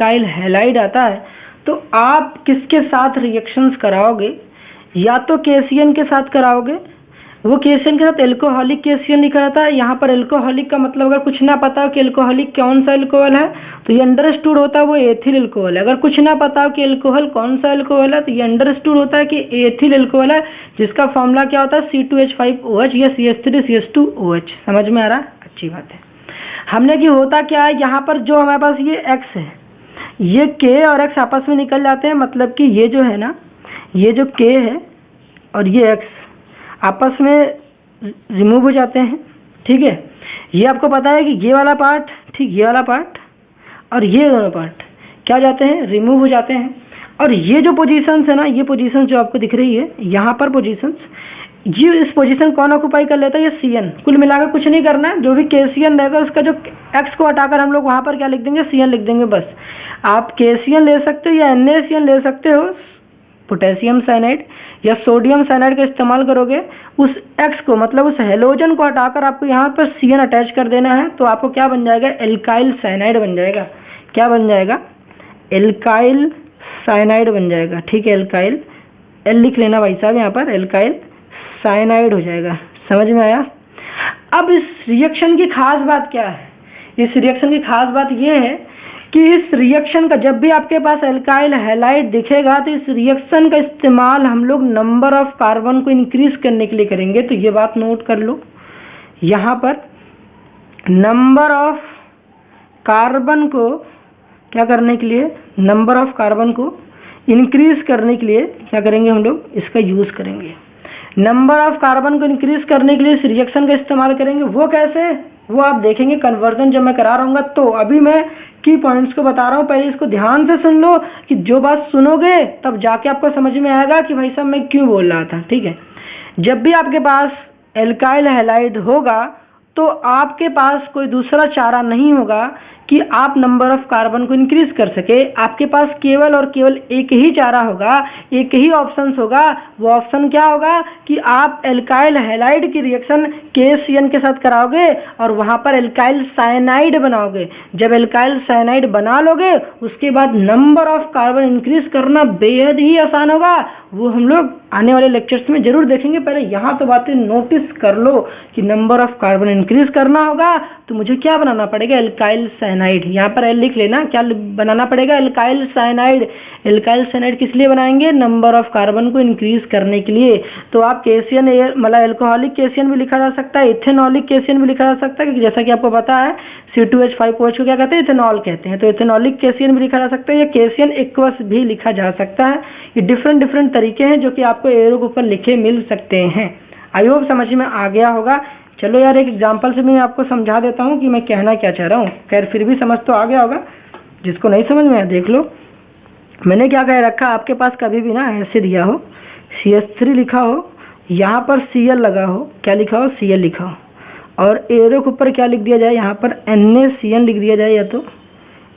Alkyl halide आता है तो आप किसके साथ रिएक्शंस कराओगे? या तो केसीएन के साथ कराओगे, वो केसीएन के साथ एल्कोहलिक केसीएन लिखा रहता है। यहाँ पर एल्कोहलिक का मतलब अगर कुछ ना पता हो कि एल्कोहलिक कौन सा एल्कोहल है तो ये अंडरस्टूड होता है वो एथिल एल्कोहल है। अगर कुछ ना पता हो कि एल्कोहल कौन सा एल्कोहल है तो ये अंडरस्टूड होता है कि एथिल एल्कोहल है, जिसका फॉर्मूला क्या होता है C2H5OH या CH3CH2OH। समझ में आ रहा है? अच्छी बात है। हमने कि होता क्या है, यहाँ पर जो हमारे पास ये X है, ये K और X आपस में निकल जाते हैं, मतलब कि ये जो है ना, ये जो K है और ये X आपस में रिमूव हो जाते हैं। ठीक है, ये आपको पता है कि ये वाला पार्ट, ठीक, ये वाला पार्ट और ये दोनों पार्ट क्या हो जाते हैं? रिमूव हो जाते हैं। और ये जो पोजीशंस है ना, ये पोजीशन जो आपको दिख रही है यहाँ पर पोजीशंस, ये इस पोजीशन कौन ऑक्यूपाई कर लेता है? ये CN। कुल मिलाकर कुछ नहीं करना है, जो भी KCN रहेगा उसका जो X को हटाकर हम लोग वहाँ पर क्या लिख देंगे? CN लिख देंगे बस। आप KCN ले सकते हो या NaCN ले सकते हो, पोटेशियम साइनाइड या सोडियम साइनाइड का इस्तेमाल करोगे, उस X को मतलब उस हेलोजन को हटाकर आपको यहाँ पर CN अटैच कर देना है तो आपको क्या बन जाएगा? एल्काइल साइनाइड बन जाएगा। क्या बन जाएगा? एल्काइल साइनाइड बन जाएगा। ठीक है, एल्काइल, एल लिख लेना भाई साहब यहाँ पर, एल्काइल साइनाइड हो जाएगा। समझ में आया? अब इस रिएक्शन की खास बात क्या है? इस रिएक्शन की खास बात ये है कि इस रिएक्शन का जब भी आपके पास एल्काइल हैलाइड दिखेगा तो इस रिएक्शन का इस्तेमाल हम लोग नंबर ऑफ कार्बन को इंक्रीज करने के लिए करेंगे। तो ये बात नोट कर लो, यहाँ पर नंबर ऑफ कार्बन को क्या करने के लिए? नंबर ऑफ कार्बन को इंक्रीज करने के लिए क्या करेंगे हम लोग? इसका यूज़ करेंगे। नंबर ऑफ कार्बन को इंक्रीज करने के लिए इस रिएक्शन का इस्तेमाल करेंगे। वो कैसे? वो आप देखेंगे कन्वर्जन जब मैं करा रहा हूँ। तो अभी मैं की पॉइंट्स को बता रहा हूँ, पहले इसको ध्यान से सुन लो कि जो बात सुनोगे तब जाके आपको समझ में आएगा कि भाई साहब मैं क्यों बोल रहा था। ठीक है, जब भी आपके पास एल्काइल हैलाइड होगा तो आपके पास कोई दूसरा चारा नहीं होगा कि आप नंबर ऑफ कार्बन को इंक्रीज कर सके। आपके पास केवल और केवल एक ही चारा होगा, एक ही ऑप्शंस होगा। वो ऑप्शन क्या होगा कि आप एल्काइल हैलाइड की रिएक्शन KCN के साथ कराओगे और वहाँ पर एल्काइल साइनाइड बनाओगे। जब एल्काइल साइनाइड बना लोगे उसके बाद नंबर ऑफ कार्बन इंक्रीज करना बेहद ही आसान होगा। वो हम लोग आने वाले लेक्चर्स में जरूर देखेंगे। पहले यहाँ तो बातें नोटिस कर लो कि नंबर ऑफ कार्बन इंक्रीज करना होगा तो मुझे क्या बनाना पड़ेगा? Alkyl cyanide. यहाँ पर एल लिख लेना, क्या बनाना पड़ेगा? Alkyl cyanide. एल्काइल साइनाइड किस लिए बनाएंगे? नंबर ऑफ कार्बन को इंक्रीज करने के लिए। तो आप KCN मतलब एल्कोहलिक KCN भी लिखा जा सकता है, इथेनॉलिक KCN भी लिखा जा सकता है, क्योंकि जैसा कि आपको पता है C2H5OH को क्या कहते हैं? इथेनॉल कहते हैं। तो इथेनॉलिक KCN भी लिखा जा सकता है या KCN एक्वस भी लिखा जा सकता है। ये डिफरेंट तरीके हैं जो कि आपको एरो के ऊपर लिखे मिल सकते हैं। आई होप समझ में आ गया होगा। चलो यार, एक एग्जांपल से मैं आपको समझा देता हूँ कि मैं कहना क्या चाह रहा हूँ। खैर फिर भी समझ तो आ गया होगा, जिसको नहीं समझ में आया देख लो। मैंने क्या कह रखा, आपके पास कभी भी ना ऐसे दिया हो CH3 लिखा हो, यहाँ पर Cl लगा हो, क्या लिखा हो? Cl लिखा हो, और एरो के ऊपर क्या लिख दिया जाए? यहाँ पर NaCN लिख दिया जाए, या तो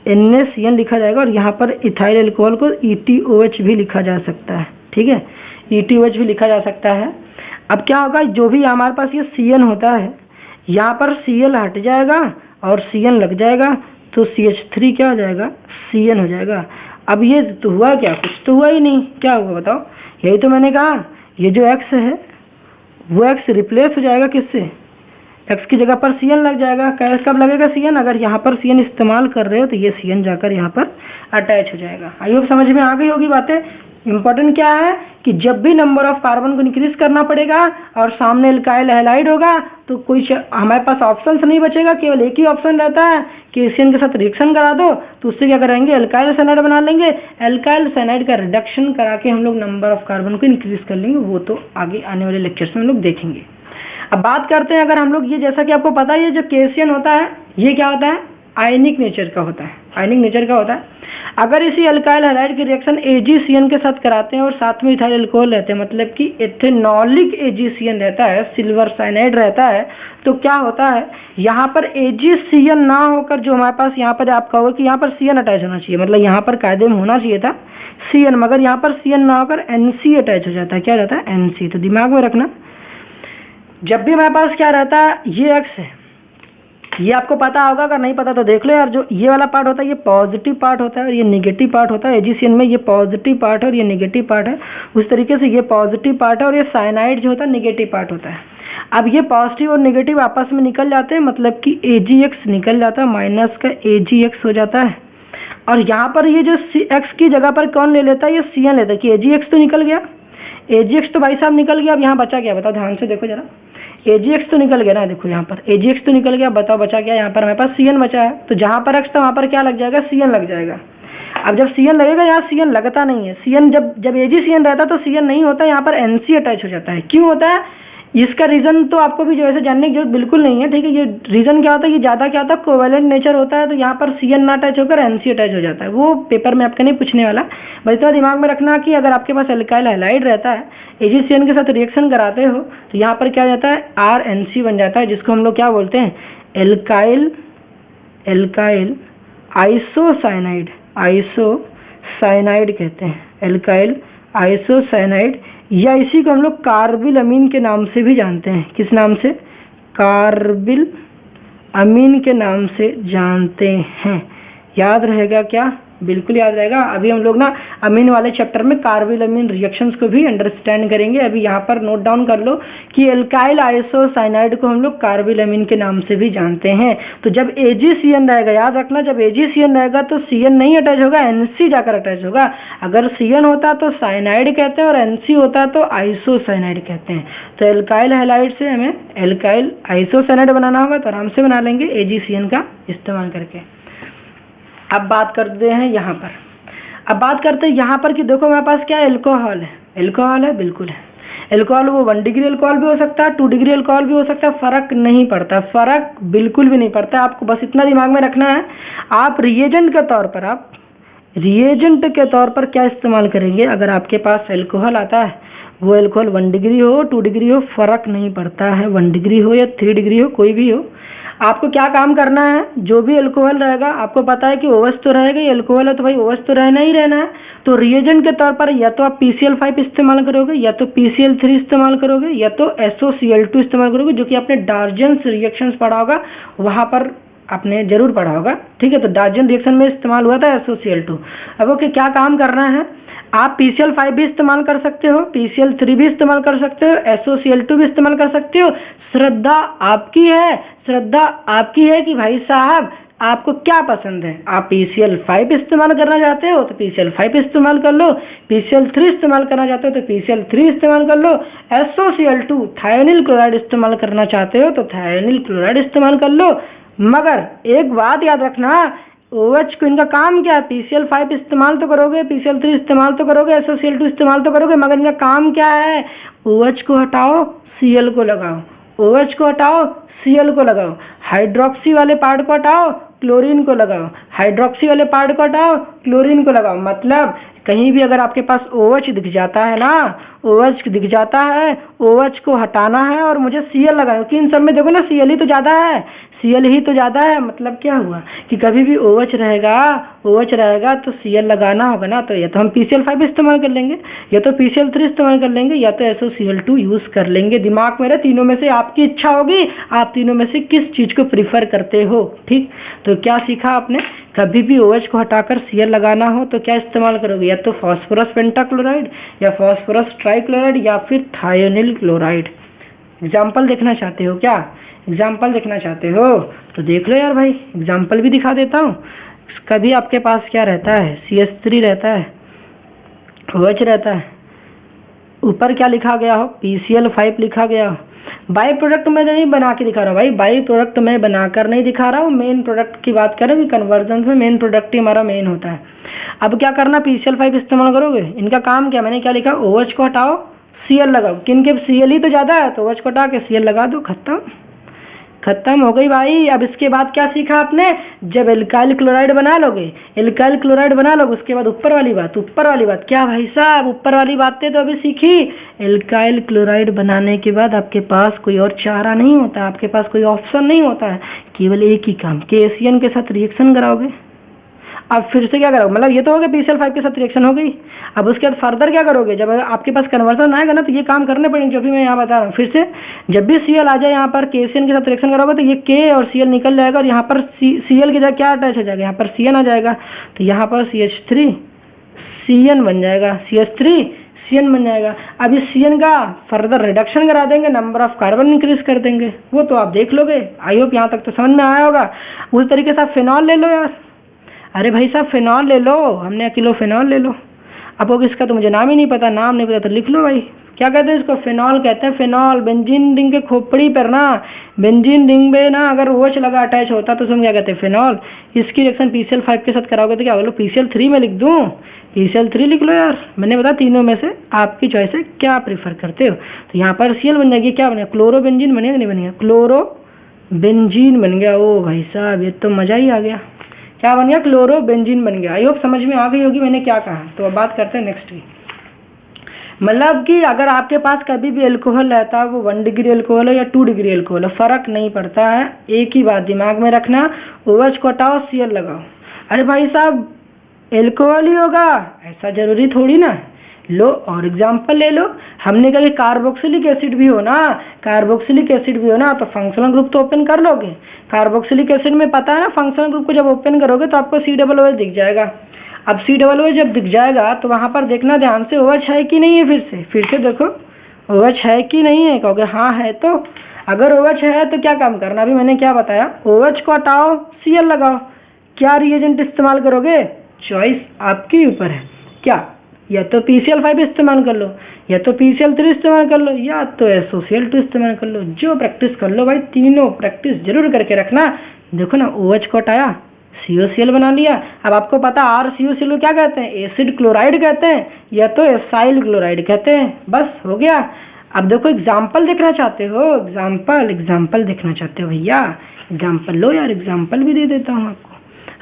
NaCN लिखा जाएगा और यहाँ पर इथाइल अल्कोहल को ETOH भी लिखा जा सकता है। ठीक है, ETOH भी लिखा जा सकता है। अब क्या होगा, जो भी हमारे पास ये CN होता है, यहाँ पर Cl हट जाएगा और CN लग जाएगा तो CH3 क्या हो जाएगा? CN हो जाएगा। अब ये तो हुआ क्या? कुछ तो हुआ ही नहीं। क्या होगा बताओ? यही तो मैंने कहा, ये जो X है वो X रिप्लेस हो जाएगा किससे? X की जगह पर CN लग जाएगा। कब लगेगा CN? अगर यहाँ पर CN इस्तेमाल कर रहे हो तो ये CN जाकर यहाँ पर अटैच हो जाएगा। आई होप समझ में आ गई होगी बातें। इंपॉर्टेंट क्या है कि जब भी नंबर ऑफ कार्बन को इंक्रीज करना पड़ेगा और सामने एल्काइल हैलाइड होगा तो कोई हमारे पास ऑप्शंस नहीं बचेगा, केवल एक ही ऑप्शन रहता है कि KCN के साथ रिएक्शन करा दो तो उससे क्या करेंगे? एल्काइल साइनाइड बना लेंगे। एल्काइल साइनाइड का रिडक्शन करा के हम लोग नंबर ऑफ कार्बन को इंक्रीज कर लेंगे। वो तो आगे आने वाले लेक्चर्स में हम लोग देखेंगे। अब बात करते हैं, अगर हम लोग ये, जैसा कि आपको पता है, ये जो KCN होता है ये क्या होता है? आयनिक नेचर का होता है। आयनिक नेचर का होता है। अगर इसी अल्काइल हैलाइड की रिएक्शन AgCN के साथ कराते हैं और साथ में इथाइल अल्कोहल रहते हैं, मतलब कि एथेनॉलिक AgCN रहता है, सिल्वर साइनाइड रहता है, तो क्या होता है? यहाँ पर AgCN ना होकर जो हमारे पास यहाँ पर आप कहोगे कि यहाँ पर CN अटैच होना चाहिए, मतलब यहाँ पर कायदे में होना चाहिए था CN, मगर यहाँ पर CN ना होकर NC अटैच हो जाता है। क्या रहता है? NC। तो दिमाग में रखना, जब भी हमारे पास क्या रहता है, ये X है, ये आपको पता होगा, अगर नहीं पता तो देख लो यार। जो ये वाला पार्ट होता है ये पॉजिटिव पार्ट होता है और ये नेगेटिव पार्ट होता है। एजीसीएन में ये पॉजिटिव पार्ट है और ये नेगेटिव पार्ट है। उस तरीके से ये पॉजिटिव पार्ट है और ये साइनाइड जो होता है नेगेटिव पार्ट होता है। अब ये पॉजिटिव और नेगेटिव आपस में निकल जाते हैं, मतलब कि AgX निकल जाता है, माइनस का AgX हो जाता है। और यहाँ पर ये जो X की जगह पर कौन ले लेता है, ये Cn लेता है कि AgX तो निकल गया, AgX तो भाई साहब निकल गया। अब यहाँ बचा क्या, बताओ ध्यान से देखो जरा। AgX तो निकल गया ना, देखो यहाँ पर AgX तो निकल गया, बताओ बचा क्या। यहाँ पर हमारे पास Cn बचा है, तो जहाँ पर X था वहाँ पर क्या लग जाएगा, Cn लग जाएगा। अब जब Cn लगेगा, यहाँ Cn लगता नहीं है। Cn जब AgCN रहता है तो Cn नहीं होता, यहाँ पर NC अटैच हो जाता है। क्यों होता है, इसका रीज़न तो आपको भी जो ऐसे जानने की जरूरत बिल्कुल नहीं है, ठीक है। ये रीज़न क्या होता है, ये ज़्यादा क्या होता है, कोवेलेंट नेचर होता है। तो यहाँ पर Cn ना अटैच होकर NC अटैच हो जाता है। वो पेपर में आपका नहीं पूछने वाला, बस इतना दिमाग में रखना कि अगर आपके पास एल्काइल हैलाइड रहता है, AgCN के साथ रिएक्शन कराते हो, तो यहाँ पर क्या हो जाता है, RNC बन जाता है, जिसको हम लोग क्या बोलते हैं, एल्काइल आइसोसाइनाइड कहते हैं, एल्काइल आइसोसाइनाइड, या इसी को हम लोग कार्बिल अमीन के नाम से भी जानते हैं। किस नाम से, कार्बिल अमीन के नाम से जानते हैं। याद रहेगा क्या, बिल्कुल याद रहेगा। अभी हम लोग ना अमीन वाले चैप्टर में कार्बिल अमीन रिएक्शंस को भी अंडरस्टैंड करेंगे। अभी यहाँ पर नोट डाउन कर लो कि एल्काइल आइसोसाइनाइड को हम लोग कार्बिल अमीन के नाम से भी जानते हैं। तो जब AgCN रहेगा, याद रखना, जब AgCN रहेगा तो Cn नहीं अटैच होगा, NC जाकर अटैच होगा। अगर Cn होता तो साइनाइड कहते हैं और NC होता तो आइसोसाइनाइड कहते हैं। तो एल्काइल हैलाइड से हमें एल्काइल आइसोसाइनाइड बनाना होगा, तो आराम से बना लेंगे AgCN का इस्तेमाल करके। अब बात करते हैं यहाँ पर, अब बात करते हैं यहाँ पर कि देखो मेरे पास क्या है, एल्कोहल है। एल्कोहल है, बिल्कुल है। एल्कोहल वो 1 डिग्री एल्कोहल भी हो सकता है, 2 डिग्री एल्कोहल भी हो सकता है, फ़र्क नहीं पड़ता, फ़र्क बिल्कुल भी नहीं पड़ता। आपको बस इतना दिमाग में रखना है, आप रिएजेंट के तौर पर, आप रिएजेंट के तौर पर क्या इस्तेमाल करेंगे। अगर आपके पास एल्कोहल आता है, वो एल्कोहल 1 डिग्री हो 2 डिग्री हो, फ़र्क नहीं पड़ता है, 1 डिग्री हो या 3 डिग्री हो, कोई भी हो। आपको क्या काम करना है, जो भी एल्कोहल रहेगा, आपको पता है कि OH तो रहेगा, ये एल्कोहल है तो भाई OH तो रहना ही रहना है। तो रिएजेंट के तौर पर या तो आप PCl5 इस्तेमाल करोगे, या तो PCl3 इस्तेमाल करोगे, या तो SOCl2 इस्तेमाल करोगे, जो कि आपने डार्जेंस रिएक्शंस पढ़ा होगा, वहाँ पर आपने जरूर पढ़ा होगा, ठीक है। तो डार्जन रिएक्शन में इस्तेमाल हुआ था SOCl2। अब ओके, क्या काम करना है, आप PCl5 भी इस्तेमाल कर सकते हो, PCl3 भी इस्तेमाल कर सकते हो, SOCl2 भी इस्तेमाल कर सकते हो। श्रद्धा आपकी है, श्रद्धा आपकी है कि भाई साहब आपको क्या पसंद है। आप PCl5 इस्तेमाल करना चाहते हो तो PCl5 इस्तेमाल कर लो, PCl3 इस्तेमाल करना चाहते हो तो PCl3 इस्तेमाल कर लो, SOCl2 थायोनिल क्लोराइड इस्तेमाल करना चाहते हो तो थायोनिल क्लोराइड इस्तेमाल कर लो। मगर एक बात याद रखना, OH को, इनका काम क्या है, PCl5 इस्तेमाल तो करोगे, PCl3 इस्तेमाल तो करोगे, SOCl2 इस्तेमाल तो करोगे, मगर इनका काम क्या है, OH को हटाओ Cl को लगाओ, OH को हटाओ Cl को लगाओ, हाइड्रोक्सी वाले पार्ट को हटाओ क्लोरीन को लगाओ, हाइड्रोक्सी वाले पार्ट को हटाओ क्लोरीन को लगाओ। मतलब कहीं भी अगर आपके पास OH दिख जाता है ना, OH दिख जाता है, OH को हटाना है और मुझे Cl लगाना है, क्योंकि इन सब में देखो ना Cl ही तो ज़्यादा है, Cl ही तो ज़्यादा है। मतलब क्या हुआ कि कभी भी OH रहेगा तो Cl लगाना होगा ना, तो या तो हम PCl5 इस्तेमाल कर लेंगे, या तो PCl3 इस्तेमाल कर लेंगे, या तो SOCl2 यूज़ कर लेंगे। दिमाग में रहे, तीनों में से आपकी इच्छा होगी, आप तीनों में से किस चीज़ को प्रीफर करते हो, ठीक। तो क्या सीखा आपने, कभी भी OH को हटाकर Cl लगाना हो तो क्या इस्तेमाल करोगे, या तो फॉस्फोरस पेंटाक्लोराइड, या फॉस्फोरस ट्राइक्लोराइड, या फिर थायोनिल क्लोराइड। एग्जाम्पल देखना चाहते हो क्या, एग्जाम्पल देखना चाहते हो तो देख लो यार भाई, एग्जाम्पल भी दिखा देता हूँ। कभी आपके पास क्या रहता है, CH3 रहता है, OH रहता है, ऊपर क्या लिखा गया हो, PCl5 लिखा गया हो। बाई प्रोडक्ट मैं नहीं बना के दिखा रहा हूँ भाई, बाई प्रोडक्ट मैं बनाकर नहीं दिखा रहा हूँ, मेन प्रोडक्ट की बात करें कि कन्वर्जन में मेन प्रोडक्ट ही हमारा मेन होता है। अब क्या करना, PCl5 इस्तेमाल करोगे, इनका काम क्या, मैंने क्या लिखा, OH को हटाओ Cl लगाओ, किन के Cl ही तो ज़्यादा है, तो OH को हटा के Cl लगा दो, खत्म हो गई भाई। अब इसके बाद क्या सीखा आपने, जब एल्काइल क्लोराइड बना लोगे, एल्काइल क्लोराइड बना लोगे, उसके बाद ऊपर वाली बात क्या भाई साहब, ऊपर वाली बातें तो अभी सीखी। एल्काइल क्लोराइड बनाने के बाद आपके पास कोई और चारा नहीं होता, आपके पास कोई ऑप्शन नहीं होता है, केवल एक ही काम, KCN के साथ रिएक्शन कराओगे। अब फिर से क्या करोगे, मतलब ये तो हो गया PCl5 के साथ रिएक्शन हो गई। अब उसके बाद फर्दर क्या करोगे, जब आपके पास कन्वर्जन आएगा ना तो ये काम करने पड़ेंगे जो भी मैं यहाँ बता रहा हूँ। फिर से जब भी Cl आ जाए यहाँ पर KCN के साथ रिएक्शन करोगे तो ये K और Cl निकल जाएगा और यहाँ पर Cl की जगह क्या अटैच हो जाएगा, यहाँ पर Cn आ जाएगा। तो यहाँ पर CH3 Cn बन जाएगा, CH3 Cn बन जाएगा। अब इस Cn का फर्दर रिडक्शन करा देंगे, नंबर ऑफ कार्बन इंक्रीज कर देंगे, वो तो आप देख लोगे। आई होप यहाँ तक तो समझ में आया होगा। उस तरीके से आप फिनॉल ले लो यार, अरे भाई साहब फिनॉल ले लो, हमने किलो फिनॉल ले लो। अब वो इसका तो मुझे नाम ही नहीं पता, नाम नहीं पता तो लिख लो भाई, क्या कहते हैं इसको, फिनॉल कहते हैं, फिनॉल। बेंजीन रिंग के खोपड़ी पर ना, बेंजीन रिंग में ना अगर OH लगा अटैच होता तो उसमें क्या कहते हैं, फिनॉल। इसकी रिएक्शन PCl5 के साथ कराओगे तो क्या होगा, PCl3 में लिख दूँ, PCl3 लिख लो यार। मैंने बताया तीनों में से आपकी चॉइस है, क्या प्रीफर करते हो। तो यहाँ पर Cl बन जाएगी, क्या बनेगा, क्लोरोबेंजीन बनेगा, नहीं बनेगा, क्लोरोबेंजीन बन गया। ओ भाई साहब ये तो मज़ा ही आ गया, क्या बन गया, क्लोरोबेंजीन बन गया। आई होप समझ में आ गई होगी मैंने क्या कहा। तो अब बात करते हैं नेक्स्ट की, मतलब कि अगर आपके पास कभी भी अल्कोहल रहता है, वो 1 डिग्री अल्कोहल है या 2 डिग्री अल्कोहल है, फ़र्क नहीं पड़ता है। एक ही बात दिमाग में रखना, OH को हटाओ, Cl लगाओ। अरे भाई साहब अल्कोहल ही होगा ऐसा ज़रूरी थोड़ी ना। लो और एग्जाम्पल ले लो, हमने कहा कि कार्बोक्सिलिक एसिड भी हो ना, कार्बोक्सिलिक एसिड भी हो ना तो फंक्शनल ग्रुप तो ओपन कर लोगे। कार्बोक्सिलिक एसिड में पता है ना, फंक्शनल ग्रुप को जब ओपन करोगे तो आपको COOH दिख जाएगा। अब COOH जब दिख जाएगा तो वहाँ पर देखना ध्यान से OH है कि नहीं है। फिर से देखो OH है कि नहीं है, कहोगे हाँ है। तो अगर OH है तो क्या काम करना, अभी मैंने क्या बताया, OH को हटाओ, Cl लगाओ। क्या रिएजेंट इस्तेमाल करोगे, चॉइस आपके ऊपर है। क्या, या तो PCl5 इस्तेमाल कर लो, या तो PCl3 इस्तेमाल कर लो, या तो SOCl2 इस्तेमाल कर लो। जो प्रैक्टिस कर लो भाई, तीनों प्रैक्टिस जरूर करके रखना। देखो ना OH को हटाया, COCl बना लिया। अब आपको पता RCOCl को क्या कहते हैं, एसिड क्लोराइड कहते हैं या तो एसाइल क्लोराइड कहते हैं। बस हो गया। अब देखो एग्जाम्पल देखना चाहते हो, एग्जाम्पल देखना चाहते हो भैया, एग्जाम्पल लो यार, एग्जाम्पल भी दे देता हूँ आपको।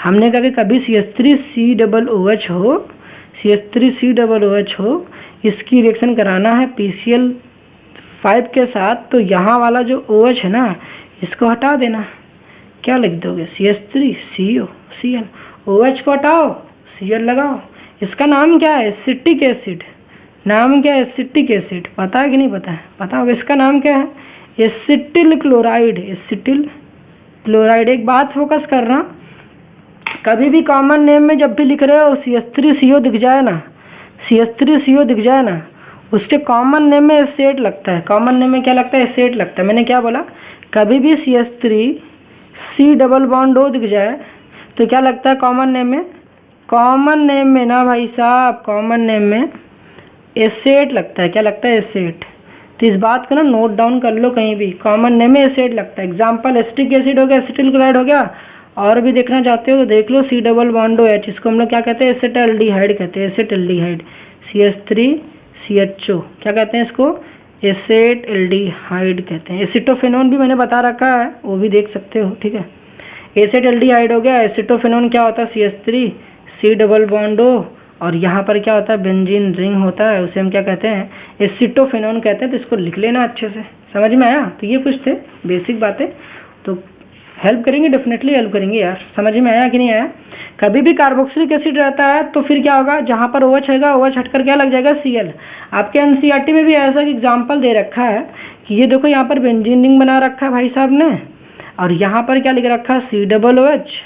हमने कहा कि कभी CH3COOH हो, CH3COOH हो, इसकी रिएक्शन कराना है PCl5 के साथ, तो यहाँ वाला जो OH है ना इसको हटा देना। क्या लिख दोगे, CH3COCl, OH को हटाओ, Cl लगाओ। इसका नाम क्या है, एसिटिक एसिड। नाम क्या है, एसिटिक एसिड। पता है कि नहीं पता है, पता होगा। इसका नाम क्या है, एसिटिल क्लोराइड, एसिटिल क्लोराइड। एक बात फोकस करना, कभी भी कॉमन नेम में जब भी लिख रहे हो CH3CO दिख जाए ना, CH3CO दिख जाए ना, उसके कॉमन नेम में एसेट लगता है। कॉमन नेम में क्या लगता है, एसेट लगता है। मैंने क्या बोला, कभी भी CH3C डबल बॉन्ड O दिख जाए तो क्या लगता है कॉमन नेम में, कॉमन नेम में ना भाई साहब, कॉमन नेम में एसेट लगता है। क्या लगता है, एसेट। तो इस बात को ना नोट डाउन कर लो, कहीं भी कॉमन नेम में एसेट लगता है। एग्जाम्पल एसिटिक एसिड हो गया, एसिटिल क्लोराइड हो गया। और भी देखना चाहते हो तो देख लो, C डबल बॉन्ड OH, इसको हम लोग क्या कहते हैं, एसिटाल्डिहाइड कहते हैं, एसिटाल्डिहाइड। CH3CHO क्या कहते हैं इसको, एसिटाल्डिहाइड कहते हैं। एसिटोफेनोन भी मैंने बता रखा है, वो भी देख सकते हो, ठीक है। एसिटाल्डिहाइड हो गया। एसिटोफेनोन क्या होता है, CH3C डबल बॉन्ड O, और यहाँ पर क्या होता है, बेंजीन रिंग होता है, उसे हम क्या कहते हैं, एसिटोफेनोन कहते हैं। तो इसको लिख लेना अच्छे से, समझ में आया। तो ये कुछ थे बेसिक बातें, तो हेल्प करेंगे, डेफिनेटली हेल्प करेंगे यार। समझ में आया कि नहीं आया। कभी भी कार्बोक्सिलिक एसिड रहता है तो फिर क्या होगा, जहाँ पर OH हैगा, OH हटकर क्या लग जाएगा, Cl। आपके NCERT में भी ऐसा एग्जाम्पल दे रखा है कि ये देखो यहाँ पर बेंजीन रिंग बना रखा है भाई साहब ने, और यहाँ पर क्या लिख रखा है, COOH।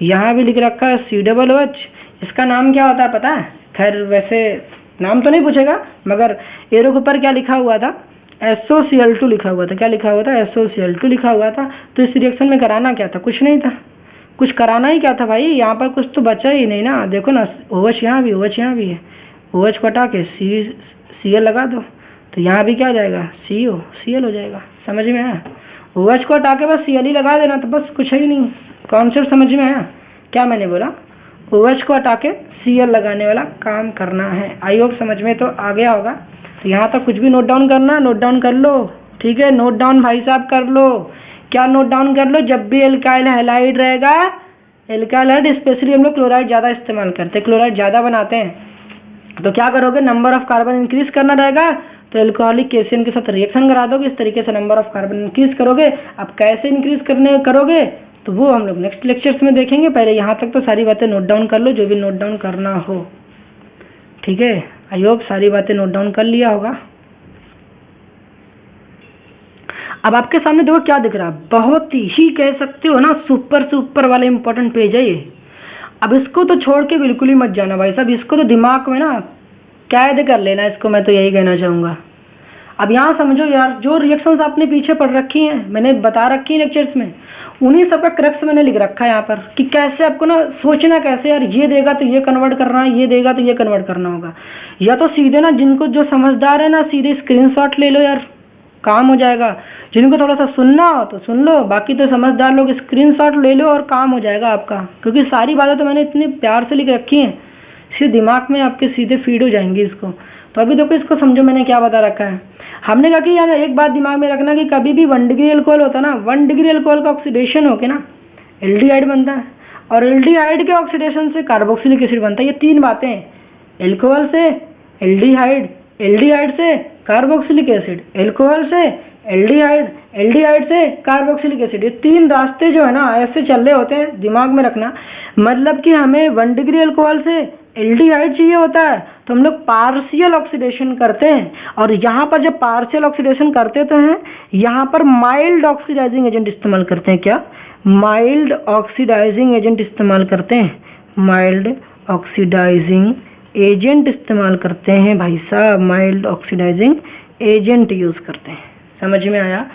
यहाँ भी लिख रखा है COOH। इसका नाम क्या होता है पता है, खैर वैसे नाम तो नहीं पूछेगा, मगर एरो के ऊपर क्या लिखा हुआ था, SOCl2 लिखा हुआ था। क्या लिखा हुआ था, SOCl2 लिखा हुआ था। तो इस रिएक्शन में कराना क्या था, कुछ नहीं था, कुछ कराना ही क्या था भाई, यहाँ पर कुछ तो बचा ही नहीं ना। देखो ना OH यहाँ भी, OH यहाँ भी है, OH को हटा के Cl लगा दो तो यहाँ भी क्या आ जाएगा, COCl हो जाएगा। समझ में आया। OH को हटा के बस Cl ही लगा देना, तो बस कुछ ही नहीं। कॉन्सेप्ट समझ में आया क्या मैंने बोला, OH को हटा के Cl लगाने वाला काम करना है। आई होप समझ में तो आ गया होगा। तो यहाँ तक कुछ भी नोट डाउन करना, नोट डाउन कर लो, ठीक है। नोट डाउन भाई साहब कर लो। क्या नोट डाउन कर लो, जब भी एल्काइल हैलाइड रहेगा, एल्काइल हैलाइड स्पेशली हम लोग क्लोराइड ज़्यादा इस्तेमाल करते हैं, क्लोराइड ज़्यादा बनाते हैं। तो क्या करोगे, नंबर ऑफ कार्बन इंक्रीज करना रहेगा तो एल्कोहलिक केसियन के साथ रिएक्शन करा दोगे। इस तरीके से नंबर ऑफ कार्बन इंक्रीज करोगे। अब कैसे इंक्रीज करोगे, तो वो हम लोग नेक्स्ट लेक्चर्स में देखेंगे। पहले यहाँ तक तो सारी बातें नोट डाउन कर लो, जो भी नोट डाउन करना हो, ठीक है। आई होप सारी बातें नोट डाउन कर लिया होगा। अब आपके सामने देखो क्या दिख रहा है, बहुत ही कह सकते हो ना सुपर से ऊपर वाला इंपॉर्टेंट पेज है ये। अब इसको तो छोड़ के बिल्कुल ही मत जाना भाई साहब, इसको तो दिमाग में ना कैद कर लेना इसको, मैं तो यही कहना चाहूँगा। अब यहाँ समझो यार, जो रिएक्शंस आपने पीछे पढ़ रखी हैं, मैंने बता रखी है लेक्चर्स में, उन्हीं सब का क्रक्स मैंने लिख रखा है यहाँ पर कि कैसे आपको ना सोचना, कैसे यार ये देगा तो ये कन्वर्ट करना है, ये देगा तो ये कन्वर्ट करना होगा। या तो सीधे ना, जिनको जो समझदार है ना सीधे स्क्रीनशॉट ले लो यार, काम हो जाएगा। जिनको थोड़ा सा सुनना हो तो सुन लो, बाकी तो समझदार लोग स्क्रीनशॉट ले लो और काम हो जाएगा आपका, क्योंकि सारी बातें तो मैंने इतने प्यार से लिख रखी हैं, सीधे दिमाग में आपके सीधे फीड हो जाएंगी इसको। तो अभी देखो इसको समझो मैंने क्या बता रखा है। हमने कहा कि यार एक बात दिमाग में रखना कि कभी भी 1 डिग्री अल्कोहल होता है ना, 1 डिग्री अल्कोहल का ऑक्सीडेशन होके ना एल्डिहाइड बनता है, और एल्डिहाइड के ऑक्सीडेशन से कार्बोक्सिलिक एसिड बनता है। ये 3 बातें हैं, अल्कोहल से एल्डिहाइड, एल्डिहाइड से कार्बोक्सिलिक एसिड, अल्कोहल से एल्डिहाइड, एल्डिहाइड से कार्बोक्सिलिक एसिड। ये 3 रास्ते जो है ना ऐसे चल रहे होते हैं, दिमाग में रखना। मतलब कि हमें 1 डिग्री अल्कोहल से एल्डिहाइड चाहिए होता है तो हम लोग पार्शियल ऑक्सीडेशन करते हैं, और यहाँ पर जब पार्शियल ऑक्सीडेशन करते तो हैं, यहाँ पर माइल्ड ऑक्सीडाइजिंग एजेंट इस्तेमाल करते हैं। क्या? माइल्ड ऑक्सीडाइजिंग एजेंट इस्तेमाल करते हैं, माइल्ड ऑक्सीडाइजिंग एजेंट इस्तेमाल करते हैं भाई साहब, माइल्ड ऑक्सीडाइजिंग एजेंट यूज़ करते हैं। समझ में आया?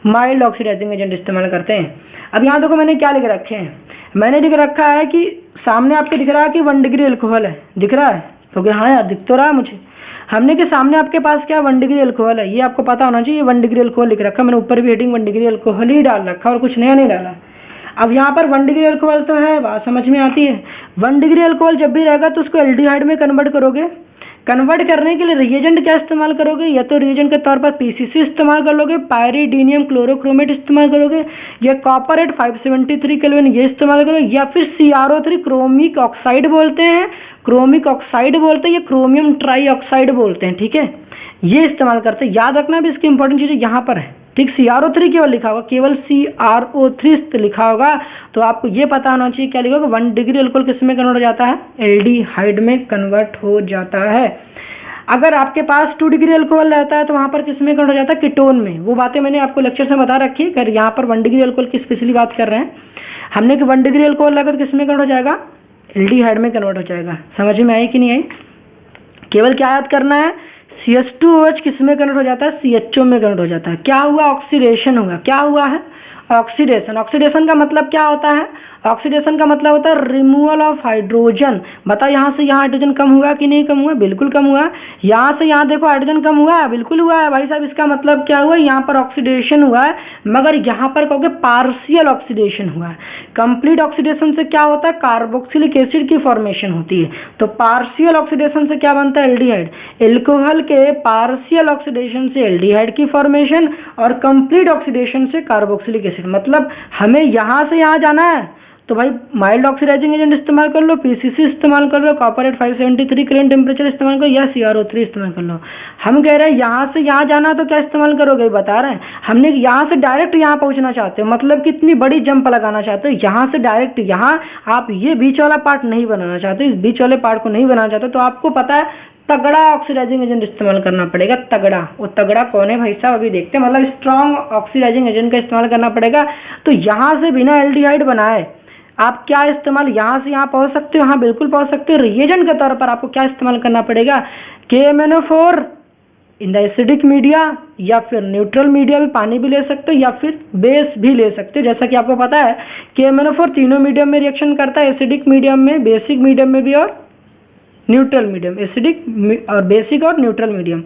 माइल्ड ऑक्सीडाइजिंग एजेंट इस्तेमाल करते हैं। अब यहाँ देखो मैंने क्या लिख रखे हैं, मैंने लिख रखा है कि सामने आपके दिख रहा है कि 1 डिग्री अल्कोहल है, दिख रहा है? क्योंकि हाँ यार दिख तो रहा है मुझे। हमने कि सामने आपके पास क्या 1 डिग्री अल्कोहल है, ये आपको पता होना चाहिए। 1 डिग्री अल्कोहल लिख रखा है मैंने, ऊपर भी हेडिंग 1 डिग्री अल्कोहल ही डाल रखा और कुछ नया नहीं डाला। अब यहाँ पर 1 डिग्री अल्कोहल तो है, बात समझ में आती है। 1 डिग्री अल्कोहल जब भी रहेगा तो उसको एल्डिहाइड में कन्वर्ट करोगे। कन्वर्ट करने के लिए रिएजेंट क्या इस्तेमाल करोगे? या तो रिएजेंट के तौर पर पीसीसी इस्तेमाल कर लोगे, पायरीडीनियम क्लोरोक्रोमेट इस्तेमाल करोगे, या कॉपर 573 केल्विन ये इस्तेमाल करोगे, या फिर CrO3 क्रोमिक ऑक्साइड बोलते हैं, क्रोमिक ऑक्साइड बोलते हैं, या क्रोमियम ट्राई ऑक्साइड बोलते हैं, ठीक है, ये इस्तेमाल करते हैं। याद रखना भी इसकी इंपॉर्टेंट चीज़ें यहाँ पर है, ठीक। CrO3 केवल लिखा होगा, केवल CrO3 लिखा होगा, तो आपको ये पता होना चाहिए क्या लिखा होगा, 1 डिग्री अल्कोहल किस में कन्वर्ट हो जाता है? एल्डिहाइड में कन्वर्ट हो जाता है। अगर आपके पास 2 डिग्री अल्कोहल रहता है तो वहाँ पर किस में कन्वर्ट हो जाता है? कीटोन में। वो बातें मैंने आपको लेक्चर से बता रखी है। अगर यहाँ पर 1 डिग्री अल्कोहल की स्पेशली बात कर रहे हैं हमने कि 1 डिग्री अल्कोहल लगा तो किस में कन्वर्ट हो जाएगा? एल्डिहाइड में कन्वर्ट हो जाएगा। समझ में आई कि नहीं आई? केवल क्या याद करना है, CH2OH किस में कन्वर्ट हो जाता है? CHO में कन्वर्ट हो जाता है। क्या हुआ? ऑक्सीडेशन हुआ। क्या हुआ है? ऑक्सीडेशन। ऑक्सीडेशन का मतलब क्या होता है? ऑक्सीडेशन का मतलब होता है रिमूवल ऑफ हाइड्रोजन। बताओ यहाँ से यहाँ हाइड्रोजन कम हुआ कि नहीं कम हुआ? बिल्कुल कम हुआ। यहाँ से यहाँ देखो हाइड्रोजन कम हुआ है, बिल्कुल हुआ है भाई साहब। इसका मतलब क्या हुआ? यहाँ पर ऑक्सीडेशन हुआ है, मगर यहाँ पर कहोगे पार्शियल ऑक्सीडेशन हुआ है। कंप्लीट ऑक्सीडेशन से क्या होता है? कार्बोक्सिलिक एसिड की फॉर्मेशन होती है। तो पार्शियल ऑक्सीडेशन से क्या बनता है? एल्डिहाइड। एल्कोहल के पार्शियल ऑक्सीडेशन से एल्डिहाइड की फॉर्मेशन, और कंप्लीट ऑक्सीडेशन से कार्बोक्सिलिक एसिड। मतलब हमें यहाँ से यहाँ जाना है तो भाई माइल्ड ऑक्सीडाइजिंग एजेंट इस्तेमाल कर लो, पीसीसी इस्तेमाल कर लो, कॉपर 573 करेंट टेम्परेचर इस्तेमाल करो, या CrO3 इस्तेमाल कर लो। हम कह रहे हैं यहाँ से यहाँ जाना तो क्या इस्तेमाल करोगे? बता रहे हैं हमने यहाँ से डायरेक्ट यहाँ पहुँचना चाहते हो, मतलब कितनी बड़ी जंप लगाना चाहते हो, यहाँ से डायरेक्ट यहाँ। आप ये बीच वाला पार्ट नहीं बनाना चाहते, इस बीच वाले पार्ट को नहीं बनाना चाहते, तो आपको पता है तगड़ा ऑक्सीडाइजिंग एजेंट इस्तेमाल करना पड़ेगा। तगड़ा, वो तगड़ा कौन है भाई साहब? अभी देखते हैं। मतलब स्ट्रॉन्ग ऑक्सीडाइजिंग एजेंट का इस्तेमाल करना पड़ेगा। तो यहाँ से बिना एल्डिहाइड बनाए आप क्या इस्तेमाल यहाँ से यहाँ पहुँच सकते हो? हाँ बिल्कुल पहुँच सकते हो। रिएजेंट के तौर पर आपको क्या इस्तेमाल करना पड़ेगा? KMnO4 in the acidic media, या फिर न्यूट्रल मीडिया भी, पानी भी ले सकते हो, या फिर बेस भी ले सकते हो। जैसा कि आपको पता है KMnO4 तीनों मीडियम में रिएक्शन करता है, एसिडिक मीडियम में, बेसिक मीडियम में भी, और न्यूट्रल मीडियम। एसिडिक और बेसिक और न्यूट्रल मीडियम।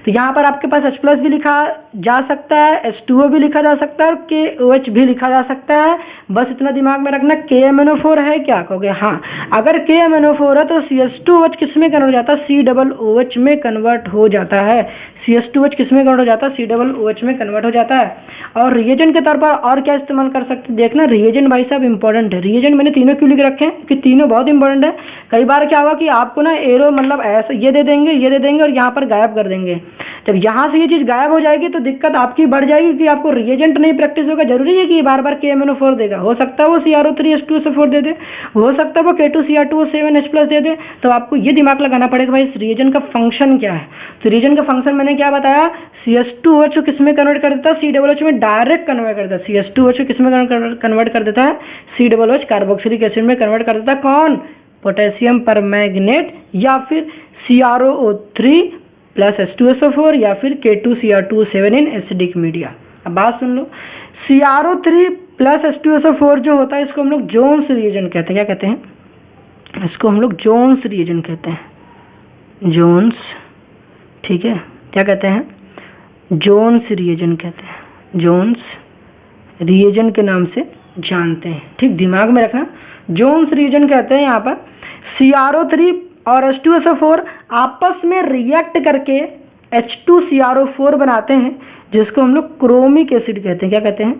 तो यहाँ पर आपके पास H+ भी लिखा जा सकता है, H2O भी लिखा जा सकता है, और KOH भी लिखा जा सकता है। बस इतना दिमाग में रखना। KMnO4 है क्या? कहोगे हाँ। अगर KMnO4 है तो CH2OH किस में कन्वर्ट हो जाता है? COOH में कन्वर्ट हो जाता है। CH2OH किस में कन्वर्ट हो जाता है? COOH में कन्वर्ट हो जाता है। और रिएजेंट के तौर पर और क्या इस्तेमाल कर सकते हैं? देखना रिएजेंट भाई साहब इंपॉर्टेंट है। रिएजेंट मैंने तीनों क्यों लिख रखे हैं? कि तीनों बहुत इंपॉर्टेंट है। कई बार क्या हुआ कि आपको ना एरो मतलब ऐसा ये दे देंगे और यहाँ पर गायब कर देंगे। जब यहाँ से ये चीज़ गायब हो जाएगी तो दिक्कत आपकी बढ़ जाएगी कि आपको रिएजेंट नहीं प्रैक्टिस होगा। जरूरी है कि बार बार KMnO4 देगा, हो सकता है वो CrO3H2SO4 दे दे, हो सकता है वो K2Cr2O7H+ दे दे। तो आपको ये दिमाग लगाना पड़ेगा भाई इस रिएजेंट का फंक्शन क्या है। तो रिएजेंट का फंक्शन मैंने क्या बताया, CH2OH को किस में कन्वर्ट कर देता है, COOH में डायरेक्ट कन्वर्ट कर देता है। CH2OH को किस में कन्वर्ट कर देता है, COOH कार्बोक्सिलिक एसिड में कन्वर्ट कर देता है। कौन, पोटेशियम परमैंगनेट या फिर CrO3 प्लस H2SO4 या फिर K2Cr2O7 इन एसिडिक मीडिया। अब बात सुन लो, CrO3 प्लस H2SO4 जो होता है इसको हम लोग जोन्स रिएजेंट कहते हैं। क्या कहते हैं, इसको हम लोग जोन्स रिएजेंट कहते हैं। जोन्स, ठीक है, क्या कहते हैं, जोन्स रिएजेंट कहते हैं। जोन्स रिएजेंट के नाम से जानते हैं, ठीक, दिमाग में रखना, जोन्स रिएजेंट कहते हैं। यहाँ पर CrO3 और H2SO4 आपस में रिएक्ट करके H2CrO4 बनाते हैं, जिसको हम लोग क्रोमिक एसिड कहते हैं। क्या कहते हैं,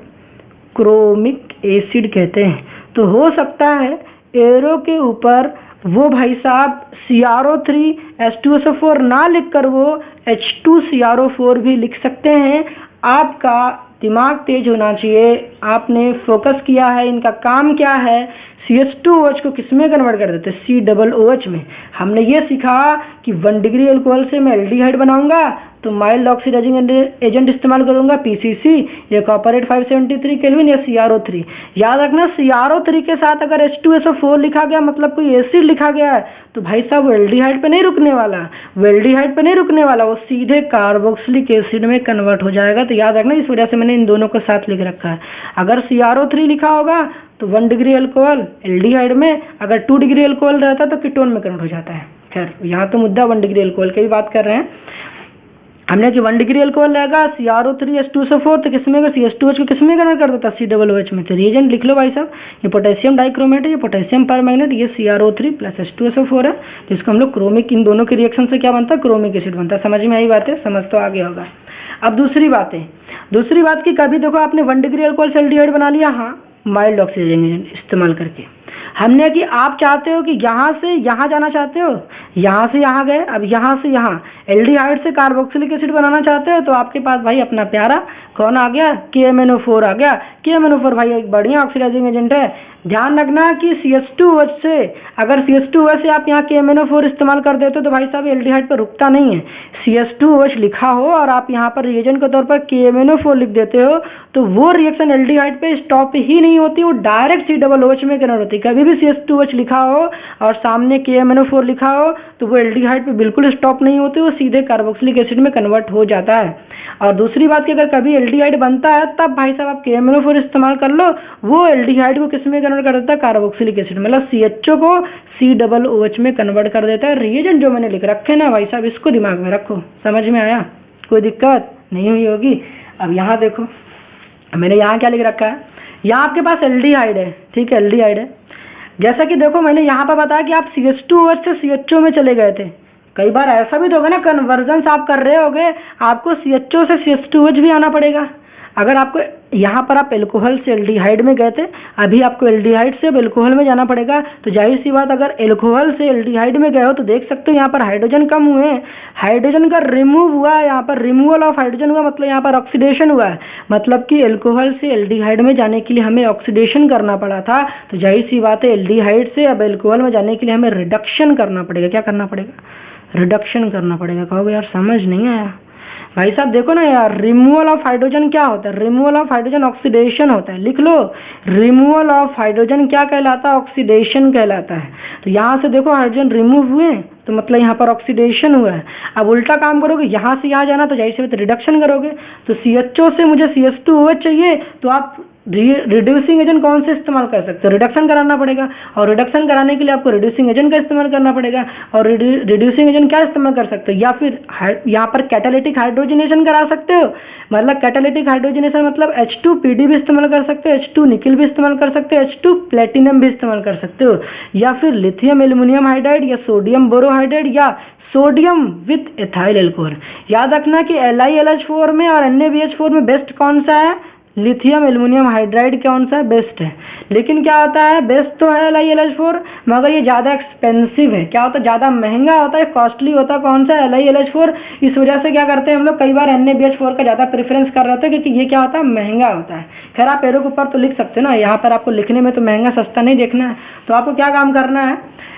क्रोमिक एसिड कहते हैं। तो हो सकता है एरो के ऊपर वो भाई साहब CrO3 H2SO4 ना लिख कर वो H2CrO4 भी लिख सकते हैं। आपका दिमाग तेज होना चाहिए, आपने फोकस किया है, इनका काम क्या है, CH2OH को किस में कन्वर्ट कर देते हैं, COOH में। हमने ये सीखा कि 1 डिग्री अल्कोहल से मैं एल्डिहाइड बनाऊंगा तो माइल्ड ऑक्सीडाइजिंग एजेंट इस्तेमाल करूंगा PCC या कॉपरेट 573 केल्विन या CrO3। याद रखना CrO3 के साथ अगर H2SO4 लिखा गया मतलब कोई एसिड लिखा गया है तो भाई साहब वो एल्डिहाइड पे नहीं रुकने वाला, वो एल्डिहाइड पे नहीं रुकने वाला, वो सीधे कार्बोक्सिलिक एसिड में कन्वर्ट हो जाएगा। तो याद रखना, इस वजह से मैंने इन दोनों को साथ लिख रखा है। अगर CrO3 लिखा होगा तो 1 डिग्री अल्कोहल एल्डिहाइड में, अगर 2 डिग्री अल्कोहल रहता तो कीटोन में कन्वर्ट हो जाता है। खैर यहाँ तो मुद्दा 1 डिग्री अल्कोहल की भी बात कर रहे हैं हमने कि 1 डिग्री अल्कोहल रहेगा CrO3 H2SO4 तो किसमें, अगर CH2OH को किसमें कन्वर्ट कर देता है, COOH में। तो रिएजेंट लिख लो भाई साहब, ये पोटेशियम डाइक्रोमेट है, ये पोटेशियम परमैंगनेट, ये CrO3 प्लस H2SO4 है, जिसको हम लोग क्रोमिक, इन दोनों के रिएक्शन से क्या बनता है, क्रोमिक एसिड बनता है। समझ में आई बात है, समझ तो आगे होगा। अब दूसरी बात है, दूसरी बात की कभी देखो आपने 1 डिग्री अल्कोहल से एल्डिहाइड बना लिया, हाँ माइल्ड ऑक्सीडाइजिंग एजेंट इस्तेमाल करके। हमने कि आप चाहते हो कि यहाँ से यहाँ जाना चाहते हो, यहाँ से यहाँ गए, अब यहाँ से यहाँ एल्डिहाइड से कार्बोक्सिलिक एसिड बनाना चाहते हो तो आपके पास भाई अपना प्यारा कौन आ गया, KMnO4 आ गया। KMnO4 भाई एक बढ़िया ऑक्सीडाइजिंग एजेंट है। ध्यान रखना कि CH2OH से, अगर CH2OH से आप यहाँ KMnO4 इस्तेमाल कर देते हो तो भाई साहब एल्डिहाइड पर रुकता नहीं है। CH2OH लिखा हो और आप यहाँ पर रिएजेंट के तौर पर KMnO4 लिख देते हो तो वो रिएक्शन एल्डिहाइड पे स्टॉप ही नहीं होती, वो डायरेक्ट COOH में कन्वर्ट होती है। कभी भी CH2OH लिखा हो और सामने KMnO4 लिखा हो तो वो एल्डिहाइड पे बिल्कुल स्टॉप नहीं होती, वो सीधे कार्बोक्सिलिक एसिड में कन्वर्ट हो जाता है। और दूसरी बात कि अगर कभी एल्डिहाइड बनता है तब भाई साहब आप KMnO4 इस्तेमाल कर लो, वो एल्डिहाइड को किस में कन्वर्ट कर देता है, कार्बोक्सिलिक एसिड, मतलब CHO को COOH में कन्वर्ट कर देता है। रिएजेंट जो मैंने लिख रखे ना भाई साहब इसको दिमाग में रखो। समझ में आया, कोई दिक्कत नहीं हुई होगी। अब यहाँ देखो मैंने यहाँ क्या लिख रखा है, यहाँ आपके पास एल्डिहाइड है, ठीक है, एल्डिहाइड है। जैसा कि देखो मैंने यहाँ पर बताया कि आप CH2OH से CHO में चले गए थे। कई बार ऐसा भी तो होगा ना, कन्वर्जन आप कर रहे होगे, आपको CHO से CH2OH भी आना पड़ेगा। अगर आपको यहाँ पर आप एल्कोहल से एल्डिहाइड में गए थे, अभी आपको एल्डिहाइड से अब एल्कोहल में जाना पड़ेगा। तो जाहिर सी बात अगर एल्कोहल से एल्डिहाइड में गए हो तो देख सकते हो यहाँ पर हाइड्रोजन कम हुए हैं, हाइड्रोजन का रिमूव हुआ है, यहाँ पर रिमूवल ऑफ हाइड्रोजन हुआ, मतलब यहाँ पर ऑक्सीडेशन हुआ है, मतलब कि एल्कोहल से एल्डिहाइड में जाने के लिए हमें ऑक्सीडेशन करना पड़ा था। तो जाहिर सी बात है एल्डिहाइड से अब एल्कोहल में जाने के लिए हमें रिडक्शन करना पड़ेगा। क्या करना पड़ेगा, रिडक्शन करना पड़ेगा। कहोगे यार समझ नहीं आया, भाई साहब देखो ना यार, रिमूवल ऑफ हाइड्रोजन क्या होता है, रिमूवल ऑफ हाइड्रोजन ऑक्सीडेशन होता है। लिख लो, रिमूवल ऑफ हाइड्रोजन क्या कहलाता है, ऑक्सीडेशन कहलाता है। तो यहाँ से देखो हाइड्रोजन रिमूव हुए तो मतलब यहाँ पर ऑक्सीडेशन हुआ है। अब उल्टा काम करोगे, यहाँ से यहाँ जाना तो जाहिर सी बात रिडक्शन करोगे। तो CHO से मुझे CH2OH चाहिए तो आप रिड्यूसिंग एजेंट कौन से इस्तेमाल कर सकते हो, रिडक्शन कराना पड़ेगा, और रिडक्शन कराने के लिए आपको रिड्यूसिंग एजेंट का इस्तेमाल करना पड़ेगा। और रिड्यूसिंग एजेंट क्या इस्तेमाल कर सकते हो, या फिर यहाँ पर कैटालिटिक हाइड्रोजनेशन करा सकते हो। मतलब कैटालिटिक हाइड्रोजनेशन मतलब H2PD भी इस्तेमाल कर सकते हो, H2 निकिल भी इस्तेमाल कर सकते हो, H2 प्लेटिनम भी इस्तेमाल कर सकते हो, या फिर लिथियम एल्यूमिनियम हाइड्राइड या सोडियम बोरोहाइड्राइड या सोडियम विथ एथाइल एल्कोहल। याद रखना कि LiLH4 में और NaBH4 में बेस्ट कौन सा है, लिथियम एल्युमिनियम हाइड्राइड कौन सा है, बेस्ट है। लेकिन क्या होता है, बेस्ट तो है LiLH4, मगर ये ज़्यादा एक्सपेंसिव है। क्या होता है, ज़्यादा महंगा होता है, कॉस्टली होता है कौन सा, LiLH4। इस वजह से क्या करते हैं हम लोग कई बार NaBH4 का ज़्यादा प्रेफरेंस कर रहे थे, क्योंकि ये क्या होता है, महंगा होता है। खैर आप एरो के ऊपर तो लिख सकते हैं ना, यहाँ पर आपको लिखने में तो महंगा सस्ता नहीं देखना है। तो आपको क्या काम करना है,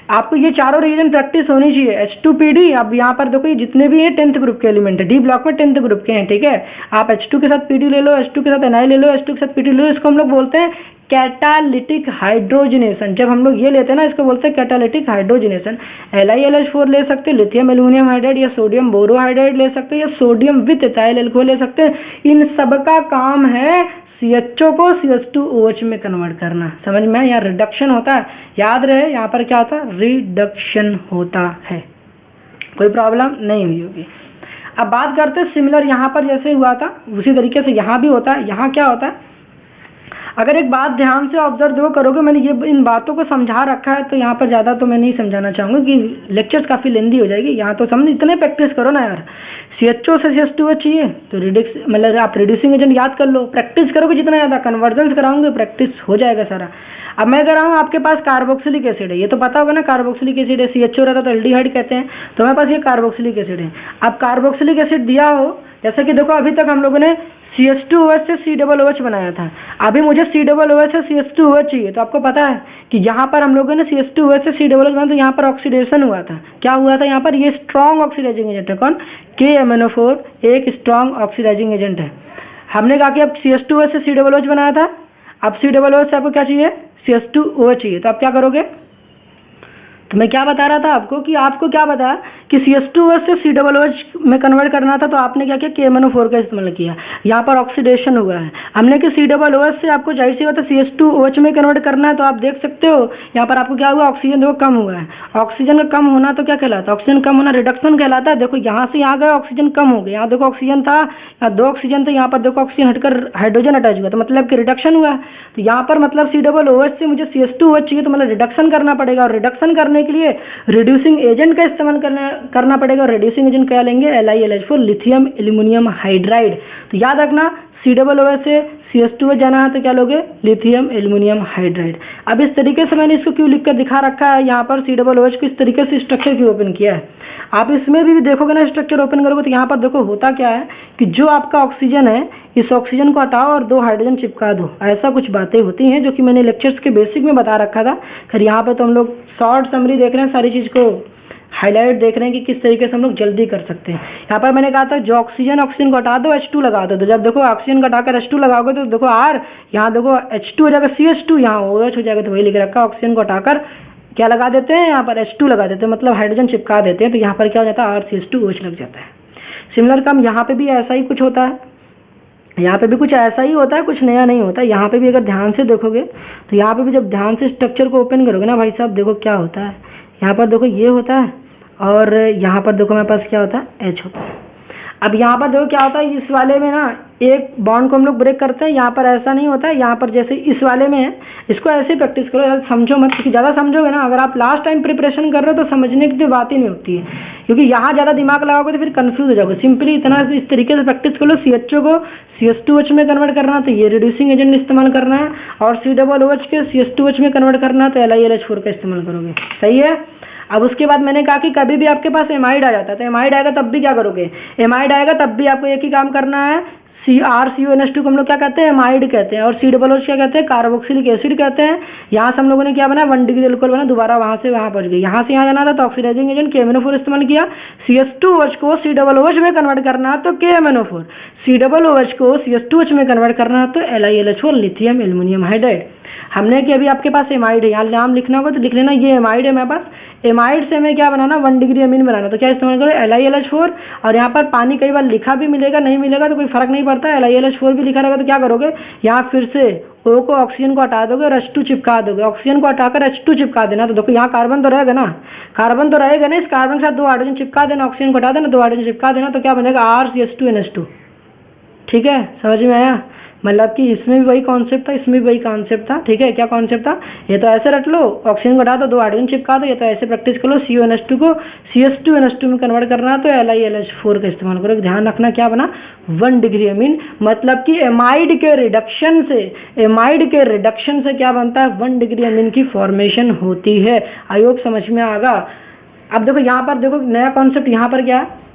आपको ये चारों रीजन प्रैक्टिस होनी चाहिए। H2PD, अब यहाँ पर देखो ये जितने भी ये 10th ग्रुप के एलिमेंट है, डी ब्लॉक में 10th ग्रुप के हैं, ठीक है। आप H2 के साथ PD ले लो, H2 के साथ Ni ले लो, H2 के साथ PD ले लो, इसको हम लोग बोलते हैं कैटालिटिक हाइड्रोजनेशन। जब हम लोग ये लेते हैं ना, इसको बोलते हैं कैटालिटिक हाइड्रोजनेशन। LiLH4 ले सकते हो, लिथियम एल्युमिनियम हाइड्राइड या सोडियम बोरोहाइड्राइड ले सकते हो, या सोडियम विथ एथाइल एल्कोहल ले सकते हो। इन सब का काम है CHO को CH2OH में कन्वर्ट करना। समझ में, यहाँ रिडक्शन होता है, याद रहे यहाँ पर क्या होता है, रिडक्शन होता है। कोई प्रॉब्लम नहीं हुई होगी। अब बात करते हैं सिमिलर, यहाँ पर जैसे हुआ था उसी तरीके से यहाँ भी होता है। यहाँ क्या होता है, अगर एक बात ध्यान से ऑब्जर्व करोगे, मैंने ये इन बातों को समझा रखा है, तो यहाँ पर ज़्यादा तो मैं नहीं समझाना चाहूँगा कि लेक्चर्स काफ़ी लेंदी हो जाएगी। यहाँ तो समझ, इतने प्रैक्टिस करो ना यार। CHO से CH2OH चाहिए तो रिडक्स, मतलब आप रिड्यूसिंग एजेंट याद कर लो, प्रैक्टिस करोगे जितना ज़्यादा, कन्वर्जन्स कराऊंगे प्रैक्टिस हो जाएगा सारा। अब मैं कह रहा हूँ आपके पास कार्बोक्सिलिक एसिड है, ये तो पता होगा ना, कार्बोक्सिलिक एसिड है, CHO रहता तो एल्डिहाइड कहते हैं, तो मेरे पास ये कार्बोक्सिलिक एसिड है। अब कार्बोक्सिलिक एसिड दिया हो, जैसा कि देखो अभी तक हम लोगों ने CH2OH से COOH बनाया था, अभी मुझे COOH से CH2OH चाहिए। तो आपको पता है कि यहाँ पर हम लोगों ने CH2OH से COOH बनाया, तो यहाँ पर ऑक्सीडेशन हुआ था। क्या हुआ था यहाँ पर, ये स्ट्रॉन्ग ऑक्सीडाइजिंग एजेंट है। कौन, KMnO4 एक स्ट्रॉन्ग ऑक्सीडाइजिंग एजेंट है। हमने कहा कि अब CH2OH से COOH बनाया था, अब COOH से आपको क्या चाहिए, CH2OH चाहिए। तो आप क्या करोगे, तो मैं क्या बता रहा था आपको कि आपको क्या बताया कि CH2OH से COOH में कन्वर्ट करना था, तो आपने क्या किया, KMnO4 का इस्तेमाल किया। यहाँ पर ऑक्सीडेशन हुआ है। हमने कि COOH से आपको जाहिर सी बात है CH2OH में कन्वर्ट करना है, तो आप देख सकते हो यहाँ पर आपको क्या हुआ, ऑक्सीजन देखो कम हुआ है। ऑक्सीजन का कम होना तो क्या कहलाता है, ऑक्सीजन कम होना रिडक्शन कहलाता है। देखो यहाँ से यहाँ गए, ऑक्सीजन कम हो गया, यहाँ देखो ऑक्सीजन था, यहाँ 2 ऑक्सीजन थे, यहाँ पर देखो ऑक्सीजन हटकर हाइड्रोजन अटैच हुआ, तो मतलब कि रिडक्शन हुआ है। तो यहाँ पर मतलब COOH से मुझे CH2OH चाहिए, तो मतलब रिडक्शन करना पड़ेगा, और रिडक्शन करने के लिए रिड्यूसिंग एजेंट का इस्तेमाल करना पड़ेगा। रिड्यूसिंग एजेंट क्या लेंगे, LiLH4 लिथियम एल्युमिनियम हाइड्राइड। तो याद रखना COOH से CH2OH जाना है, तो क्या लोगे, लिथियम एल्युमिनियम हाइड्राइड। अब इस तरीके से मैंने इसको क्यों लिख कर दिखा रखा है, यहाँ पर COOH को इस तरीके से स्ट्रक्चर क्यों ओपन किया है। आप इसमें भी देखोगे ना, स्ट्रक्चर ओपन करोगे तो यहाँ पर देखो होता क्या है कि जो आपका ऑक्सीजन है, इस ऑक्सीजन को हटाओ और 2 हाइड्रोजन चिपका दो। ऐसा कुछ बातें होती हैं जो कि मैंने लेक्चर्स के बेसिक में बता रखा था। खैर यहाँ पर तो हम लोग शॉर्ट समरी देख रहे हैं, सारी चीज़ को हाईलाइट देख रहे हैं कि किस तरीके से हम लोग जल्दी कर सकते हैं। यहाँ पर मैंने कहा था जो ऑक्सीजन को हटा दो, H2 लगा दो। तो जब देखो ऑक्सीजन को हटाकर H2 लगाओगे तो देखो R, यहाँ देखो H2 हो जाएगा, CH2 यहाँ OH हो जाएगा। तो वही लिख रखा, ऑक्सीजन को हटाकर क्या लगा देते हैं, यहाँ पर H2 लगा देते हैं, मतलब हाइड्रोजन चिपका देते हैं। तो यहाँ पर क्या हो जाता है, RCH2OH लग जाता है। सिमिलर काम यहाँ पे भी ऐसा ही कुछ होता है, यहाँ पे भी कुछ ऐसा ही होता है, कुछ नया नहीं होता। यहाँ पे भी अगर ध्यान से देखोगे तो यहाँ पे भी जब ध्यान से स्ट्रक्चर को ओपन करोगे ना भाई साहब, देखो क्या होता है। यहाँ पर देखो ये होता है, और यहाँ पर देखो मेरे पास क्या होता है, H होता है। अब यहाँ पर देखो क्या होता है, इस वाले में ना एक बॉन्ड को हम लोग ब्रेक करते हैं, यहाँ पर ऐसा नहीं होता है। यहाँ पर जैसे इस वाले में है, इसको ऐसे प्रैक्टिस करो, ज़्यादा समझो मत, क्योंकि ज़्यादा समझोगे ना, अगर आप लास्ट टाइम प्रिपरेशन कर रहे हो तो समझने की तो बात ही नहीं होती है, क्योंकि यहाँ ज़्यादा दिमाग लगाओगे तो फिर कंफ्यूज हो जाओगे। सिंपली इतना इस तरीके से प्रैक्टिस कर लो, CHO को CH2OH में कन्वर्ट करना तो ये रिड्यूसिंग एजेंट इस्तेमाल करना है, और COOH के CH2OH में कन्वर्ट करना तो LiLH4 का इस्तेमाल करोगे। सही है। अब उसके बाद मैंने कहा कि कभी भी आपके पास एमाइड आ जाता है, तो एमाइड आएगा तब भी क्या करोगे, एमाइड आएगा तब भी आपको एक ही काम करना है, CrCONH2 को हम लोग क्या कहते हैं, एमाइड कहते हैं, और COOH क्या कहते हैं, कार्बोक्सिलिक एसिड कहते हैं। यहाँ से हम लोगों ने क्या बना, 1 डिग्री एल्कोहल बना, दोबारा वहाँ से वहाँ पहुँच गए। यहाँ से यहाँ जाना था तो ऑक्सीडाइजिंग एजेंट KMnO4 इस्तेमाल किया। CH2OH को COOH में कन्वर्ट करना है तो KMnO4, COOH को CH2OH में कन्वर्ट करना है तो LiLH4 लिथियम एल्युमिनियम हाइड्राइड। हमने कि अभी आपके पास एमाइड है, यहाँ नाम लिखना होगा तो लिख लेना, ये एमाइड है मेरे पास। एमाइड से हमें क्या बनाना, 1 डिग्री अमीन बनाना, तो क्या इस्तेमाल करो, LiLH4। और यहाँ पर पानी कई बार लिखा भी मिलेगा, नहीं मिलेगा तो कोई फर्क नहीं पड़ता, LiLH4 भी लिखा रहेगा। तो क्या करोगे, यहाँ फिर से O को ऑक्सीजन को हटा दोगे और H2 चिपका दोगे, ऑक्सीजन को हटाकर H2 चिपका देना। तो देखो यहाँ कार्बन तो रहेगा ना, कार्बन तो रहेगा ना, इस कार्बन के साथ 2 हाइड्रोजन चिपका देना, ऑक्सीजन को हटा देना, 2 हाइड्रोजन चिपका देना, तो क्या बनेगा, RCH2NH2। ठीक है, समझ में आया? मतलब कि इसमें भी वही कॉन्सेप्ट था, इसमें भी वही कॉन्सेप्ट था। ठीक है, क्या कॉन्सेप्ट था? ये तो ऐसे रट लो, ऑक्सीजन को हटा दो, 2 हाइड्रोजन चिपका दो। ये तो ऐसे प्रैक्टिस कर लो, CuNH2 को CH2NH2 में कन्वर्ट करना है तो LiLH4 का इस्तेमाल करो। ध्यान रखना क्या बना, 1 डिग्री अमीन, मतलब कि एमाइड के रिडक्शन से क्या बनता है, 1 डिग्री अमीन की फॉर्मेशन होती है। आई होप समझ में आगा। अब देखो यहाँ पर, देखो नया कॉन्सेप्ट यहाँ पर क्या है,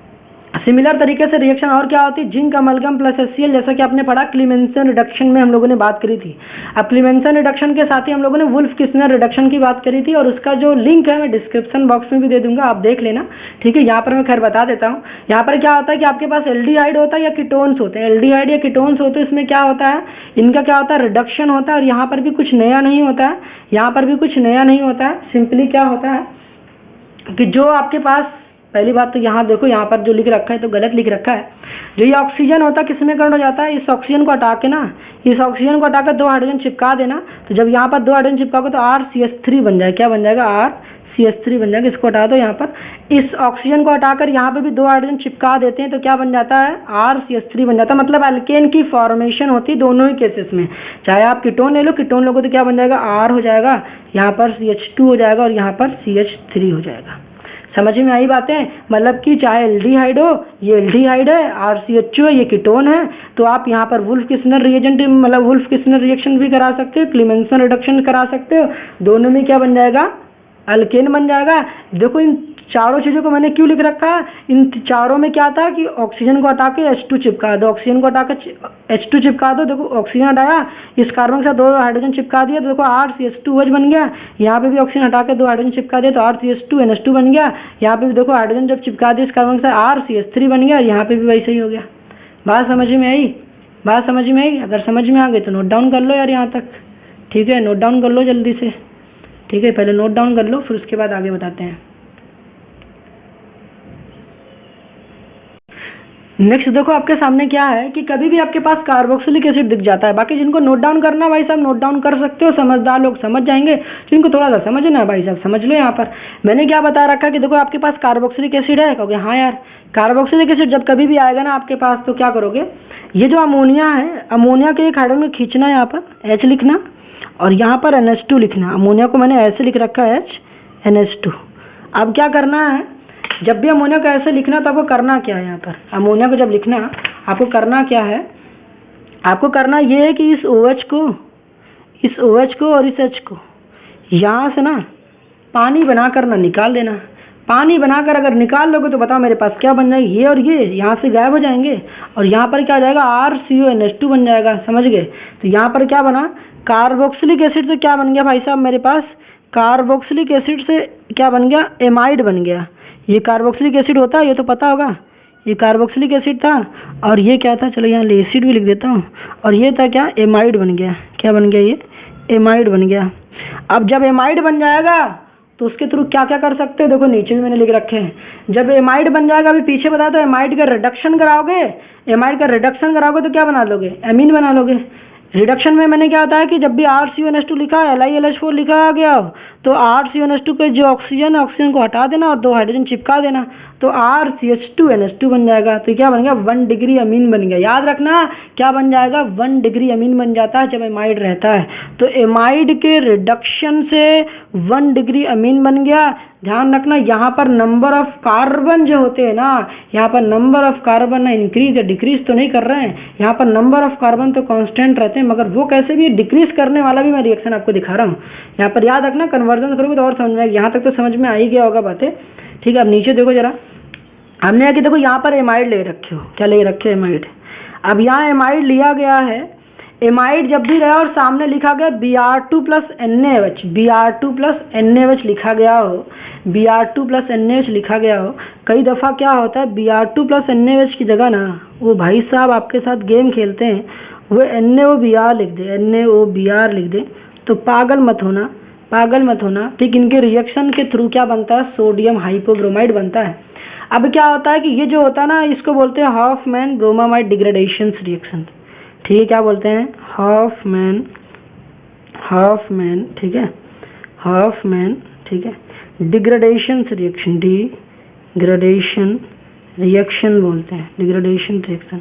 सिमिलर तरीके से रिएक्शन और क्या होती है, जिंक अमलगम प्लस HCl, जैसा कि आपने पढ़ा क्लीमेंसन रिडक्शन में हम लोगों ने बात करी थी। अब क्लीमेंसन रिडक्शन के साथ ही हम लोगों ने वुल्फ किस्नर रिडक्शन की बात करी थी, और उसका जो लिंक है मैं डिस्क्रिप्शन बॉक्स में भी दे दूंगा, आप देख लेना। ठीक है, यहाँ पर मैं खैर बता देता हूँ। यहाँ पर क्या होता है कि आपके पास एल्डिहाइड होता है या कीटोन्स होते हैं, एल्डिहाइड या कीटोन्स होते हैं, इसमें क्या होता है, इनका क्या होता है, रिडक्शन होता है। और यहाँ पर भी कुछ नया नहीं होता है, यहाँ पर भी कुछ नया नहीं होता है। सिंपली क्या होता है कि जो आपके पास, पहली बात तो यहाँ देखो, यहाँ पर जो लिख रखा है तो गलत लिख रखा है। जो ये ऑक्सीजन होता है किसमें कन्वर्ट हो जाता है, इस ऑक्सीजन को हटा के ना, इस ऑक्सीजन को हटाकर 2 हाइड्रोजन चिपका देना। तो जब यहाँ पर 2 हाइड्रोजन चिपकाओगे तो RCH3 बन जाएगा। क्या बन जाएगा, RCH3 बन जाएगा। इसको हटा दो, यहाँ पर इस ऑक्सीजन को हटाकर यहाँ पर भी 2 हाइड्रोजन चिपका देते हैं तो क्या बन जाता है, RCH3 बन जाता है। मतलब एल्केन की फॉर्मेशन होती है दोनों ही केसेस में। चाहे आप कीटोन ले लो, कीटोन लोगे तो क्या बन जाएगा, R हो जाएगा, यहाँ पर CH2 हो जाएगा और यहाँ पर CH3 हो जाएगा। समझ में आई बातें? मतलब कि चाहे एल्डिहाइड हो, ये एल्डिहाइड है, RCHO है, ये कीटोन है, तो आप यहाँ पर वुल्फ किस्नर रिएजेंट, मतलब वुल्फ किस्नर रिएक्शन भी करा सकते हो, क्लीमेंसन रिडक्शन करा सकते हो। दोनों में क्या बन जाएगा, अल्केन बन जाएगा। देखो इन चारों चीज़ों को मैंने क्यों लिख रखा है, इन चारों में क्या था कि ऑक्सीजन को हटा के H2 चिपका दो, ऑक्सीजन को हटा के H2 चिपका दो। देखो ऑक्सीजन हटाया, इस कार्बन के साथ 2 हाइड्रोजन चिपका दिया तो देखो RCH2OH बन गया। यहाँ पे भी ऑक्सीजन हटा के 2 हाइड्रोजन चिपका दिया तो RCH2NH2 बन गया। यहाँ पे भी देखो हाइड्रोजन जब चिपका दिया इस कार्बन के साथ RCH3 बन गया, और यहाँ पे भी वैसे ही हो गया। बात समझ में आई? बात समझ में आई? अगर समझ में आ गई तो नोट डाउन कर लो यार यहाँ तक। ठीक है, नोट डाउन कर लो जल्दी से। ठीक है, पहले नोट डाउन कर लो, फिर उसके बाद आगे बताते हैं। नेक्स्ट देखो आपके सामने क्या है कि कभी भी आपके पास कार्बोक्सिलिक एसिड दिख जाता है। बाकी जिनको नोट डाउन करना भाई साहब नोट डाउन कर सकते हो, समझदार लोग समझ जाएंगे। जिनको थोड़ा सा समझना है भाई साहब समझ लो। यहाँ पर मैंने क्या बता रखा है कि देखो आपके पास कार्बोक्सिलिक एसिड है, कहोगे हाँ यार कार्बोक्सिलिक एसिड जब कभी भी आएगा ना आपके पास तो क्या करोगे, ये जो अमोनिया है, अमोनिया के एक हाइड्रोजन खींचना, यहाँ पर H लिखना और यहाँ पर NH2 लिखना। अमोनिया को मैंने ऐसे लिख रखा है HNH2। अब क्या करना है, जब भी अमोनिया को ऐसे लिखना तो आपको करना क्या है, यहाँ पर अमोनिया को जब लिखना आपको करना क्या है, आपको करना ये है कि इस OH को और इस H को यहाँ से ना पानी बनाकर ना निकाल देना। पानी बनाकर अगर निकाल लोगे तो बताओ मेरे पास क्या बन जाएगी, ये और ये यहाँ से गायब हो जाएंगे और यहाँ पर क्या आ जाएगा, RCONH2 बन जाएगा। समझ गए? तो यहाँ पर क्या बना, कार्बोक्सिलिक एसिड से क्या बन गया भाई साहब मेरे पास, कार्बोक्सिलिक एसिड से क्या बन गया, एमाइड बन गया। ये कार्बोक्सिलिक एसिड होता है, ये तो पता होगा, ये कार्बोक्सिलिक एसिड था और ये क्या था, चलो यहाँ एसिड भी लिख देता हूँ, और ये था क्या, एमाइड बन गया। क्या बन गया, ये एमाइड बन गया। अब जब एमाइड बन जाएगा तो उसके थ्रू क्या क्या कर सकते हो, देखो नीचे भी मैंने लिख रखे हैं। जब एमाइड बन जाएगा, अभी पीछे बताया तो एमाइड का रिडक्शन कराओगे, एमाइड का रिडक्शन कराओगे तो क्या बना लोगे, एमीन बना लोगे। रिडक्शन में मैंने क्या बताया कि जब भी RCONH2 लिखा है, LiLH4 लिखा आ गया हो तो RCONH2 के जो ऑक्सीजन है ऑक्सीजन को हटा देना और 2 हाइड्रोजन चिपका देना तो RCH2NH2 बन जाएगा। तो क्या बन गया, 1 डिग्री अमीन बन गया। याद रखना क्या बन जाएगा, 1 डिग्री अमीन बन जाता है जब एमाइड रहता है। तो एमाइड के रिडक्शन से 1 डिग्री अमीन बन गया। ध्यान रखना यहाँ पर नंबर ऑफ कार्बन जो होते हैं ना, यहाँ पर नंबर ऑफ कार्बन ना इंक्रीज या डिक्रीज तो नहीं कर रहे हैं, यहाँ पर नंबर ऑफ कार्बन तो कांस्टेंट रहते हैं, मगर वो कैसे भी डिक्रीज करने वाला भी मैं रिएक्शन आपको दिखा रहा हूँ। यहाँ पर याद रखना, कन्वर्जन करोगे तो और समझ में आएगा। यहाँ तक तो समझ में आ ही गया होगा बातें। ठीक है, अब नीचे देखो जरा, हमने कि देखो यहाँ पर एमाइड ले रखे हो, क्या ले रखे हो, एमाइड। अब यहाँ एमाइड लिया गया है, एमाइड जब भी रहा और सामने लिखा गया Br2 + NaOH, Br2 + NaOH लिखा गया हो, Br2 + NaOH लिखा गया हो, कई दफ़ा क्या होता है Br2 + NaOH की जगह ना वो भाई साहब आपके साथ गेम खेलते हैं, वो NaOBr लिख दे, NaOBr लिख दे। तो पागल मत होना, पागल मत होना। ठीक, इनके रिएक्शन के थ्रू क्या बनता है, सोडियम हाइपोब्रोमाइड बनता है। अब क्या होता है कि ये जो होता है ना, इसको बोलते हैं हॉफमैन ब्रोमामाइड डिग्रेडेशन रिएक्शन। ठीक है, क्या बोलते हैं, हॉफमैन, ठीक है, हॉफमैन, ठीक है, डिग्रेडेशन रिएक्शन, डिग्रेडेशन रिएक्शन बोलते हैं, डिग्रेडेशन रिएक्शन।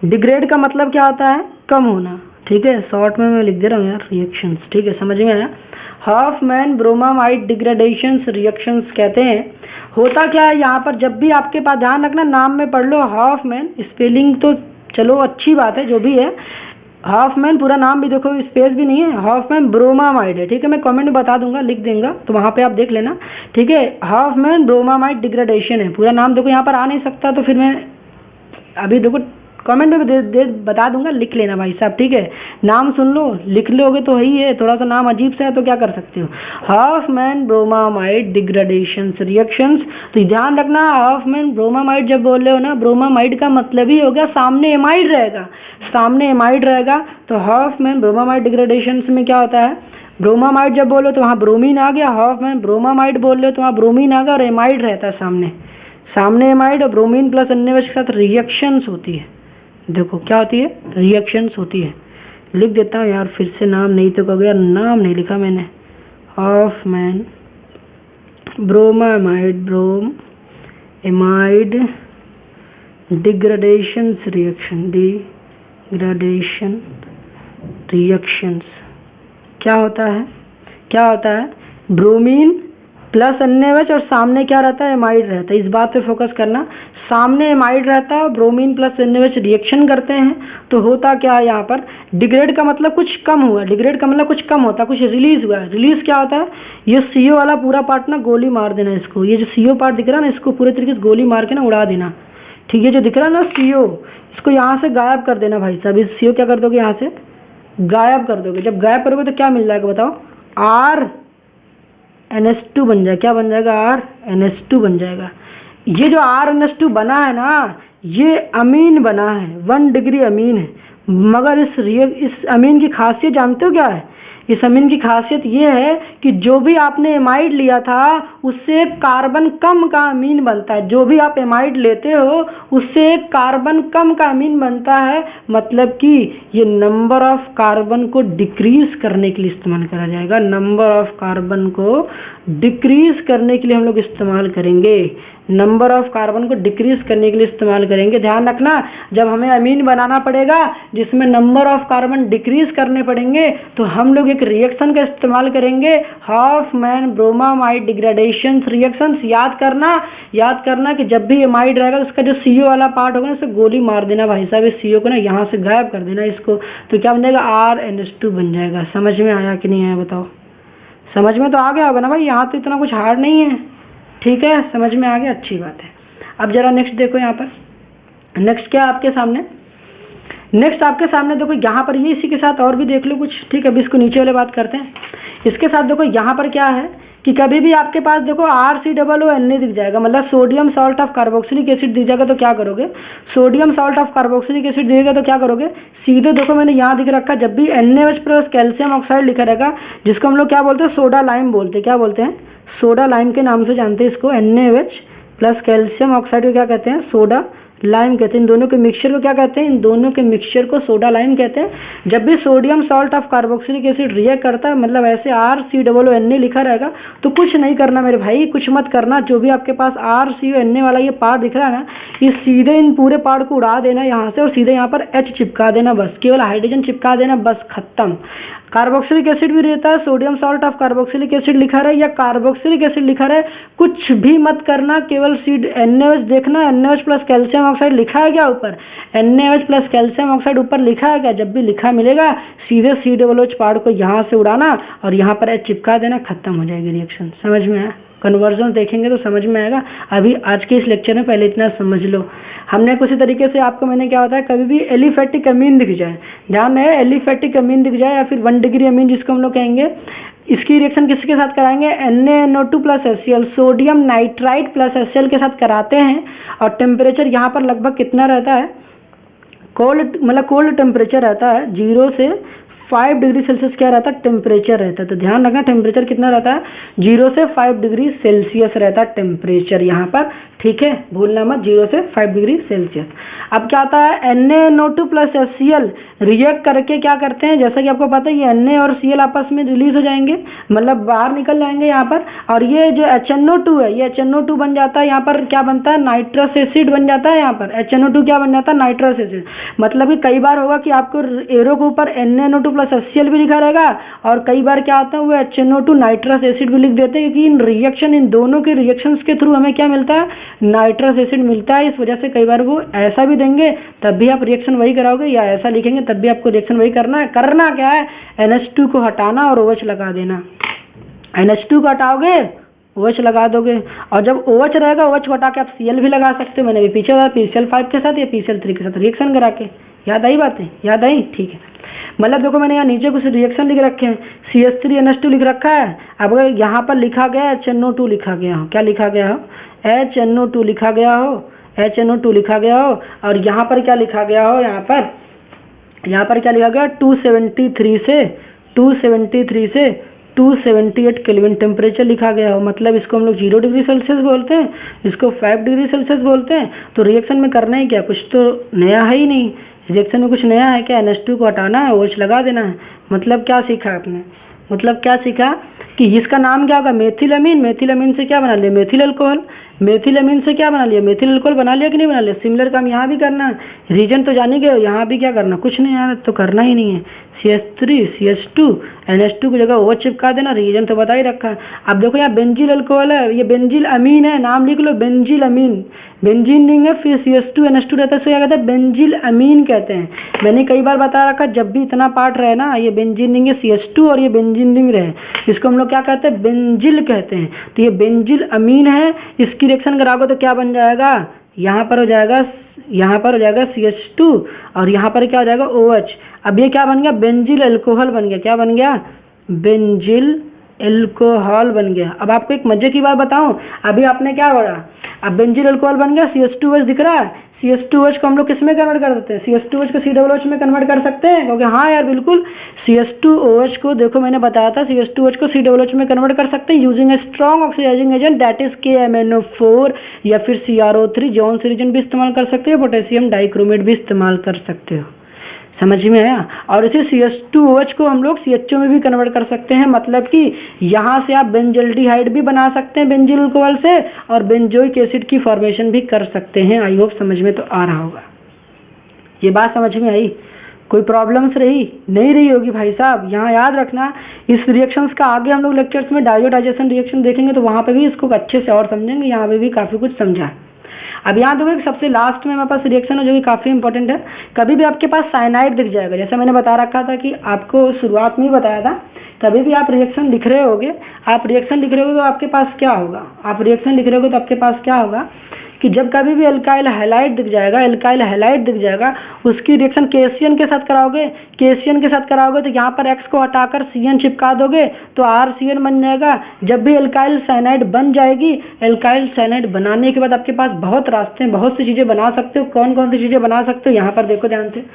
डिग्रेड का मतलब क्या होता है? कम होना, ठीक है, शॉर्ट में मैं लिख दे रहा हूँ यार, रिएक्शंस, ठीक है, समझ में आया। हॉफमैन ब्रोमामाइड डिग्रेडेशंस रिएक्शंस कहते हैं। होता क्या है यहाँ पर, जब भी आपके पास, ध्यान रखना नाम में पढ़ लो हॉफमैन, स्पेलिंग तो चलो अच्छी बात है जो भी है, हॉफमैन पूरा नाम भी देखो, स्पेस भी नहीं है, हॉफमैन ब्रोमामाइड है, ठीक है, मैं कमेंट में बता दूंगा, लिख देंगे तो वहाँ पे आप देख लेना, ठीक है। हॉफमैन ब्रोमामाइड डिग्रेडेशन है पूरा नाम, देखो यहाँ पर आ नहीं सकता तो फिर मैं अभी देखो कमेंट में बता दूंगा, लिख लेना भाई साहब, ठीक है, नाम सुन लो, लिख लोगे तो ही है, थोड़ा सा नाम अजीब सा है तो क्या कर सकते हो। हॉफमैन ब्रोमामाइड डिग्रेडेशंस रिएक्शंस, तो ध्यान रखना हॉफमैन ब्रोमामाइड जब बोल रहे हो ना, ब्रोमामाइड का मतलब ही हो गया सामने एमाइड रहेगा, सामने एमाइड रहेगा, तो हॉफमैन ब्रोमामाइड डिग्रेडेशंस में क्या होता है, ब्रोमामाइड जब बोलो तो वहाँ ब्रोमीन आ गया, हॉफमैन ब्रोमामाइड बोल रहे हो तो वहाँ ब्रोमीन आ गया और एमाइड रहता है सामने, सामने एमाइड और ब्रोमीन प्लस अन्य के साथ रिएक्शंस होती है, देखो क्या होती है, रिएक्शंस होती है। लिख देता हूँ यार फिर से, नाम नहीं तो कहोगे यार नाम नहीं लिखा मैंने, Hofmann bromamide brom amide degradations reaction, degradation reactions क्या होता है, क्या होता है, ब्रोमीन प्लस अन्यवच और सामने क्या रहता है, एमाइड रहता है, इस बात पे फोकस करना, सामने एमाइड रहता है, ब्रोमीन प्लस अन्यवच रिएक्शन करते हैं, तो होता क्या है यहाँ पर, डिग्रेड का मतलब कुछ कम हुआ, डिग्रेड का मतलब कुछ कम होता है, कुछ रिलीज हुआ है, रिलीज क्या होता है, ये CO वाला पूरा पार्ट ना गोली मार देना इसको, ये जो CO पार्ट दिख रहा है ना, इसको पूरे तरीके से गोली मार के ना उड़ा देना, ठीक है, जो दिख रहा है ना CO, इसको यहाँ से गायब कर देना भाई साहब, इस CO क्या कर दोगे, यहाँ से गायब कर दोगे, जब गायब करोगे तो क्या मिल जाएगा बताओ, RNH2 बन जाएगा, क्या बन जाएगा, RNH2 बन जाएगा। ये जो RNH2 बना है ना, ये अमीन बना है, 1 डिग्री अमीन है, मगर इस अमीन की खासियत जानते हो क्या है, इस अमीन की खासियत ये है कि जो भी आपने एमाइड लिया था उससे कार्बन कम का अमीन बनता है, जो भी आप एमाइड लेते हो उससे कार्बन कम का अमीन बनता है, मतलब कि ये नंबर ऑफ कार्बन को डिक्रीज करने के लिए इस्तेमाल करा जाएगा, नंबर ऑफ कार्बन को डिक्रीज करने के लिए हम लोग इस्तेमाल करेंगे, नंबर ऑफ कार्बन को डिक्रीज करने के लिए इस्तेमाल करेंगे। ध्यान रखना जब हमें अमीन बनाना पड़ेगा जिसमें नंबर ऑफ कार्बन डिक्रीज करने पड़ेंगे तो हम लोग एक रिएक्शन का इस्तेमाल करेंगे, हॉफमैन ब्रोमामाइड डिग्रेडेशन रिएक्शंस। याद करना कि जब भी एमाइड रहेगा तो उसका जो CO वाला पार्ट होगा ना उसे गोली मार देना भाई साहब, इस CO को ना यहाँ से गायब कर देना इसको, तो क्या बन जाएगा, RNH2 बन जाएगा। समझ में आया कि नहीं आया बताओ, समझ में तो आ गया होगा ना भाई, यहाँ तो इतना कुछ हार्ड नहीं है, ठीक है, समझ में आ गया, अच्छी बात है। अब जरा नेक्स्ट देखो, यहाँ पर नेक्स्ट क्या आपके सामने, नेक्स्ट आपके सामने देखो यहाँ पर ये इसी के साथ और भी देख लो कुछ, ठीक है, अभी इसको नीचे वाले बात करते हैं। इसके साथ देखो यहाँ पर क्या है कि कभी भी आपके पास देखो RCOONA दिख जाएगा, मतलब sodium salt of carboxylic acid दिख जाएगा तो क्या करोगे, sodium salt of carboxylic acid दिखेगा तो क्या करोगे, सीधे देखो मैंने यहाँ दिख रखा, जब भी NaOH प्लस कैल्शियम ऑक्साइड लिखा रहेगा, जिसको हम लोग क्या बोलते हैं, सोडा लाइम बोलते हैं, क्या बोलते हैं, सोडा लाइम के नाम से जानते हैं इसको, NaOH प्लस कैल्शियम ऑक्साइड को क्या कहते हैं, सोडा लाइम कहते हैं, इन दोनों के मिक्सचर को क्या कहते हैं, इन दोनों के मिक्सचर को सोडा लाइम कहते हैं। जब भी sodium salt of carboxylic acid react करता है, मतलब ऐसे RCOONA लिखा रहेगा तो कुछ नहीं करना मेरे भाई, कुछ मत करना, जो भी आपके पास RCONA वाला ये पार्ट दिख रहा है ना, ये सीधे इन पूरे पार्ट को उड़ा देना यहाँ से और सीधे यहाँ पर H चिपका देना, बस केवल हाइड्रोजन चिपका देना, बस खत्म। कार्बोक्सिलिक एसिड भी रहता है, sodium salt of carboxylic acid लिखा रहे या कार्बोक्सिलिक एसिड लिखा रहे, कुछ भी मत करना, केवल NaOH देखना, NaOH प्लस कैल्शियम ऑक्साइड लिखा है क्या ऊपर, NaOH प्लस कैल्शियम ऑक्साइड ऊपर लिखा है क्या, जब भी लिखा मिलेगा सीधे COOH पार्ट को यहाँ से उड़ाना और यहाँ पर H चिपका देना, खत्म हो जाएगी रिएक्शन। समझ में आया, कन्वर्जन देखेंगे तो समझ में आएगा। अभी आज के इस लेक्चर में पहले इतना समझ लो, हमने उसी तरीके से आपको मैंने क्या होता है, कभी भी एलिफेटिक अमीन दिख जाए, ध्यान है, एलिफेटिक अमीन दिख जाए या फिर 1 डिग्री अमीन जिसको हम लोग कहेंगे, इसकी रिएक्शन किसके साथ कराएंगे, NaNO2 plus HCl, sodium nitrite plus HCl के साथ कराते हैं, और टेम्परेचर यहाँ पर लगभग कितना रहता है, कोल्ड मतलब कोल्ड टेम्परेचर रहता है, 0 से 5 डिग्री सेल्सियस क्या रहता है, टेम्परेचर रहता है। तो ध्यान रखना टेम्परेचर कितना रहता है, 0 से 5 डिग्री सेल्सियस रहता है टेम्परेचर यहाँ पर ठीक है, भूलना मत, 0 से 5 डिग्री सेल्सियस। अब क्या आता है, Na2 प्लस HCl रिएक्ट करके क्या करते हैं, जैसा कि आपको पता है ये Na और Cl आपस में रिलीज हो जाएंगे, मतलब बाहर निकल जाएंगे यहाँ पर, और ये जो HNO2 है ये HNO2 बन जाता है, यहाँ पर क्या बनता है, नाइट्रस एसिड बन जाता है। यहाँ पर HNO2 क्या बन जाता है, नाइट्रस एसिड। मतलब कि कई बार होगा कि आपको एरो के ऊपर NaNO2 प्लस HCl भी लिखा रहेगा, और कई बार क्या होता है वो HNO2 नाइट्रस एसिड भी लिख देते हैं, क्योंकि इन रिएक्शन, इन दोनों के रिएक्शंस के थ्रू हमें क्या मिलता है, नाइट्रस एसिड मिलता है। इस वजह से कई बार वो ऐसा भी देंगे तब भी आप रिएक्शन वही कराओगे, या ऐसा लिखेंगे तब भी आपको रिएक्शन वही करना है। करना क्या है, NH2 को हटाना और OH लगा देना। NH2 को हटाओगे, OH लगा दोगे, और जब OH रहेगा OH को हटा के आप Cl भी लगा सकते हो। मैंने भी पीछे बताया PCl5 के साथ या PCl3 के साथ रिएक्शन करा के। याद आई बातें, याद आई, ठीक है। मतलब देखो मैंने यहाँ नीचे कुछ रिएक्शन लिख रखे हैं, CH3NH2 लिख रखा है। अब अगर यहाँ पर लिखा गया HNO2 लिखा गया हो, क्या लिखा गया हो, HNO2 लिखा गया हो, HNO2 लिखा गया हो, और यहाँ पर क्या लिखा गया हो, यहाँ पर क्या लिखा गया, 273 से 278 केल्विन टेम्परेचर लिखा गया हो। मतलब इसको हम लोग 0 डिग्री सेल्सियस बोलते हैं, इसको 5 डिग्री सेल्सियस बोलते हैं। तो रिएक्शन में करना है क्या, कुछ तो नया है ही नहीं, रिएक्शन में कुछ नया है क्या, NH2 को हटाना है, OH लगा देना है। मतलब क्या सीखा आपने, मतलब क्या सीखा कि इसका नाम क्या होगा, मेथिलअमीन। मेथिलअमीन से क्या बना लिया, मेथिल अल्कोहल। मेथिलअमीन से क्या बना लिया, मेथिल अल्कोहल बना लिया कि नहीं बना लिया। सिमिलर काम यहाँ भी करना है, रीजन तो जाने गए हो, यहाँ भी क्या करना, कुछ नहीं यार, तो करना ही नहीं है। CH3 CH2 NH2 की जगह OH चिपका देना, रीजन तो बता ही रखा है। अब देखो यहाँ बेंजिल अल्कोहल है, ये बेंजिल अमीन है, नाम लिख लो बेंजिल अमीन। बेंजीन नहीं है, फिर CH2 NH2 रहता है, इसको क्या कहते हैं, बेंजिल अमीन कहते हैं। मैंने कई बार बता रखा, जब भी इतना पार्ट रहे ना, ये बेंजीन रिंग है CH2 और ये बेंजीन रिंग रहे, इसको हम लोग क्या कहते हैं, बेंजिल कहते हैं। तो ये बेंजिल अमीन है, इसकी रिएक्शन कराओगे तो क्या बन जाएगा, यहाँ पर हो जाएगा, यहाँ पर हो जाएगा CH2 और यहाँ पर क्या हो जाएगा OH। अब ये क्या बन गया, बेंजिल अल्कोहल बन गया। क्या बन गया, बेंजिल एल्कोहल बन गया। अब आपको एक मजे की बात बताऊं, अभी आपने क्या पढ़ा, अब बेंजिल अल्कोहल बन गया, CH2OH दिख रहा है, CH2OH को हम लोग किस में कन्वर्ट कर देते हैं, CH2OH को COOH में कन्वर्ट कर सकते हैं, क्योंकि हाँ यार बिल्कुल, CH2OH को देखो मैंने बताया था, CH2OH को COOH में कन्वर्ट कर सकते हैं using a strong oxidising agent that is KMnO4, या फिर CrO3 जॉन्स रीजन भी इस्तेमाल कर सकते हो, पोटेशियम डाइक्रोमेट भी इस्तेमाल कर सकते हो। समझ में आया। और इसी CH2OH को हम लोग CHO में भी कन्वर्ट कर सकते हैं, मतलब कि यहाँ से आप बेंजल्डिहाइड भी बना सकते हैं बेंजिल अल्कोहल से, और बेंजोइक एसिड की फॉर्मेशन भी कर सकते हैं। आई होप समझ में तो आ रहा होगा, ये बात समझ में आई, कोई प्रॉब्लम्स रही नहीं रही होगी भाई साहब। यहाँ याद रखना, इस रिएक्शंस का आगे हम लोग लेक्चर्स में डाइजोडाइजेशन रिएक्शन देखेंगे तो वहाँ पे भी इसको अच्छे से और समझेंगे, यहाँ पे भी काफ़ी कुछ समझा है। अब यहाँ देखो सबसे लास्ट में हमारे पास रिएक्शन है जो कि काफ़ी इंपॉर्टेंट है। कभी भी आपके पास साइनाइड दिख जाएगा, जैसे मैंने बता रखा था कि आपको शुरुआत में ही बताया था, कभी भी आप रिएक्शन लिख रहे होगे, आप रिएक्शन लिख रहे हो तो आपके पास क्या होगा, आप रिएक्शन लिख रहे हो तो आपके पास क्या होगा कि जब कभी भी एल्काइल हैलाइड दिख जाएगा, एल्काइल हैलाइड दिख जाएगा, उसकी रिएक्शन केसियन के साथ कराओगे, केसियन के साथ कराओगे तो यहाँ पर X को हटाकर CN चिपका दोगे तो RCN बन जाएगा। जब भी एल्काइल साइनाइड बन जाएगी, एल्काइल साइनाइड बनाने के बाद आपके पास बहुत रास्ते हैं, बहुत सी चीज़ें बना सकते हो। कौन कौन सी चीज़ें बना सकते हो, यहाँ पर देखो ध्यान से।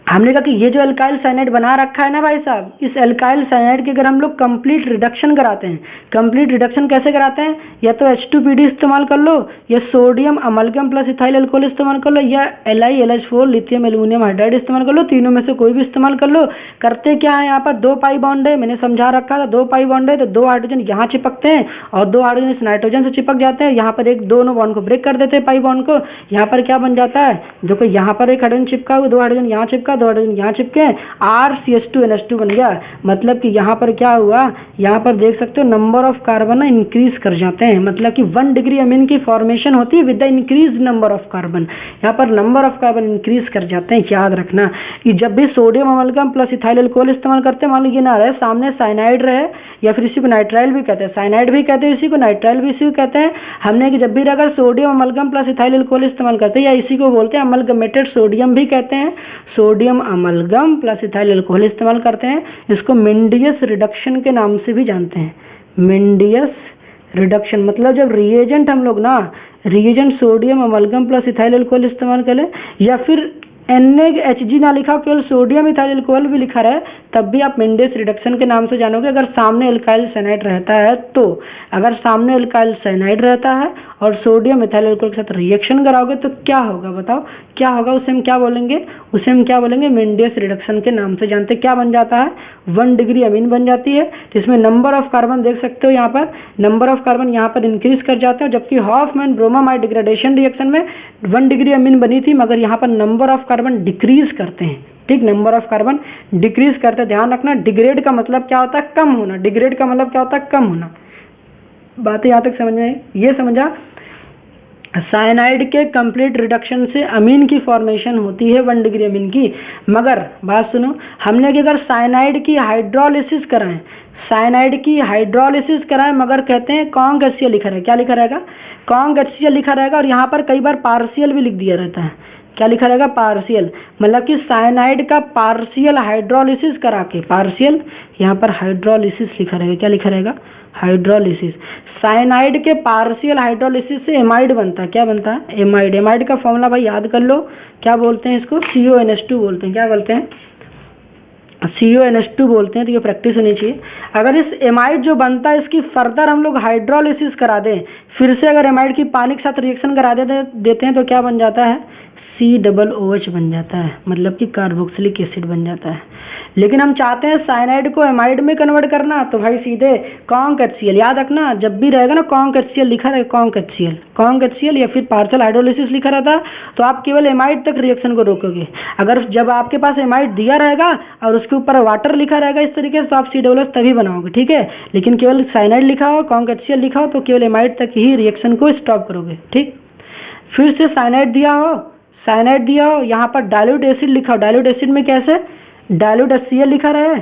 हमने कहा कि ये जो एल्काइल साइनाइड बना रखा है ना भाई साहब, इस एल्काइल साइनाइड की अगर हम लोग कंप्लीट रिडक्शन कराते हैं, कंप्लीट रिडक्शन कैसे कराते हैं, या तो H2PD इस्तेमाल कर लो, या sodium amalgam plus ethyl alcohol इस्तेमाल कर लो, या LiLH4 लिथियम एल्यूमिनियम हाइड्राइड इस्तेमाल कर लो, तीनों में से कोई भी इस्तेमाल कर लो। करते क्या है, यहाँ पर 2 पाई बॉन्ड है, मैंने समझा रखा था 2 पाई बॉन्ड है, तो 2 हाइड्रोजन यहाँ चिपकते हैं और 2 हाइड्रोजन इस नाइट्रोजन से चिपक जाते हैं। यहाँ पर एक दोनों बॉन्ड को ब्रेक कर देते हैं पाई बॉन्ड को, यहाँ पर क्या बन जाता है, देखो यहाँ पर एक हाइड्रोजन चिपका हुआ, 2 हाइड्रोजन यहाँ चिपका, 2 हाइड्रोजन यहाँ चिपके, RCH2NH2 बन गया। मतलब कि यहाँ पर क्या हुआ, यहाँ पर देख सकते हो नंबर ऑफ कार्बन इंक्रीज कर जाते हैं, मतलब कि 1 डिग्री अमीन की फॉर्मेशन होती है with the increase number of carbon. यहाँ पर नंबर ऑफ कार्बन इंक्रीज कर जाते हैं। याद रखना कि जब भी sodium amalgam plus ethyl alcohol इस्तेमाल करते हैं, मान लो ये ना रहे, सामने साइनाइड रहे, या फिर इसी को नाइट्राइल भी कहते हैं, साइनाइड भी कहते हैं इसी को, नाइट्राइल भी इसी को कहते हैं। हमने कि जब भी अगर sodium amalgam plus ethyl alcohol इस्तेमाल करते हैं, या इसी को बोलते हैं अमलगमेटेड सोडियम भी कहते हैं, sodium amalgam plus ethyl alcohol इस्तेमाल करते हैं। इसको मेंडियस रिडक्शन के नाम से भी जानते हैं, मेंडियस रिडक्शन। मतलब जब रिएजेंट हम लोग ना, reagent sodium amalgam plus ethyl alcohol इस्तेमाल करें, या फिर NaHG ना लिखा हो, केवल सोडियम इथाइल अल्कोहल भी लिखा रहे, तब भी आप मेंडेस रिडक्शन के नाम से जानोगे। अगर सामने एल्काइल साइनाइड रहता है तो, अगर सामने एल्काइल साइनाइड रहता है और सोडियम इथाइल अल्कोहल के साथ रिएक्शन कराओगे तो क्या होगा, बताओ क्या होगा? उसे हम क्या बोलेंगे? उसे हम क्या बोलेंगे? मेंडेस रिडक्शन के नाम से जानते। क्या बन जाता है? 1 डिग्री अमीन बन जाती है, जिसमें नंबर ऑफ कार्बन देख सकते हो, यहाँ पर नंबर ऑफ कार्बन यहाँ पर इंक्रीज कर जाते हैं, जबकि हॉफमैन ब्रोमामाइड डिग्रेडेशन रिएक्शन में 1 डिग्री अमीन बनी थी, मगर यहाँ पर नंबर ऑफ कार्बन डिक्रीज करते हैं। ठीक, नंबर ऑफ कार्बन डिक्रीज करते हैं। ध्यान रखना, डिग्रेड का मतलब क्या होता है? कम होना। डिग्रेड का मतलब क्या होता है? कम होना। बातें यहाँ तक समझ में आई? ये समझा, साइनाइड के कंप्लीट रिडक्शन से अमीन की फॉर्मेशन होती है 1 डिग्री अमीन की। मगर बात सुनो, हमने कि अगर साइनाइड की हाइड्रोलिसिस कराएं, साइनाइड की हाइड्रोलिसिस कराएं, मगर कहते हैं कॉन्क HCl लिखा रहेगा। क्या लिखा रहेगा? कॉन्क HCl लिखा रहेगा, और यहाँ पर कई बार पार्शियल भी लिख दिया रहता है। क्या लिखा रहेगा? पार्शियल। मतलब कि साइनाइड का पार्शियल हाइड्रोलिसिस करा के, पार्शियल यहाँ पर हाइड्रोलिसिस लिखा रहेगा। क्या लिखा रहेगा? हाइड्रोलिसिस। साइनाइड के पार्शियल हाइड्रोलिसिस से एमाइड बनता है। क्या बनता है? एमाइड। एमाइड का फॉर्मूला भाई याद कर लो, क्या बोलते हैं इसको? CONH2 बोलते हैं। क्या बोलते हैं? CONH2 बोलते हैं। तो ये प्रैक्टिस होनी चाहिए। अगर इस एमाइड जो बनता है, इसकी फर्दर हम लोग हाइड्रोलिसिस करा दें, फिर से अगर एमाइड की पानी के साथ रिएक्शन करा देते हैं तो क्या बन जाता है? COOH बन जाता है, मतलब कि कार्बोक्सिलिक एसिड बन जाता है। लेकिन हम चाहते हैं साइनाइड को एमाइड में कन्वर्ट करना, तो भाई सीधे कॉन्क HCl। याद रखना, जब भी रहेगा ना कॉन्क HCl लिखा रहे, कॉन्क HCl या फिर पार्शियल हाइड्रोलिसिस लिखा रहता है, तो आप केवल एमाइड तक रिएक्शन को रोकोगे। अगर जब आपके पास एमाइड दिया रहेगा और उसके ऊपर वाटर लिखा रहेगा इस तरीके से, तो आप COOH तभी बनाओगे। ठीक है, लेकिन केवल साइनाइड लिखा हो, कॉन्क HCl लिखा हो, तो केवल एमाइड तक ही रिएक्शन को स्टॉप करोगे। ठीक, फिर से साइनाइड दिया हो, यहाँ पर डाइल्यूट एसिड लिखा हो। डाइल्यूट एसिड में कैसे? डाइल्यूट HCl लिखा रहे,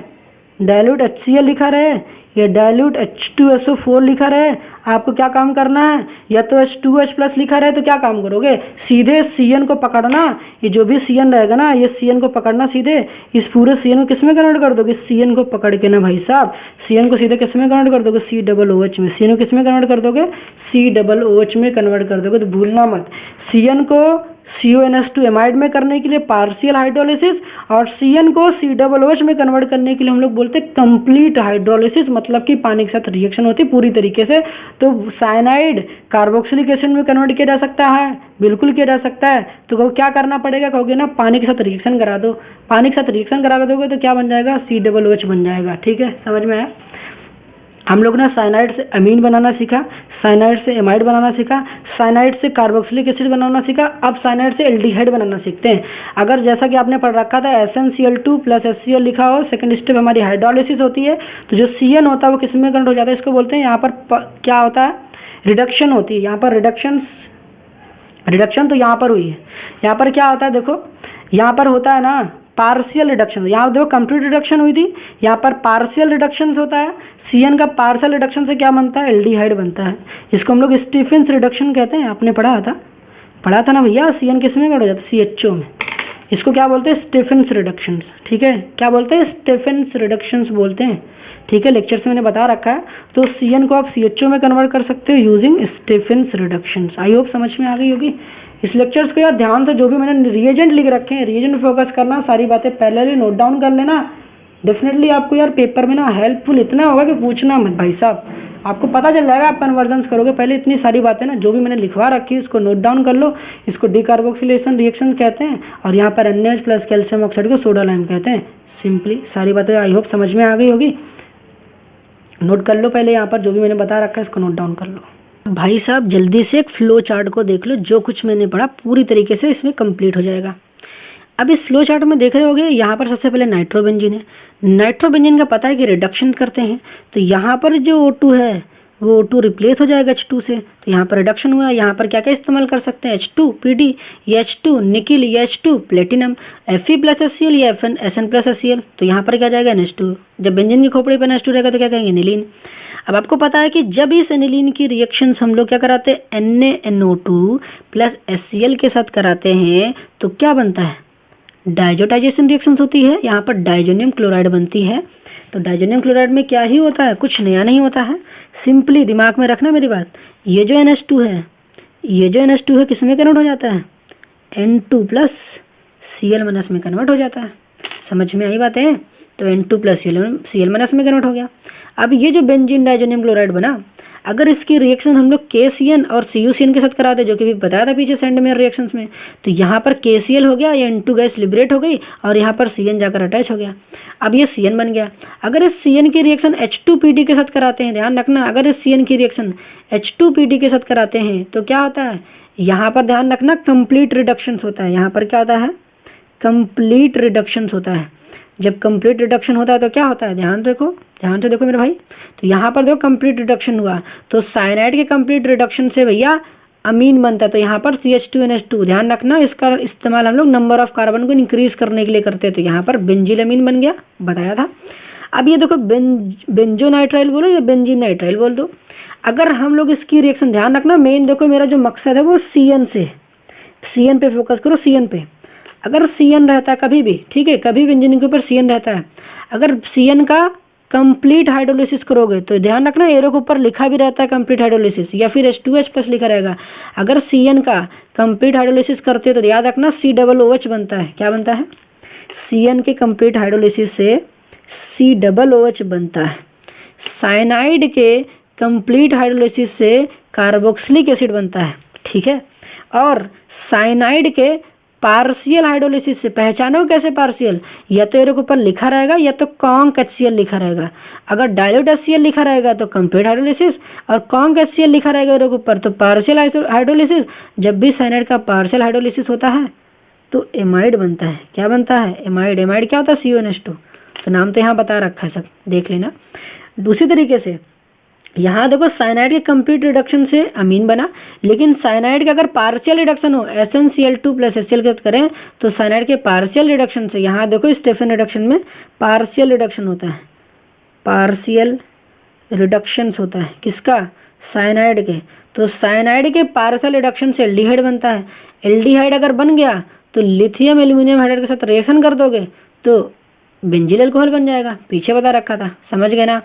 डाइल्यूट HCl लिखा रहे, या डाइल्यूट H2SO4 लिखा रहे। आपको क्या काम करना है? या तो H2H प्लस लिखा रहे तो क्या काम करोगे? सीधे CN को पकड़ना, ये जो भी CN रहेगा ना, ये CN को पकड़ना, सीधे इस पूरे CN को किस में कन्वर्ट कर दोगे? CN को पकड़ के ना भाई साहब, CN को सीधे किस में कन्वर्ट कर दोगे? COOH में। CN को किस में कन्वर्ट कर दोगे? COOH में कन्वर्ट कर दोगे। तो भूलना मत, CN को CONH2 एमाइड में करने के लिए पार्शियल हाइड्रोलिसिस, और CN को COOH में कन्वर्ट करने के लिए हम लोग बोलते हैं कंप्लीट हाइड्रोलिसिस, मतलब कि पानी के साथ रिएक्शन होती है पूरी तरीके से। तो साइनाइड कार्बोक्सिलिक एसिड में कन्वर्ट किया जा सकता है, बिल्कुल किया जा सकता है। तो क्या करना पड़ेगा? कहोगे ना पानी के साथ रिएक्शन करा दो। पानी के साथ रिएक्शन करा दोगे तो क्या बन जाएगा? COOH बन जाएगा। ठीक है, समझ में आया? हम लोग ने साइनाइड से अमीन बनाना सीखा, साइनाइड से एमाइड बनाना सीखा, साइनाइड से कार्बोक्सिलिक एसिड बनाना सीखा। अब साइनाइड से एल्डिहाइड बनाना सीखते हैं। अगर जैसा कि आपने पढ़ रखा था SnCl2 प्लस HCl लिखा हो, सेकंड स्टेप हमारी हाइड्रोलिसिस होती है, तो जो CN होता है वो किस में कन्वर्ट हो जाता है? इसको बोलते हैं यहाँ पर क्या होता है? रिडक्शन होती है। यहाँ पर रिडक्शन तो यहाँ पर हुई है। यहाँ पर क्या होता है? देखो यहाँ पर होता है ना पार्शियल रिडक्शन। यहाँ देखो कंप्लीट रिडक्शन हुई थी, यहाँ पर पार्शियल रिडक्शन होता है। CN का पार्शियल रिडक्शन से क्या बनता है? एल्डिहाइड बनता है। इसको हम लोग स्टीफेंस रिडक्शन कहते हैं। आपने पढ़ा था ना भैया, CN किस में कन्वर्ट हो जाता है? CHO में। इसको क्या बोलते हैं? Stephens reductions. ठीक है, क्या बोलते हैं? स्टीफेंस रिडक्शंस बोलते हैं। ठीक है, लेक्चर्स में मैंने बता रखा है। तो CN को आप CHO में कन्वर्ट कर सकते हो using Stephens reductions. I hope समझ में आ गई होगी। इस लेक्चर्स को यार ध्यान से, जो भी मैंने रिएजेंट लिख रखे हैं, रिएजेंट फोकस करना, सारी बातें पहले ही नोट डाउन कर लेना। डेफिनेटली आपको यार पेपर में ना हेल्पफुल इतना होगा कि पूछना मत भाई साहब, आपको पता चल जाएगा, आप कन्वर्जन्स करोगे। पहले इतनी सारी बातें ना जो भी मैंने लिखवा रखी है उसको नोट डाउन कर लो। इसको डिकार्बोक्सिलेशन रिएक्शन कहते हैं, और यहाँ पर NaH प्लस कैल्शियम ऑक्साइड को सोडा लाइम कहते हैं। सिंपली सारी बातें आई होप समझ में आ गई होगी। नोट कर लो पहले, यहाँ पर जो भी मैंने बता रखा है इसको नोट डाउन कर लो। भाई साहब जल्दी से एक फ्लो चार्ट को देख लो, जो कुछ मैंने पढ़ा पूरी तरीके से इसमें कंप्लीट हो जाएगा। अब इस फ्लो चार्ट में देख रहे होगे, यहाँ पर सबसे पहले नाइट्रोबेंजीन है। नाइट्रोबेंजीन का पता है कि रिडक्शन करते हैं, तो यहाँ पर जो O2 है वो O2 रिप्लेस हो जाएगा H2 से, तो यहाँ पर रिडक्शन हुआ। यहाँ पर क्या क्या इस्तेमाल कर सकते हैं? H2 PD या H2 निकिल या H2 platinum, Fe plus HCl या SN प्लस HCl। तो यहाँ पर क्या जाएगा? NH2। जब बेंजीन की खोपड़ी पर NH2 रहेगा तो क्या कहेंगे? एनिलीन। अब आपको पता है कि जब इस एनिलीन की रिएक्शंस हम लोग क्या कराते हैं? NaNO2 प्लस HCl के साथ कराते हैं तो क्या बनता है? डाइजोटाइजेशन रिएक्शंस होती है। यहाँ पर डाइजोनियम क्लोराइड बनती है। तो डाइजोनियम क्लोराइड में क्या ही होता है? कुछ नया नहीं होता है। सिंपली दिमाग में रखना मेरी बात, ये जो NH2 है किस में कन्वर्ट हो जाता है? N2 प्लस Cl माइनस में कन्वर्ट हो जाता है। समझ में आई बातें? तो N2 प्लस Cl माइनस में कन्वर्ट हो गया। अब ये जो बेंजीन डाइजोनियम क्लोराइड बना, अगर इसकी रिएक्शन हम लोग KCN और CuCN के साथ कराते, जो कि भी बताया था पीछे सेंड में रिएक्शंस में, तो यहाँ पर KCl हो गया, ये N2 गैस लिबरेट हो गई और यहाँ पर CN जाकर अटैच हो गया। अब ये CN बन गया। अगर इस CN की रिएक्शन H2PD के साथ कराते हैं, ध्यान रखना, अगर इस CN की रिएक्शन H2PD के साथ कराते हैं तो क्या होता है, यहाँ पर ध्यान रखना कंप्लीट रिडक्शंस होता है। यहाँ पर क्या होता है, कंप्लीट रिडक्शंस होता है। जब कंप्लीट रिडक्शन होता है तो क्या होता है, ध्यान से देखो मेरे भाई। तो यहाँ पर देखो कंप्लीट रिडक्शन हुआ, तो साइनाइड के कंप्लीट रिडक्शन से भैया अमीन बनता है। तो यहाँ पर CH2NH2, ध्यान रखना, इसका इस्तेमाल हम लोग नंबर ऑफ कार्बन को इंक्रीज करने के लिए करते हैं। तो यहाँ पर बेंजील अमीन बन गया, बताया था। अब ये देखो बेंजोनाइट्राइल बोलो या बेंजीन नाइट्राइल बोल दो। अगर हम लोग इसकी रिएक्शन, ध्यान रखना, मेन देखो मेरा जो मकसद है वो CN पे फोकस करो, CN पे। अगर CN रहता है कभी भी, ठीक है, कभी बेंजीन के ऊपर CN रहता है, अगर CN का कंप्लीट हाइड्रोलिसिस करोगे तो ध्यान रखना एरो के ऊपर लिखा भी रहता है कंप्लीट हाइड्रोलिसिस, या फिर H2H प्लस लिखा रहेगा। अगर CN का कंप्लीट हाइड्रोलिसिस करते हो तो याद रखना COOH बनता है। क्या बनता है, CN के कंप्लीट हाइड्रोलिसिस से COOH बनता है। साइनाइड के कंप्लीट हाइड्रोलिसिस से कार्बोक्सिलिक एसिड बनता है, ठीक है। और साइनाइड के पार्शियल हाइड्रोलिसिस से, पहचानो कैसे पार्शियल, या तो एरो के ऊपर लिखा रहेगा या तो कॉन्क HCl लिखा रहेगा। अगर डाइल्यूट HCl लिखा रहेगा तो कंप्लीट हाइड्रोलिसिस, और कॉन्क HCl लिखा रहेगा एरो के ऊपर तो पार्शियल हाइड्रोलिसिस। जब भी साइनाइड का पार्शियल हाइड्रोलिसिस होता है तो एमाइड बनता है। क्या बनता है, एमाइड। एमाइड क्या होता है, CONH2। तो नाम तो यहाँ बता रखा है, सब देख लेना। दूसरी तरीके से यहाँ देखो साइनाइड के कंप्लीट रिडक्शन से अमीन बना, लेकिन साइनाइड का अगर पार्शियल रिडक्शन हो, SnCl2 प्लस HCl के साथ करें तो साइनाइड के पार्शियल रिडक्शन से, यहाँ देखो स्टेफन रिडक्शन में पार्शियल रिडक्शन होता है, पार्शियल रिडक्शंस होता है किसका, साइनाइड के। तो साइनाइड के पार्शियल रिडक्शन से एल्डिहाइड बनता है। एल्डिहाइड अगर बन गया तो लिथियम एल्यूमिनियम हाइड्राइड के साथ रिएक्शन कर दोगे तो बेंजील अल्कोहल बन जाएगा। पीछे बता रखा था, समझ गए ना।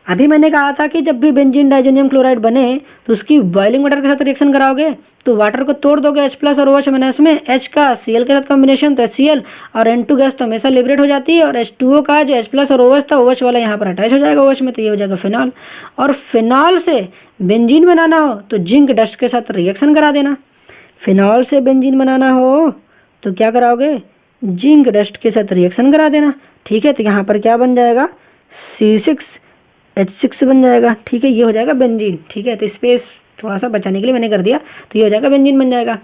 अभी मैंने कहा था कि जब भी बेंजीन डाइजोनियम क्लोराइड बने तो उसकी बॉइलिंग वाटर के साथ रिएक्शन कराओगे तो वाटर को तोड़ दोगे H प्लस और OH माइनस में, H का Cl के साथ कॉम्बिनेशन तो HCl, और N2 गैस तो हमेशा लिबरेट हो जाती है, और H2O का जो H प्लस और OH था, OH वाला यहाँ पर अटैच हो जाएगा OH में, तो ये हो जाएगा फिनॉल। और फिनॉल से बेंजीन बनाना हो तो जिंक डस्ट के साथ रिएक्शन करा देना। फिनॉल से बेंजीन बनाना हो तो क्या कराओगे, जिंक डस्ट के साथ रिएक्शन करा देना, ठीक है। तो यहाँ पर क्या बन जाएगा, C6H6 बन जाएगा, ठीक है। ये हो जाएगा बेंजीन, ठीक है। तो स्पेस थोड़ा सा बचाने के लिए मैंने कर दिया, तो ये हो जाएगा बेंजीन बन जाएगा।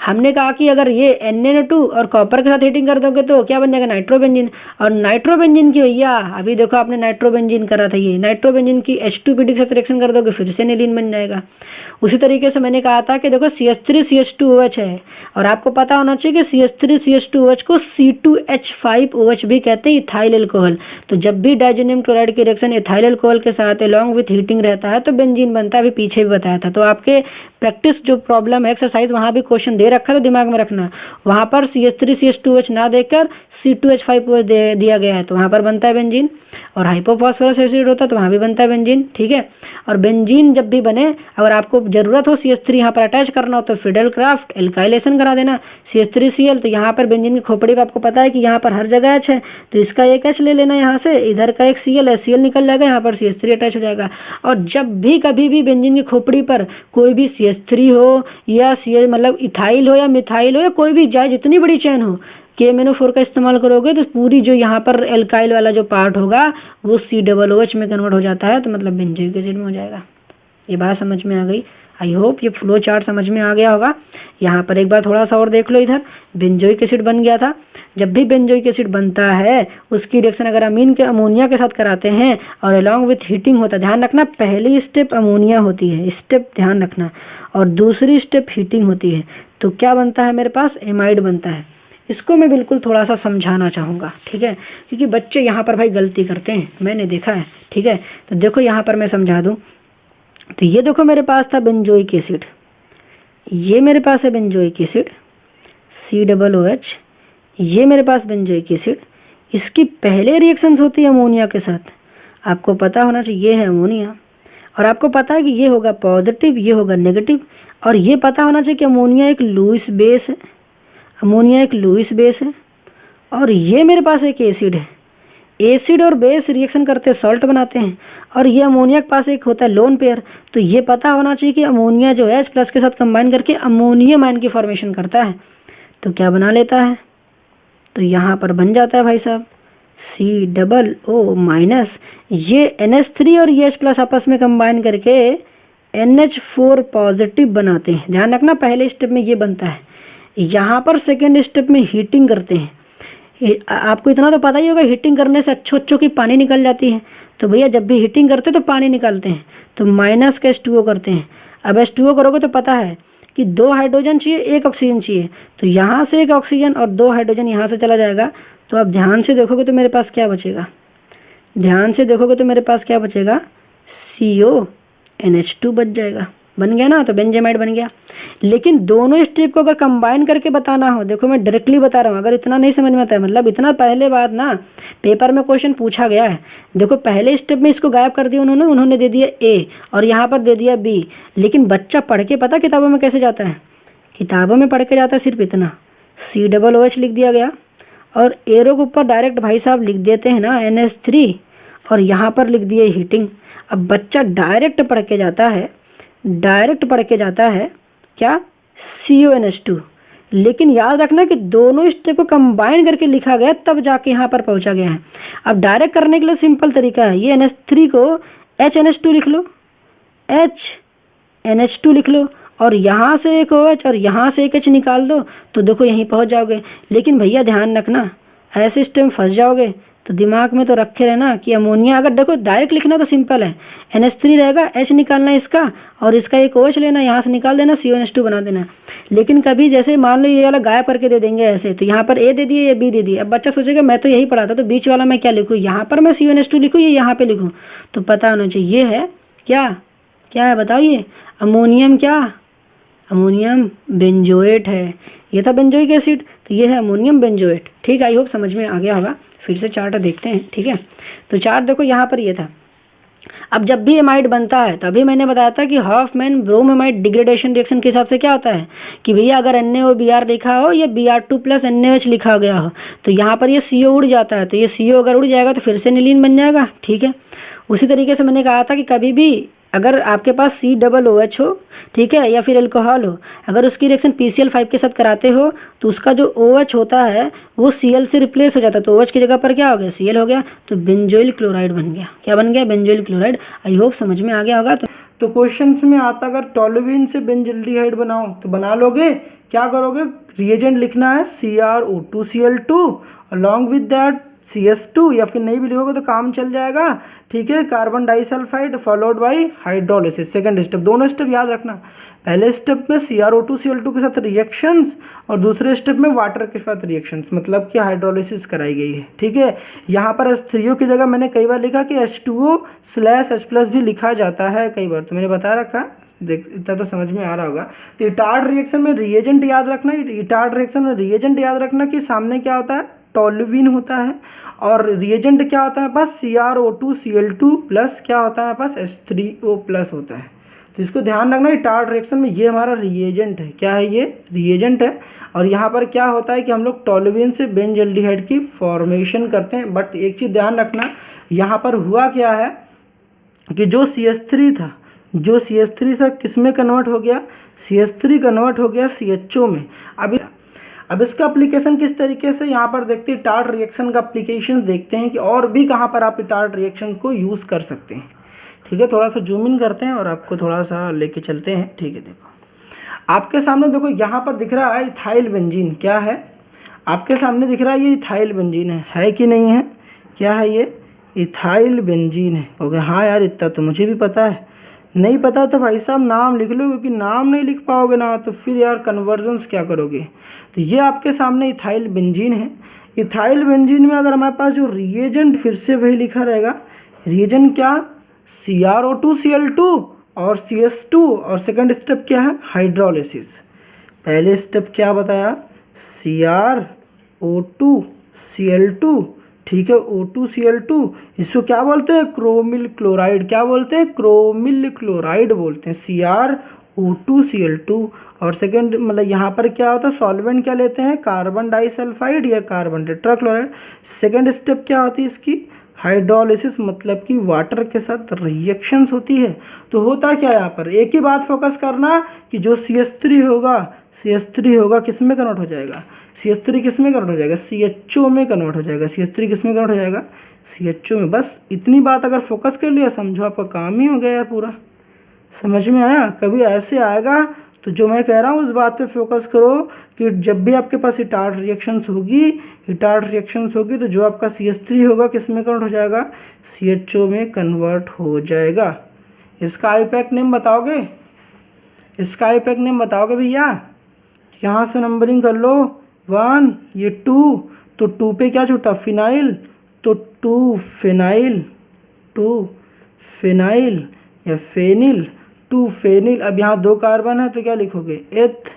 हमने कहा कि अगर ये NaNO2 और कॉपर के साथ हीटिंग कर दोगे तो क्या बन जाएगा, नाइट्रोबेंजीन। और नाइट्रोबेंजीन की भैया अभी देखो आपने नाइट्रोबेंजीन करा था, ये नाइट्रोबेंजीन की H2PD के साथ रिएक्शन कर दोगे फिर से एनिलीन बन जाएगा। उसी तरीके से मैंने कहा था कि देखो CH3CH2OH है, और आपको पता होना चाहिए कि CH3CH2OH को C2H5OH भी कहते हैं, इथाइल अल्कोहल। तो जब भी डाइजोनियम क्लोराइड की रिएक्शन इथाइल अल्कोहल के साथ एलॉन्ग विथ हीटिंग रहता है तो बेंजीन बनता है। अभी पीछे भी बताया था। तो आपके प्रैक्टिस जो प्रॉब्लम है एक्सरसाइज, वहाँ भी क्वेश्चन दे रखा है तो दिमाग में रखना, वहाँ पर CH3CH2OH ना देकर C2H5OH दिया गया है तो वहाँ पर बनता है बेंजीन। और हाइपोफॉस्फोरस एसिड होता है तो वहाँ भी बनता है बेंजीन, ठीक है। और बेंजीन जब भी बने, अगर आपको ज़रूरत हो CH3 यहाँ पर अटैच करना हो तो फिडेल क्राफ्ट एल्काइलेशन करा देना CH3Cl। तो यहाँ पर बेंजीन की खोपड़ी पर आपको पता है कि यहाँ पर हर जगह H है, तो इसका एक H ले लेना, यहाँ से इधर का एक Cl है, Cl निकल जाएगा, यहाँ पर CH3 अटैच हो जाएगा। और जब भी कभी भी बेंजीन की खोपड़ी पर कोई भी CH3 हो या मतलब इथाइल हो या मिथाइल हो या कोई भी जाए जितनी बड़ी चैन हो, KMnO4 का इस्तेमाल करोगे तो पूरी जो यहाँ पर एल्काइल वाला जो पार्ट होगा वो COOH में कन्वर्ट हो जाता है, तो मतलब बेंजोइक एसिड में हो जाएगा। ये बात समझ में आ गई। आई होप ये फ्लो चार्ट समझ में आ गया होगा। यहाँ पर एक बार थोड़ा सा और देख लो, इधर बेंजोइक एसिड बन गया था। जब भी बेंजोइक एसिड बनता है उसकी रिएक्शन अगर अमीन के अमोनिया के साथ कराते हैं और अलॉन्ग विथ हीटिंग होता है, ध्यान रखना पहली स्टेप अमोनिया होती है, स्टेप ध्यान रखना, और दूसरी स्टेप हीटिंग होती है, तो क्या बनता है मेरे पास, एमाइड बनता है। इसको मैं बिल्कुल थोड़ा सा समझाना चाहूँगा, ठीक है, क्योंकि बच्चे यहाँ पर भाई गलती करते हैं, मैंने देखा है, ठीक है। तो देखो यहाँ पर मैं समझा दूँ। तो ये देखो मेरे पास था बेंजोइक एसिड, ये मेरे पास है बेंजोइक एसिड COOH, ये मेरे पास बेंजोइक एसिड। इसकी पहले रिएक्शंस होती है अमोनिया के साथ, आपको पता होना चाहिए ये है अमोनिया, और आपको पता है कि ये होगा पॉजिटिव, ये होगा नेगेटिव, और ये पता होना चाहिए कि अमोनिया एक लुईस बेस है, अमोनिया एक लुईस बेस है और ये मेरे पास एक एसिड है। एसिड और बेस रिएक्शन करते सॉल्ट बनाते हैं और ये अमोनिया के पास एक होता है लोन पेयर। तो ये पता होना चाहिए कि अमोनिया जो है H+ के साथ कंबाइन करके अमोनियम आयन की फॉर्मेशन करता है। तो क्या बना लेता है, तो यहाँ पर बन जाता है भाई साहब COO-, ये NH3 और ये H+ आपस में कंबाइन करके NH4 पॉजिटिव बनाते हैं। ध्यान रखना पहले स्टेप में ये बनता है, यहाँ पर सेकेंड स्टेप में हीटिंग करते हैं। आपको इतना तो पता ही होगा, हीटिंग करने से अच्छो की पानी निकल जाती है। तो भैया जब भी हीटिंग करते हैं तो पानी निकालते हैं, तो माइनस का H2O करते हैं। अब H2O करोगे तो पता है कि 2 हाइड्रोजन चाहिए 1 ऑक्सीजन चाहिए, तो यहाँ से 1 ऑक्सीजन और 2 हाइड्रोजन यहाँ से चला जाएगा। तो आप ध्यान से देखोगे तो मेरे पास क्या बचेगा, ध्यान से देखोगे तो मेरे पास क्या बचेगा, CONH2 बच जाएगा। बन गया ना, तो बेंजामाइड बन गया। लेकिन दोनों स्टेप को अगर कंबाइन करके बताना हो, देखो मैं डायरेक्टली बता रहा हूँ, अगर इतना नहीं समझ में आता है, मतलब इतना पहले बात ना पेपर में क्वेश्चन पूछा गया है। देखो पहले स्टेप में इसको गायब कर दिया उन्होंने दे दिया A और यहाँ पर दे दिया B। लेकिन बच्चा पढ़ के पता किताबों में कैसे जाता है, किताबों में पढ़ के जाता है सिर्फ इतना, COOH लिख दिया गया और एरो के ऊपर डायरेक्ट भाई साहब लिख देते हैं ना NH3 और यहाँ पर लिख दिए हीटिंग। अब बच्चा डायरेक्ट पढ़ के जाता है, डायरेक्ट पढ़ के जाता है क्या, CONH2। लेकिन याद रखना कि दोनों स्टेप को कंबाइन करके लिखा गया तब जाके यहाँ पर पहुँचा गया है। अब डायरेक्ट करने के लिए सिंपल तरीका है, ये NH3 को HNH2 लिख लो, HNH2 लिख लो और यहाँ से एक OH और यहाँ से एक H निकाल दो, तो देखो यहीं पहुँच जाओगे। लेकिन भैया ध्यान रखना, ऐसे स्टेप में फंस जाओगे तो दिमाग में तो रखे रहना कि अमोनिया, अगर देखो डायरेक्ट लिखना तो सिंपल है, NH3 रहेगा, H निकालना इसका और इसका एक OH लेना, यहाँ से निकाल देना, CONH2 बना देना। लेकिन कभी जैसे मान लो ये वाला गायब करके दे देंगे ऐसे, तो यहाँ पर A दे दिए या B दे दिए। अब बच्चा सोचेगा मैं तो यही पढ़ा था, तो बीच वाला मैं क्या लिखूँ, यहाँ पर मैं CONH2 लिखूँ या यहाँ पर लिखूँ। तो पता होना चाहिए ये है क्या, क्या है बताओ, ये अमोनियम क्या, अमोनियम बेंजोएट है। ये था बेंजोइक एसिड, तो ये है अमोनियम बेंजोएट। ठीक है, आई होप समझ में आ गया होगा। फिर से चार्ट देखते हैं, ठीक है। तो चार्ट देखो यहाँ पर ये था। अब जब भी एमाइड बनता है, तभी मैंने बताया था कि हॉफमैन ब्रोमेमाइड डिग्रेडेशन रिएक्शन के हिसाब से क्या होता है कि भैया अगर NaOBr लिखा हो या Br2 + NaOH लिखा गया हो, तो यहाँ पर ये CO उड़ जाता है। तो ये CO अगर उड़ जाएगा तो फिर से नीलीन बन जाएगा, ठीक है। उसी तरीके से मैंने कहा था कि कभी भी अगर आपके पास COOH हो, ठीक है, या फिर अल्कोहल हो, अगर उसकी रिएक्शन PCl5 के साथ कराते हो तो उसका जो OH होता है वो Cl से रिप्लेस हो जाता है। तो OH की जगह पर क्या हो गया, Cl हो गया, तो बेंजोइल क्लोराइड बन गया। क्या बन गया, बेंजोइल क्लोराइड। आई होप समझ में आ गया होगा। तो क्वेश्चन में आता अगर टोल्यूइन से बेंजल्डिहाइड बनाओ तो बना लोगे। क्या करोगे, रिएजेंट लिखना है CrO2Cl2 along with that CS2, या फिर नहीं भी लिखोगे तो काम चल जाएगा, ठीक है, carbon disulphide followed by hydrolysis. Second step, दोनों स्टेप याद रखना, पहले स्टेप में CrO2Cl2 के साथ रिएक्शंस और दूसरे स्टेप में वाटर के साथ रिएक्शंस, मतलब कि हाइड्रोलिसिस कराई गई है, ठीक है। यहाँ पर H3O की जगह मैंने कई बार लिखा कि H2O/H+ भी लिखा जाता है कई बार, तो मैंने बता रखा, देख इतना तो समझ में आ रहा होगा। तो इटार्ड रिएक्शन में रिएजेंट याद रखना, इटार्ड रिएक्शन में रिएजेंट याद रखना कि सामने क्या होता है, टोल्यूइन होता है और रिएजेंट क्या होता है पास, CrO2Cl2 प्लस क्या होता है पास, H3O+ होता है। तो इसको ध्यान रखना, इटार्ड रिएक्शन में ये हमारा रिएजेंट है। क्या है, ये रिएजेंट है। और यहाँ पर क्या होता है कि हम लोग टोल्यूइन से बेंजल्डिहाइड की फॉर्मेशन करते हैं। बट एक चीज़ ध्यान रखना, यहाँ पर हुआ क्या है कि जो CH3 था, जो CH3 था किस में कन्वर्ट हो गया, CH3 कन्वर्ट हो गया CHO में। अब इसका एप्लीकेशन किस तरीके से, यहाँ पर देखते हैं इटार्ड रिएक्शन का एप्लीकेशन देखते हैं कि और भी कहाँ पर आप इटार्ड रिएक्शन को यूज़ कर सकते हैं, ठीक है। थोड़ा सा जूम इन करते हैं और आपको थोड़ा सा लेके चलते हैं, ठीक है। देखो आपके सामने, देखो यहाँ पर दिख रहा है इथाइल बेंजीन। क्या है, आपके सामने दिख रहा है ये इथाइल बेंजीन है कि नहीं है, क्या है, ये इथाइल बेंजीन है। ओके, हाँ यार इतना तो मुझे भी पता है, नहीं पता तो भाई साहब नाम लिख लो, क्योंकि नाम नहीं लिख पाओगे ना तो फिर यार कन्वर्जन्स क्या करोगे। तो ये आपके सामने इथाइल बेंजीन है। इथाइल बेंजीन में अगर हमारे पास जो रिएजेंट, फिर से वही लिखा रहेगा, रिएजेंट क्या, CrO2Cl2 और CS2, और सेकंड स्टेप क्या है, हाइड्रोलिसिस। पहले स्टेप क्या बताया, CrO2Cl2, ठीक है, O2Cl2, इसको क्या बोलते हैं, क्रोमिल क्लोराइड। क्या बोलते हैं, क्रोमिल क्लोराइड बोलते हैं, CrO2 O2Cl2। और सेकेंड मतलब यहाँ पर क्या होता है, सॉल्वेंट क्या लेते हैं, कार्बन डाइसल्फाइड या कार्बन टेट्राक्लोराइड। सेकेंड स्टेप क्या होती है इसकी, हाइड्रोलिसिस, मतलब कि वाटर के साथ रिएक्शंस होती है। तो होता क्या है यहाँ पर, एक ही बात फोकस करना कि जो CH3 होगा, CH3 होगा किस में कन्वर्ट हो जाएगा, CH3 किस में कन्वर्ट हो जाएगा, CHO में कन्वर्ट हो जाएगा। CH3 किस में कन्वर्ट हो जाएगा, CHO में। बस इतनी बात अगर फोकस कर लिया, समझो आपका काम ही हो गया यार पूरा। समझ में आया, कभी ऐसे आएगा तो जो मैं कह रहा हूँ उस बात पे फोकस करो कि जब भी आपके पास हिटार्ड रिएक्शंस होगी तो जो आपका CH3 होगा किस में कन्वर्ट हो जाएगा, CHO में कन्वर्ट हो जाएगा। इसका आईपैक नेम बताओगे, इसका आईपैक नेम बताओगे भैया, यहाँ से नंबरिंग कर लो 1, ये 2, तो 2 पे क्या छूटा, फिनाइल, तो 2 फिनाइल या फेनिल, 2 फेनिल। अब यहाँ 2 कार्बन है तो क्या लिखोगे, एथ,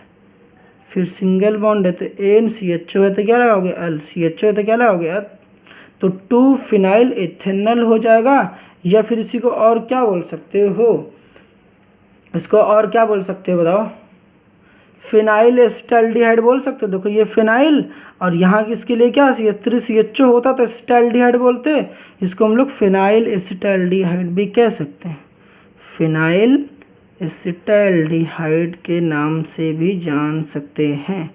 फिर सिंगल बॉन्ड है तो NCHO है तो क्या लगाओगे, L, CHO है तो क्या लगाओगे, एथ, तो 2 फिनाइल एथेनल हो जाएगा। या फिर इसी को और क्या बोल सकते हो, इसको और क्या बोल सकते हो बताओ, फिनाइल एसिटाल्डिहाइड बोल सकते हो। देखो ये फिनाइल और यहाँ किसके लिए क्या, CH3CHO होता तो एसिटाल्डिहाइड बोलते, इसको हम लोग फिनाइल एसिटाल्डिहाइड भी कह सकते हैं, फिनाइल एसिटाल्डिहाइड के नाम से भी जान सकते हैं।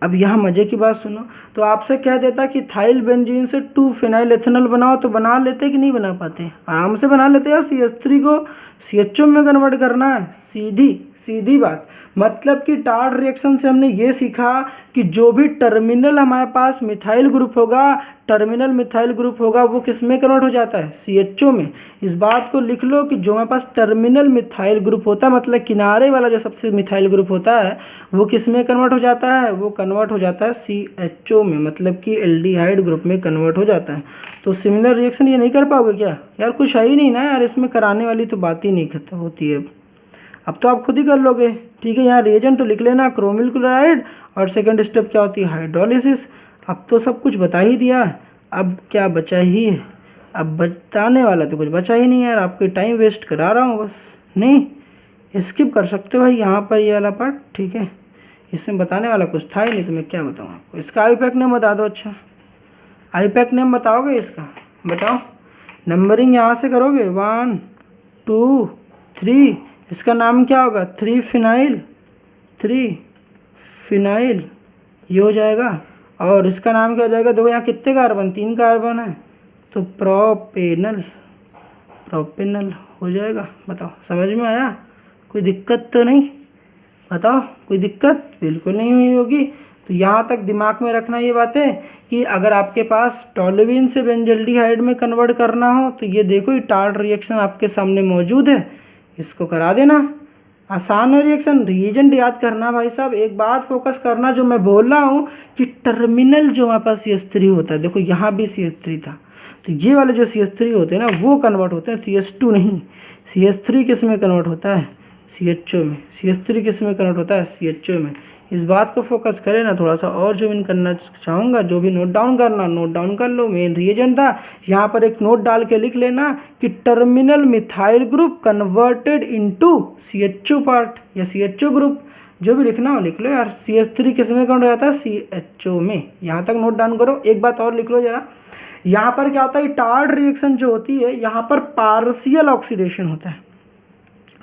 अब यहाँ मज़े की बात सुनो, तो आपसे कह देता कि इथाइल बेंजीन से 2 फिनाइल एथेनॉल बनाओ, तो बना लेते कि नहीं बना पाते, आराम से बना लेते यार। CH3 को CHO में कन्वर्ट करना है, सीधी सीधी बात। मतलब कि टार्ड रिएक्शन से हमने ये सीखा कि जो भी टर्मिनल हमारे पास मिथाइल ग्रुप होगा वो किस में कन्वर्ट हो जाता है, CHO में। इस बात को लिख लो कि जो हमारे पास टर्मिनल मिथाइल ग्रुप होता है, मतलब किनारे वाला जो सबसे मिथाइल ग्रुप होता है, वो किस में कन्वर्ट हो जाता है, वो कन्वर्ट हो जाता है CHO में, मतलब कि एल्डिहाइड ग्रुप में कन्वर्ट हो जाता है। तो सिमिलर रिएक्शन ये नहीं कर पाओगे क्या यार, कुछ है ही नहीं ना यार, इसमें कराने वाली तो बात ही नहीं खत्म होती है। अब तो आप खुद ही कर लोगे, ठीक है। यहाँ रिएजेंट तो लिख लेना, क्रोमिल क्लोराइड, और सेकंड स्टेप क्या होती है, हाइड्रोलिसिस। अब तो सब कुछ बता ही दिया, अब क्या बचा ही है, अब बताने वाला तो कुछ बचा ही नहीं यार, आपके टाइम वेस्ट करा रहा हूँ बस। नहीं स्किप कर सकते हो भाई यहाँ पर ये वाला पार्ट, ठीक है, इसमें बताने वाला कुछ था ही नहीं, तो मैं क्या बताऊँ आपको। इसका आईपैक नेम बता दो, अच्छा आईपैक नेम बताओगे इसका, बताओ। नंबरिंग यहाँ से करोगे 1 2 3, इसका नाम क्या होगा, 3 फिनाइल ये हो जाएगा। और इसका नाम क्या हो जाएगा, देखो यहाँ कितने कार्बन, 3 कार्बन है, तो प्रोपेनल हो जाएगा। बताओ समझ में आया, कोई दिक्कत तो नहीं, बताओ कोई दिक्कत बिल्कुल नहीं हुई होगी। तो यहाँ तक दिमाग में रखना ये बातें कि अगर आपके पास टोल्यूइन से बेंजल्डिहाइड में कन्वर्ट करना हो तो ये देखो, ये टार्ड रिएक्शन आपके सामने मौजूद है, इसको करा देना। आसान है रिएक्शन, रिएजेंट याद करना भाई साहब। एक बात फोकस करना जो मैं बोल रहा हूँ कि टर्मिनल जो हमारे पास CH3 होता है, देखो यहाँ भी CH3 था, तो ये वाले जो CH3 होते हैं ना वो कन्वर्ट होते हैं, CH2 नहीं। CH3 किस में कन्वर्ट होता है, CHO में। CH3 किस में कन्वर्ट होता है, CHO में। इस बात को फोकस करें ना थोड़ा सा, और जो मैं करना चाहूँगा, जो भी नोट डाउन करना नोट डाउन कर लो। मेन रिएजेंट था, यहाँ पर एक नोट डाल के लिख लेना कि terminal methyl group converted into CHO part या CHO ग्रुप, जो भी लिखना हो लिख लो यार। CH3 किस में कन्वर्ट हो जाता है, CHO में। यहाँ तक नोट डाउन करो। एक बात और लिख लो जरा, यहाँ पर क्या होता है, टार्ड रिएक्शन जो होती है यहाँ पर पार्शियल ऑक्सीडेशन होता है।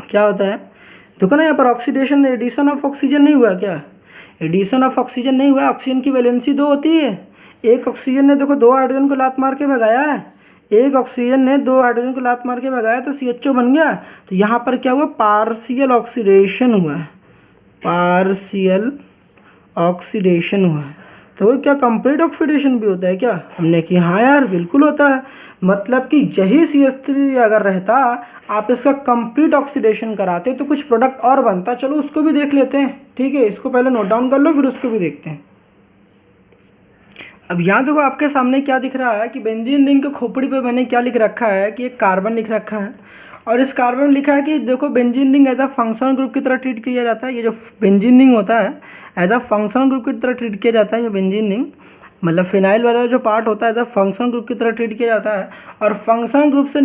क्या होता है, देखो ना यहाँ पर ऑक्सीडेशन, एडिशन ऑफ ऑक्सीजन नहीं हुआ, क्या एडिशन ऑफ ऑक्सीजन नहीं हुआ। ऑक्सीजन की वैलेंसी 2 होती है, एक ऑक्सीजन ने देखो 2 हाइड्रोजन को लात मार के भगाया है, एक ऑक्सीजन ने 2 हाइड्रोजन को लात मार के भगाया तो CHO बन गया। तो यहाँ पर क्या हुआ, पार्शियल ऑक्सीडेशन हुआ है, पार्शियल ऑक्सीडेशन हुआ है। तो वो क्या कंप्लीट ऑक्सीडेशन भी होता है क्या, हमने कि हाँ यार बिल्कुल होता है। मतलब कि यही CH3 अगर रहता, आप इसका कंप्लीट ऑक्सीडेशन कराते तो कुछ प्रोडक्ट और बनता। चलो उसको भी देख लेते हैं, ठीक है। इसको पहले नोट डाउन कर लो, फिर उसको भी देखते हैं। अब यहाँ देखो आपके सामने क्या दिख रहा है कि बेंजीन रिंग के खोपड़ी पे मैंने क्या लिख रखा है कि एक कार्बन लिख रखा है, और इस कार्बन में लिखा है कि देखो benzene ring as a functional group की तरह ट्रीट किया जाता है। ये जो बेंजीन रिंग होता है एज अ फंक्शनल ग्रुप की तरह ट्रीट किया जाता है ये बेंजीन रिंग। मतलब फिनाइल वाला जो पार्ट होता है फंक्शनल ग्रुप की तरह ट्रीट किया जाता है। और फंक्शनल ग्रुप से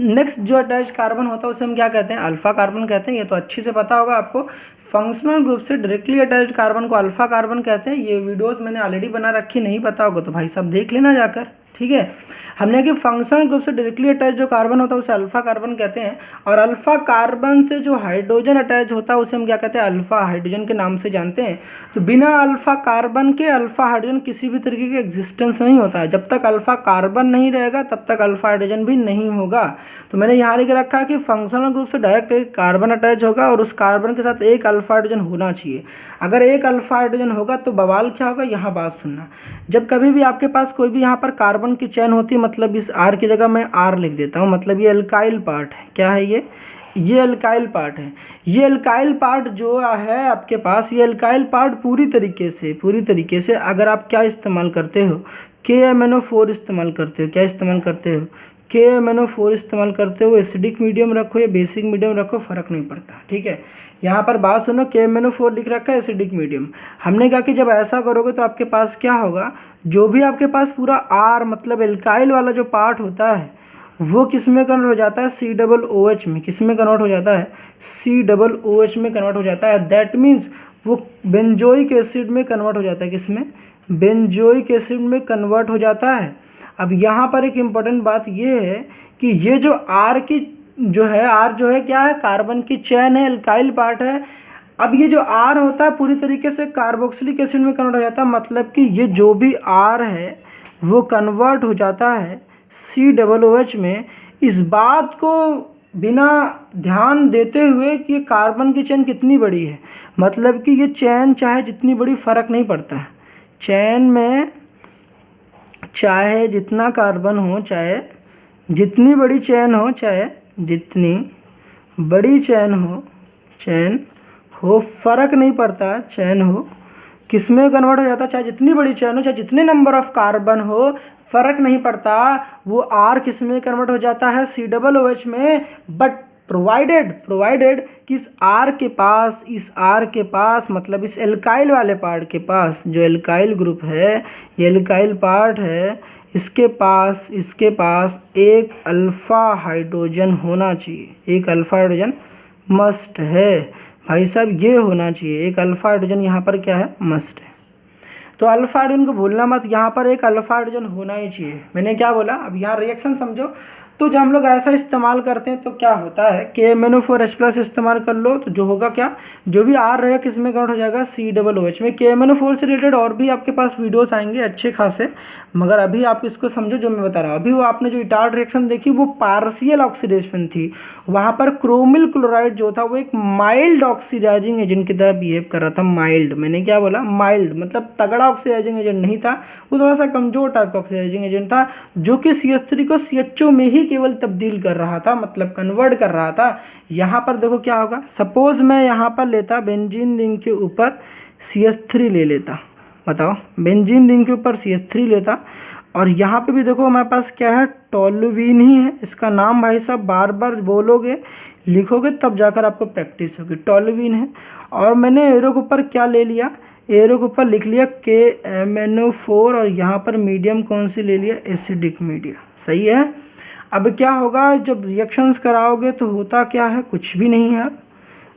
नेक्स्ट जो अटैच कार्बन होता है उसे हम क्या कहते हैं, अल्फा कार्बन कहते हैं। ये तो अच्छे से पता होगा आपको। फंक्शनल ग्रुप से डायरेक्टली अटैच्ड कार्बन को अल्फा कार्बन कहते हैं। ये वीडियोस मैंने ऑलरेडी बना रखी, नहीं पता होगा तो भाई साहब देख लेना जाकर, ठीक है। हमने कि फंक्शनल ग्रुप से डायरेक्टली अटैच जो कार्बन होता है उसे अल्फा कार्बन कहते हैं। और अल्फा कार्बन से जो हाइड्रोजन अटैच होता है उसे हम क्या कहते हैं, अल्फा हाइड्रोजन के नाम से जानते हैं। तो बिना अल्फा कार्बन के अल्फा हाइड्रोजन किसी भी तरीके का एग्जिस्टेंस नहीं होता है। जब तक अल्फा कार्बन नहीं रहेगा तब तक अल्फा हाइड्रोजन भी नहीं होगा। तो मैंने यहाँ लिख रखा है कि फंक्शनल ग्रुप से डायरेक्ट एक कार्बन अटैच होगा और उस कार्बन के साथ एक अल्फा हाइड्रोजन होना चाहिए। अगर एक अल्फा हाइड्रोजन होगा तो बवाल क्या होगा, यहाँ बात सुनना। जब कभी भी आपके पास कोई भी यहाँ पर कार्बन की चेन होती है, मतलब इस आर की जगह मैं आर लिख देता हूँ, मतलब ये एल्काइल पार्ट है। क्या है ये एल्काइल पार्ट है। ये एल्काइल पार्ट जो है आपके पास, ये एल्काइल पार्ट पूरी तरीके से अगर आप क्या इस्तेमाल करते हो, KMnO4 इस्तेमाल करते हो। क्या इस्तेमाल करते हो, KMnO4 इस्तेमाल करते हो। एसिडिक मीडियम रखो या बेसिक मीडियम रखो, फ़र्क नहीं पड़ता, ठीक है। यहाँ पर बात सुनो, KMnO4 लिख रखा है एसिडिक मीडियम। हमने कहा कि जब ऐसा करोगे तो आपके पास क्या होगा, जो भी आपके पास पूरा आर मतलब एल्काइल वाला जो पार्ट होता है वो किस में कन्वर्ट हो जाता है, COOH में। किस में कन्वर्ट हो जाता है, COOH में कन्वर्ट हो जाता है। दैट मीन्स वो बेंजोइक एसिड में कन्वर्ट हो जाता है। किस में, बेंजोइक एसिड में कन्वर्ट हो जाता है। अब यहाँ पर एक इम्पॉर्टेंट बात ये है कि ये जो आर की जो है, आर जो है क्या है, कार्बन की चेन है, एल्काइल पार्ट है। अब ये जो आर होता है पूरी तरीके से कार्बोक्सिलिक एसिड में कन्वर्ट हो जाता है। मतलब कि ये जो भी आर है वो कन्वर्ट हो जाता है COOH में। इस बात को बिना ध्यान देते हुए कि ये कार्बन की चेन कितनी बड़ी है, मतलब कि ये चेन चाहे जितनी बड़ी फ़र्क नहीं पड़ता है। चेन में चाहे जितना कार्बन हो, चाहे जितनी बड़ी चेन हो, चाहे जितनी बड़ी चेन हो, फ़र्क नहीं पड़ता। चेन हो किस में कन्वर्ट हो जाता है, चाहे जितनी बड़ी चेन हो, चाहे जितने नंबर ऑफ कार्बन हो, फ़र्क नहीं पड़ता। वो आर किस में कन्वर्ट हो जाता है, COOH में। बट प्रोवाइडेड कि इस आर के पास मतलब इस एल्काइल वाले पार्ट के पास, जो एल्काइल ग्रुप है, ये एल्काइल पार्ट है, इसके पास एक अल्फ़ा हाइड्रोजन होना चाहिए। एक अल्फ़ा हाइड्रोजन मस्ट है भाई साहब, ये होना चाहिए। एक अल्फ़ा हाइड्रोजन यहाँ पर क्या है, मस्ट है। तो अल्फ़ा हाइड्रोजन को भूलना मत, यहाँ पर एक अल्फ़ा हाइड्रोजन होना ही चाहिए। मैंने क्या बोला, अब यहाँ रिएक्शन समझो। तो जब हम लोग ऐसा इस्तेमाल करते हैं तो क्या होता है, KMnO4H+ इस्तेमाल कर लो तो जो होगा क्या, जो भी आर रहेगा किस में कन्वर्ट हो जाएगा, COOH में। KMnO4 से रिलेटेड और भी आपके पास वीडियोस आएंगे अच्छे खासे, मगर अभी आप इसको समझो जो मैं बता रहा हूँ। अभी वो आपने जो इटार्ड रिएक्शन देखी वो पार्शियल ऑक्सीडेशन थी। वहाँ पर क्रोमिल क्लोराइड जो था वो एक माइल्ड ऑक्सीडाइजिंग एजेंट की तरह बिहेव कर रहा था। माइल्ड, मैंने क्या बोला, माइल्ड मतलब तगड़ा ऑक्सीडाइजिंग एजेंट नहीं था, वो थोड़ा सा कमजोर टाइप का ऑक्सीडाइजिंग एजेंट था, जो कि CH3 को CHO में ही केवल तब्दील कर रहा था, मतलब कन्वर्ट कर रहा था। यहाँ पर देखो क्या होगा, सपोज मैं यहाँ पर लेता बेंजीन रिंग के ऊपर CH3 ले लेता, बताओ बेंजीन रिंग के ऊपर CH3 लेता, और यहाँ पे भी देखो हमारे पास क्या है, टोल्यूवीन ही है। इसका नाम भाई साहब बार बार बोलोगे, लिखोगे तब जाकर आपको प्रैक्टिस होगी। टोल्यूवीन है, और मैंने एरो के ऊपर क्या ले लिया, एरो के ऊपर लिख लिया KMnO4, और यहाँ पर मीडियम कौन सी ले लिया, एसिडिक मीडियम। सही है। अब क्या होगा, जब रिएक्शंस कराओगे तो होता क्या है, कुछ भी नहीं है।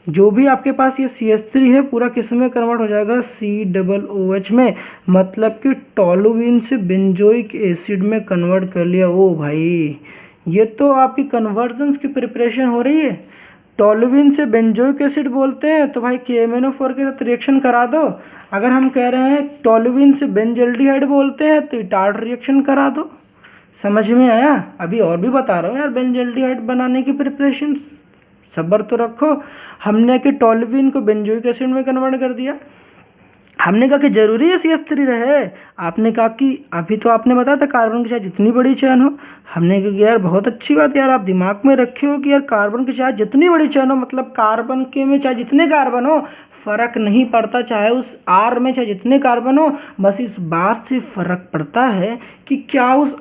जो भी आपके पास ये CH3 है पूरा किस में कन्वर्ट हो जाएगा, COOH में, मतलब कि टोल्यूवीन से बेंजोइक एसिड में कन्वर्ट कर लिया। ओ भाई, ये तो आपकी कन्वर्जन्स की प्रिपरेशन हो रही है। टोल्यूवीन से बेंजोइक एसिड बोलते हैं तो भाई KMnO4 के साथ रिएक्शन करा दो। अगर हम कह रहे हैं टोल्यूवीन से बेंजल्डिहाइड बोलते हैं तो इटार्ड रिएक्शन करा दो। समझ में आया। अभी और भी बता रहा हूँ यार, बेंजल्डिहाइड बनाने की प्रिपरेशन, सब्र तो रखो। हमने कि टोल्यूवीन को बेंजोइक एसिड में कन्वर्ट कर दिया। हमने कहा कि जरूरी है CH3 रहे, आपने कहा कि अभी तो आपने बताया था कार्बन की चाहे जितनी बड़ी चेन हो। हमने कहा कि यार बहुत अच्छी बात यार, आप दिमाग में रखे हो कि यार कार्बन की चाहे जितनी बड़ी चेन हो, मतलब कार्बन के में चाहे जितने कार्बन हो फ़र्क नहीं पड़ता, चाहे उस आर में चाहे जितने कार्बन हो, बस इस बात से फ़र्क पड़ता है कि क्या उस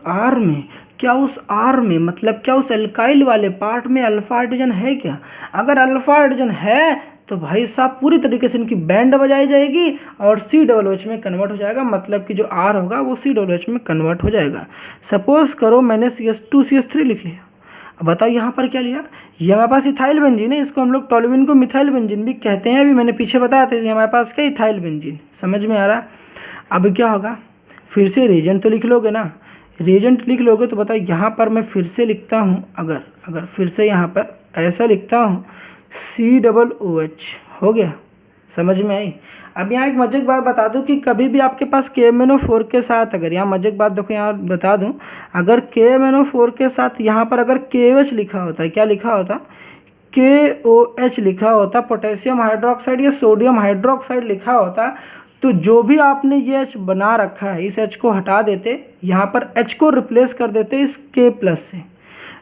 आर में मतलब क्या उस एल्काइल वाले पार्ट में अल्फा हाइड्रोजन है क्या। अगर अल्फा हाइड्रोजन है तो भाई साहब पूरी तरीके से इनकी बैंड बजाई जाएगी और COOH में कन्वर्ट हो जाएगा, मतलब कि जो R होगा वो COOH में कन्वर्ट हो जाएगा। सपोज करो मैंने CH2CH3 लिख लिया, अब बताओ यहाँ पर क्या लिया, ये हमारे पास इथाइल बेंजीन है, इसको हम लोग टोल्यूइन को मिथाइल बेंजीन भी कहते हैं, अभी मैंने पीछे बताया था, हमारे पास क्या इथाइल बेंजीन, समझ में आ रहा है। अब क्या होगा, फिर से रिएजेंट तो लिख लोगे ना, रिएजेंट लिख लोगे तो बताओ यहाँ पर मैं फिर से लिखता हूँ, अगर फिर से यहाँ पर ऐसा लिखता हूँ COOH, हो गया, समझ में आई। अब यहाँ एक मजेक बात बता दूँ कि कभी भी आपके पास KMnO4 के साथ, अगर यहाँ मजेक बात देखो यहाँ बता दूँ, अगर KMnO4 के साथ यहाँ पर अगर KOH लिखा होता है, क्या लिखा होता, KOH लिखा होता, पोटेशियम हाइड्रोक्साइड या सोडियम हाइड्रोक्साइड लिखा होता, तो जो भी आपने ये H बना रखा है इस H को हटा देते, यहाँ पर H को रिप्लेस कर देते इस K+ से,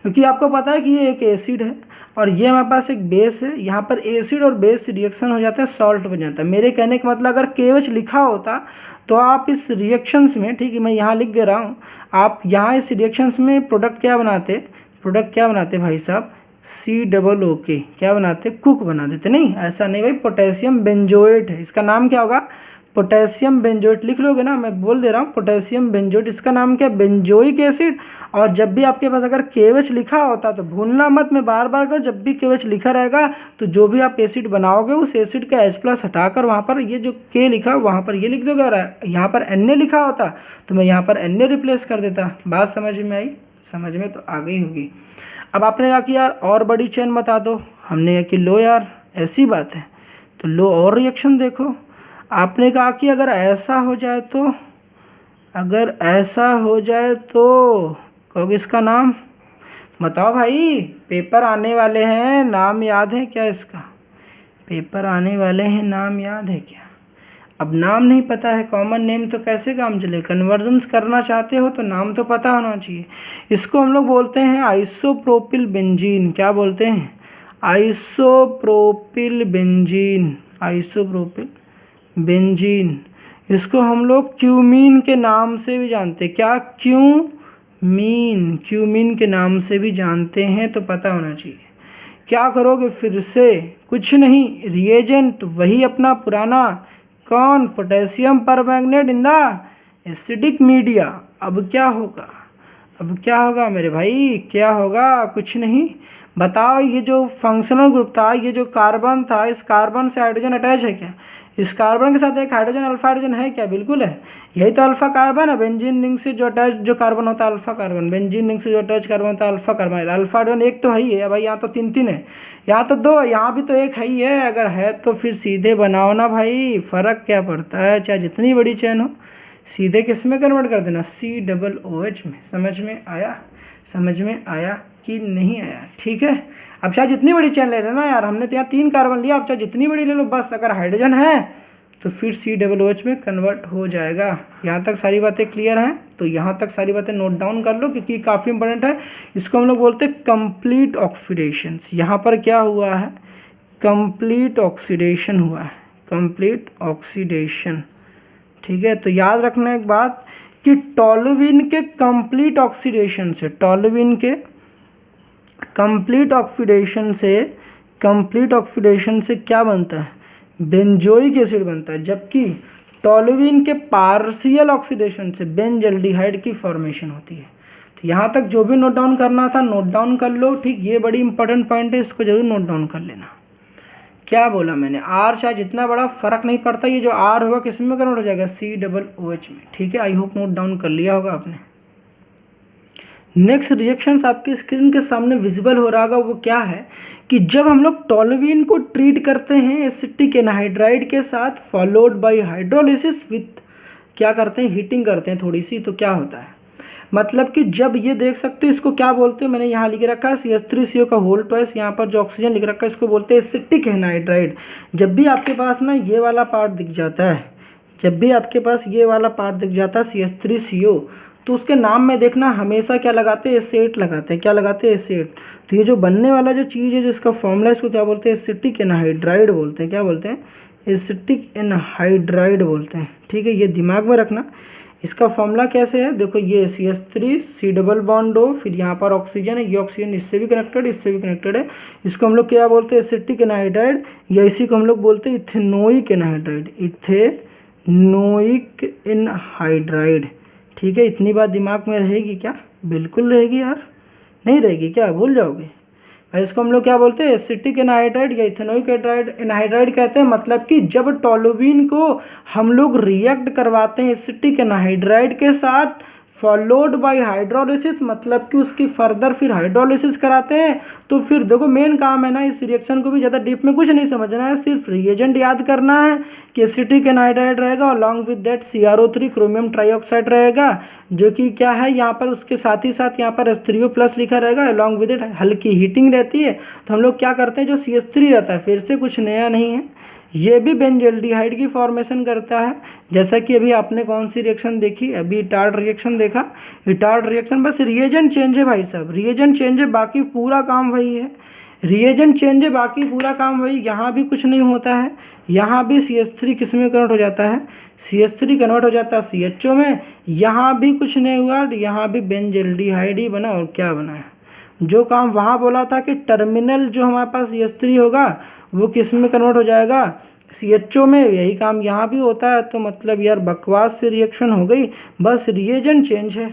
क्योंकि आपको पता है कि ये एक एसिड है और ये हमारे पास एक बेस है, यहाँ पर एसिड और बेस रिएक्शन हो जाता है, सॉल्ट बन जाता है। मेरे कहने का मतलब अगर KOH लिखा होता तो आप इस रिएक्शंस में, ठीक है मैं यहाँ लिख दे रहा हूँ, आप यहाँ इस रिएक्शंस में प्रोडक्ट क्या बनाते भाई साहब, COOK क्या बनाते, कुक बना देते। नहीं ऐसा नहीं भाई, पोटेशियम बेंजोएट है, इसका नाम क्या होगा, पोटेशियम बेंजोएट लिख लोगे ना, मैं बोल दे रहा हूँ पोटेशियम बेंजोएट, इसका नाम क्या, बेंजोइक एसिड। और जब भी आपके पास अगर KOH लिखा होता तो भूलना मत, मैं बार बार कर, जब भी KOH लिखा रहेगा तो जो भी आप एसिड बनाओगे उस एसिड का H+ हटाकर वहाँ पर ये जो K लिखा वहाँ पर ये लिख दोगे, अगर यहाँ पर Na लिखा होता तो मैं यहाँ पर Na रिप्लेस कर देता। बात समझ में आई, समझ में तो आ गई होगी। अब आपने कहा कि यार और बड़ी चेन बता दो, हमने कहा कि लो यार ऐसी बात है, तो लो और रिएक्शन देखो। आपने कहा कि अगर ऐसा हो जाए तो कहोगे इसका नाम बताओ भाई, पेपर आने वाले हैं, नाम याद है क्या इसका, पेपर आने वाले हैं, नाम याद है क्या। अब नाम नहीं पता है, कॉमन नेम तो कैसे काम चले, कन्वर्जन्स करना चाहते हो तो नाम तो पता होना चाहिए। इसको हम लोग बोलते हैं आइसोप्रोपिल बेंजीन, क्या बोलते हैं, आइसोप्रोपिल बेंजीन। इसको हम लोग क्यूमीन के नाम से भी जानते हैं, क्या, क्यूमीन के नाम से भी जानते हैं, तो पता होना चाहिए। क्या करोगे फिर से, कुछ नहीं, रिएजेंट वही अपना पुराना, कौन, potassium permanganate in the acidic media. अब क्या होगा मेरे भाई, क्या होगा, कुछ नहीं, बताओ। ये जो फंक्शनल ग्रुप था, ये जो कार्बन था, इस कार्बन से हाइड्रोजन अटैच है क्या, इस कार्बन के साथ एक हाइड्रोजन अल्फा हाइड्रोजन है क्या, बिल्कुल है, यही तो अल्फा कार्बन है। बेंजीन रिंग से जो अटैच जो कार्बन होता है अल्फा कार्बन, बेंजीन रिंग से जो अटैच कार्बन होता है अल्फा कार्बन। अल्फा हाइड्रोजन एक तो है ही है भाई, यहाँ तो तीन है, यहाँ तो दो है, यहाँ भी तो एक है ही है। अगर है तो फिर सीधे बनाओ ना भाई, फ़र्क क्या पड़ता है, चाहे जितनी बड़ी चेन हो, सीधे किस में कन्वर्ट कर देना, COOH में। समझ में आया कि नहीं आया, ठीक है। अब चाहे जितनी बड़ी चेन ले लेना यार, हमने तो यहाँ 3 कार्बन लिया, अब चाहे जितनी बड़ी ले लो, बस अगर हाइड्रोजन है तो फिर COOH में कन्वर्ट हो जाएगा। यहाँ तक सारी बातें क्लियर हैं, तो यहाँ तक सारी बातें नोट डाउन कर लो क्योंकि काफ़ी इंपॉर्टेंट है। इसको हम लोग बोलते हैं कंप्लीट ऑक्सीडेशन। यहाँ पर क्या हुआ है, कंप्लीट ऑक्सीडेशन हुआ है, कंप्लीट ऑक्सीडेशन, ठीक है। तो याद रखना एक बात कि टोल्यूइन के कंप्लीट ऑक्सीडेशन से, टोल्यूइन के कंप्लीट ऑक्सीडेशन से क्या बनता है, बेंजोइक एसिड बनता है, जबकि टोल्यूइन के पार्शियल ऑक्सीडेशन से बेंजल्डिहाइड की फॉर्मेशन होती है। तो यहाँ तक जो भी नोट डाउन करना था नोट डाउन कर लो, ठीक। ये बड़ी इंपॉर्टेंट पॉइंट है, इसको जरूर नोट डाउन कर लेना। क्या बोला मैंने, आर चाहे जितना बड़ा फर्क नहीं पड़ता, ये जो आर होगा किस में कन्वर्ट हो जाएगा, COOH में, ठीक है। आई होप नोट डाउन कर लिया होगा आपने। नेक्स्ट रिएक्शंस आपकी स्क्रीन के सामने विजिबल हो रहा होगा, वो क्या है कि जब हम लोग टोल्यूइन को ट्रीट करते हैं एसिटिक एनहाइड्राइड के साथ, फॉलोड बाय हाइड्रोलिसिस विथ, क्या करते हैं, हीटिंग करते हैं थोड़ी सी, तो क्या होता है, मतलब कि जब ये देख सकते हो, इसको क्या बोलते हैं, मैंने यहाँ लिख रखा है CH3CO का होल ट्वाइस, यहाँ पर जो ऑक्सीजन लिख रखा है इसको बोलते हैं एसिटिक एनहाइड्राइड। जब भी आपके पास ना ये वाला पार्ट दिख जाता है, CH3CO, तो उसके नाम में देखना हमेशा क्या लगाते हैं, एसेट लगाते हैं। क्या लगाते हैं, एसेट। तो ये जो बनने वाला जो चीज़ है, जो इसका फॉर्मूला, इसको क्या बोलते हैं, एसिटिक एनहाइड्राइड बोलते हैं। क्या बोलते हैं, एसिटिक एनहाइड्राइड बोलते हैं, ठीक है। ये दिमाग में रखना, इसका फॉर्मूला कैसे है, देखो ये CH3 C double bond O, फिर यहाँ पर ऑक्सीजन है, ये ऑक्सीजन इससे भी कनेक्टेड, इससे भी कनेक्टेड है। इसको हम लोग क्या बोलते हैं, एसिटिक एनहाइड्राइड, या इसी को हम लोग बोलते हैं इथेनोइक एनहाइड्राइड, इथेनोइक एनहाइड्राइड। ठीक है, इतनी बात दिमाग में रहेगी क्या, बिल्कुल रहेगी यार, नहीं रहेगी क्या, भूल जाओगे। इसको हम लोग क्या बोलते हैं, एसिटिक एनहाइड्राइड या इथेनोइक एनहाइड्राइड कहते हैं। मतलब कि जब टोलुइन को हम लोग रिएक्ट करवाते हैं एसिटिक एनहाइड्राइड के साथ फॉलोड बाय हाइड्रोलिसिस, मतलब कि उसकी फर्दर फिर हाइड्रोलिसिस कराते हैं, तो फिर देखो मेन काम है ना इस रिएक्शन को भी ज़्यादा डीप में कुछ नहीं समझना है, सिर्फ रिएजेंट याद करना है कि एसिटिक एनहाइड्राइड रहेगा, along with that CrO3 chromium trioxide रहेगा, जो कि क्या है यहाँ पर उसके साथ ही साथ यहाँ पर H3O+ लिखा रहेगा, अलॉन्ग विद इट हल्की हीटिंग रहती है। तो हम लोग क्या करते हैं, जो CH3 रहता है, फिर से कुछ नया नहीं है, ये भी बेंजल्डिहाइड की फॉर्मेशन करता है। जैसा कि अभी आपने कौन सी रिएक्शन देखी, अभी इटार्ड रिएक्शन देखा, इटार्ड रिएक्शन बस रिएजेंट चेंज है भाई साहब, रिएजेंट चेंज है, बाकी पूरा काम वही है, रिएजेंट चेंज है, बाकी पूरा काम वही। यहाँ भी कुछ नहीं होता है, यहाँ भी CH3 किस में कन्वर्ट हो जाता है, CH3 कन्वर्ट हो जाता है CHO में, यहाँ भी कुछ नहीं हुआ, यहाँ भी बेंजल्डिहाइड ही बना, और क्या बना है। जो काम वहाँ बोला था कि टर्मिनल जो हमारे पास CH3 होगा वो किस में कन्वर्ट हो जाएगा, CHO में, यही काम यहाँ भी होता है। तो मतलब यार बकवास से रिएक्शन हो गई, बस रिएजेंट चेंज है,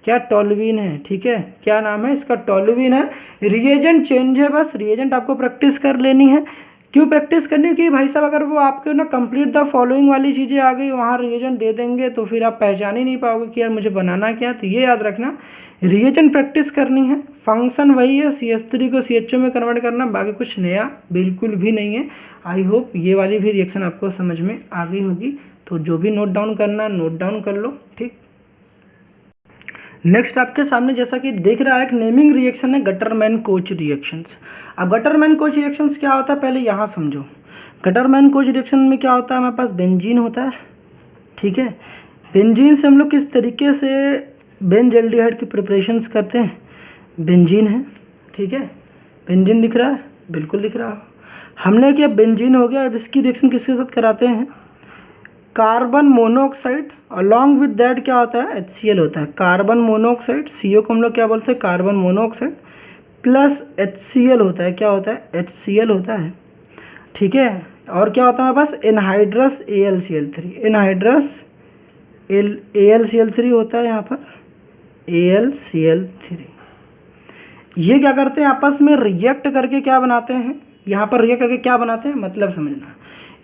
क्या टोलुइन है, ठीक है, क्या नाम है इसका, टोलुइन है, रिएजेंट चेंज है, बस रिएजेंट आपको प्रैक्टिस कर लेनी है। क्यों प्रैक्टिस करनी है कि भाई साहब अगर वो आपके ना कंप्लीट द फॉलोइंग वाली चीज़ें आ गई, वहाँ रिएजेंट दे देंगे तो फिर आप पहचान ही नहीं पाओगे कि यार मुझे बनाना क्या। तो ये याद रखना, रिएजेंट प्रैक्टिस करनी है, फंक्शन वही है, CH3 को CHO में कन्वर्ट करना, बाकी कुछ नया बिल्कुल भी नहीं है। आई होप ये वाली भी रिएक्शन आपको समझ में आ गई होगी। तो जो भी नोट डाउन करना नोट डाउन कर लो, ठीक। नेक्स्ट आपके सामने जैसा कि देख रहा है एक नेमिंग रिएक्शन है, गटरमैन कोच रिएक्शंस। अब गटरमैन कोच रिएक्शंस क्या होता है पहले यहाँ समझो। गटरमैन कोच रिएक्शन में क्या होता है, हमारे पास बेंजीन होता है, ठीक है। बेंजीन से हम लोग किस तरीके से बेंजल्डिहाइड की प्रिपरेशंस करते हैं, बेंजीन है, ठीक है, बेंजीन दिख रहा है, बिल्कुल दिख रहा है। हमने क्या बेंजीन हो गया, अब इसकी रिएक्शन किसके साथ कराते हैं, carbon monoxide, along with that क्या होता है, HCl होता है, कार्बन मोनोऑक्साइड, CO को हम लोग क्या बोलते हैं, कार्बन मोनोऑक्साइड, प्लस HCl होता है, क्या होता है, HCl होता है, ठीक है। और क्या होता है हमारे पास, एनहाइड्रस AlCl3, एनहाइड्रस AlCl3 होता है यहाँ पर, AlCl3। ये क्या करते हैं, आपस में रिएक्ट करके क्या बनाते हैं, यहाँ पर रिएक्ट करके क्या बनाते हैं, मतलब समझना।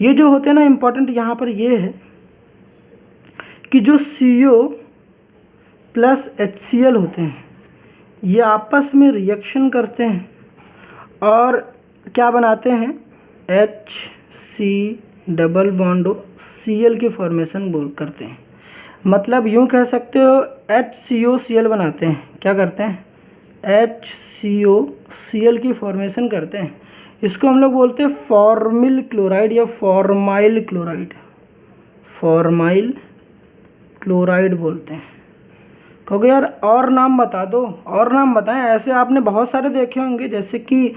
ये जो होते हैं ना इम्पॉर्टेंट, यहाँ पर ये है कि जो CO प्लस HCl होते हैं ये आपस में रिएक्शन करते हैं और क्या बनाते हैं, HC डबल बॉन्ड Cl की फॉर्मेशन बोल करते हैं। मतलब यूँ कह सकते हो HCOCl बनाते हैं, क्या करते हैं, HCOCl की फॉर्मेशन करते हैं। इसको हम लोग बोलते हैं फॉर्मिल क्लोराइड या फॉर्माइल क्लोराइड, फॉर्माइल क्लोराइड बोलते हैं। कहोगे यार और नाम बता दो, और नाम बताएं, ऐसे आपने बहुत सारे देखे होंगे, जैसे कि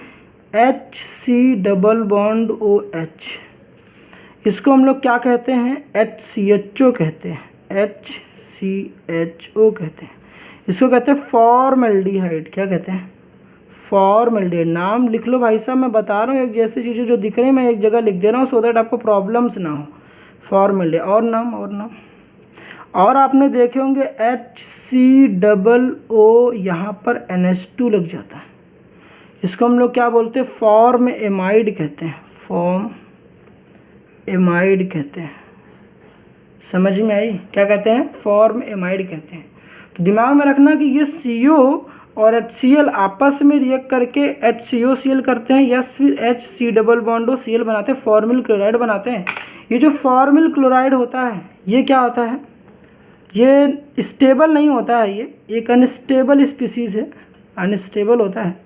HC डबल बॉन्ड OH, इसको हम लोग क्या कहते हैं, HCHO कहते हैं, HCHO कहते हैं। इसको कहते हैं फॉर्मल्डिहाइड, क्या कहते हैं, फॉर्मल्डिहाइड। नाम लिख लो भाई साहब, मैं बता रहा हूँ एक जैसी चीज़ें जो दिख रही हैं मैं एक जगह लिख दे रहा हूँ सो दैट आपको प्रॉब्लम्स ना हो। फॉर्मल्डिहाइड। और नाम, और नाम, और आपने देखे होंगे HCOO यहाँ पर NH2 लग जाता है, इसको हम लोग क्या बोलते हैं, फॉर्म एमाइड कहते हैं, फॉर्म एमाइड कहते हैं। समझ में आई, क्या कहते हैं, फॉर्म एमाइड कहते हैं। तो दिमाग में रखना कि ये CO और HCl आपस में रिएक्ट करके HCOCl करते हैं, या फिर HC डबल बॉन्ड Cl बनाते हैं, फॉर्मिल क्लोराइड बनाते हैं। ये जो फॉर्मिल क्लोराइड होता है ये क्या होता है, ये स्टेबल नहीं होता है, ये एक अनस्टेबल स्पीसीज़ है, अनस्टेबल होता है,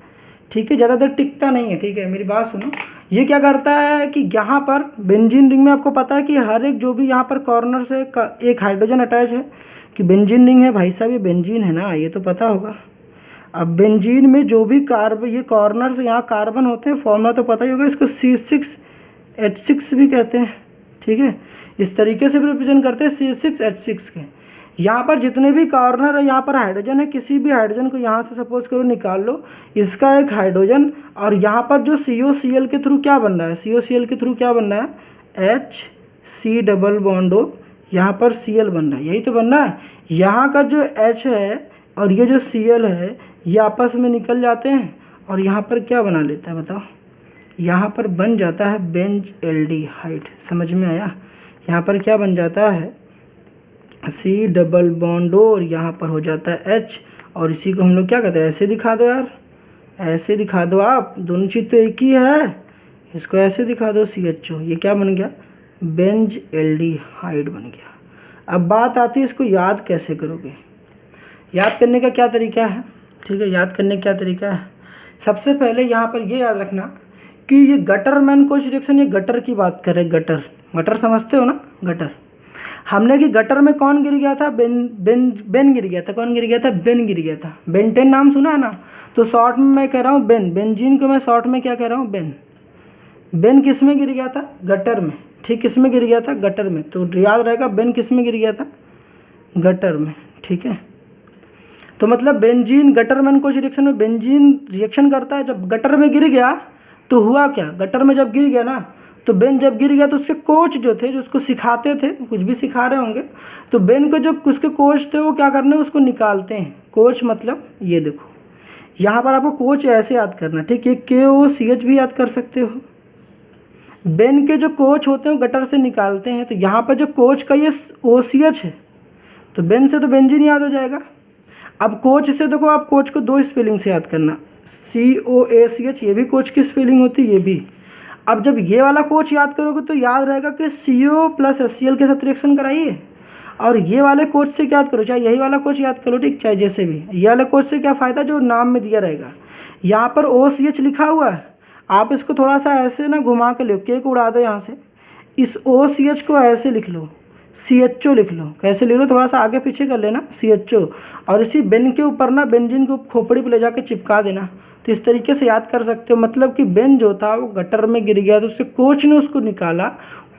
ठीक है, ज़्यादा देर टिकता नहीं है, ठीक है, मेरी बात सुनो। ये क्या करता है कि यहाँ पर बेंजीन रिंग में आपको पता है कि हर एक जो भी यहाँ पर कॉर्नर से एक हाइड्रोजन अटैच है कि बेंजीन रिंग है, भाई साहब ये बेंजीन है ना, ये तो पता होगा। अब बेंजीन में जो भी कार्बन, ये कॉर्नर से यहाँ कार्बन होते हैं, फॉर्मूला तो पता ही होगा, इसको C6H6 भी कहते हैं, ठीक है, इस तरीके से भी रिप्रेजेंट करते हैं C6H6 के। यहाँ पर जितने भी कॉर्नर है यहाँ पर हाइड्रोजन है, किसी भी हाइड्रोजन को यहाँ से सपोज करो निकाल लो, इसका एक हाइड्रोजन, और यहाँ पर जो COCl के थ्रू क्या बन रहा है, COCl के थ्रू क्या बन रहा है, HC डबल बॉन्ड O, यहाँ पर Cl बन रहा है, यही तो बन रहा है। यहाँ का जो H है और ये जो Cl है ये आपस में निकल जाते हैं और यहाँ पर क्या बना लेता है बताओ, यहाँ पर बन जाता है बेंज एल्डिहाइड। समझ में आया? यहाँ पर क्या बन जाता है, C डबल बॉन्ड O और यहाँ पर हो जाता है H, और इसी को हम लोग क्या कहते हैं, ऐसे दिखा दो यार, ऐसे दिखा दो आप, दोनों चीज़ तो एक ही है, इसको ऐसे दिखा दो CHO, ये क्या बन गया, बेंज एल्डिहाइड बन गया। अब बात आती है इसको याद कैसे करोगे। याद करने का क्या तरीका है, ठीक है, याद करने का क्या तरीका है, सबसे पहले यहाँ पर ये याद रखना कि ये गटर मैन कोच रिएक्शन, ये गटर की बात कर रहे हैं, गटर, गटर समझते हो ना, गटर। हमने कि गटर में कौन गिर गया था, बेन गिर गया था, कौन गिर गया था, बेन गिर गया था। बेंटेन नाम सुना है ना, तो शॉर्ट में मैं कह रहा हूँ बेन, बेंजीन को मैं शॉर्ट में क्या कह रहा हूँ, बेन। बेन किस में गिर गया था, गटर में, ठीक, किस में गिर गया था, गटर में, तो याद रहेगा बेन किस में गिर गया था, गटर में, ठीक है। तो मतलब benzene, gutter man coach reaction में बेंजीन रिएक्शन करता है, जब गटर में गिर गया तो हुआ क्या, गटर में जब गिर गया ना, तो बेन जब गिर गया तो उसके कोच जो थे, जो उसको सिखाते थे, कुछ भी सिखा रहे होंगे, तो बेन को जो उसके कोच थे वो क्या करने, उसको निकालते हैं। कोच मतलब ये देखो, यहाँ पर आपको कोच ऐसे याद करना, ठीक है, KOCH भी याद कर सकते हो। बेन के जो कोच होते हैं वो गटर से निकालते हैं, तो यहाँ पर जो कोच का ये OCH है, तो बेन से तो बेंजीन याद हो जाएगा। अब कोच से देखो, आप कोच को दो स्पेलिंग से याद करना, COACH, ये भी कोच की स्पेलिंग होती है, ये भी। अब जब ये वाला कोच याद करोगे तो याद रहेगा कि CO प्लस HCl के साथ रिएक्शन कराइए, और ये वाले कोच से क्या याद करो, चाहे यही वाला कोच याद करो, ठीक, चाहे जैसे भी, ये वाले कोच से क्या फ़ायदा, जो नाम में दिया रहेगा, यहाँ पर OCH लिखा हुआ है, आप इसको थोड़ा सा ऐसे ना घुमा के लो, के को उड़ा दो यहाँ से, इस OCH को ऐसे लिख लो, CHO लिख लो, कैसे लिख लो, थोड़ा सा आगे पीछे कर लेना, CHO, और इसी बेन के ऊपर ना बेंजीन को खोपड़ी पे ले जाके चिपका देना। तो इस तरीके से याद कर सकते हो, मतलब कि बेन जो था वो गटर में गिर गया, तो उसके कोच ने उसको निकाला,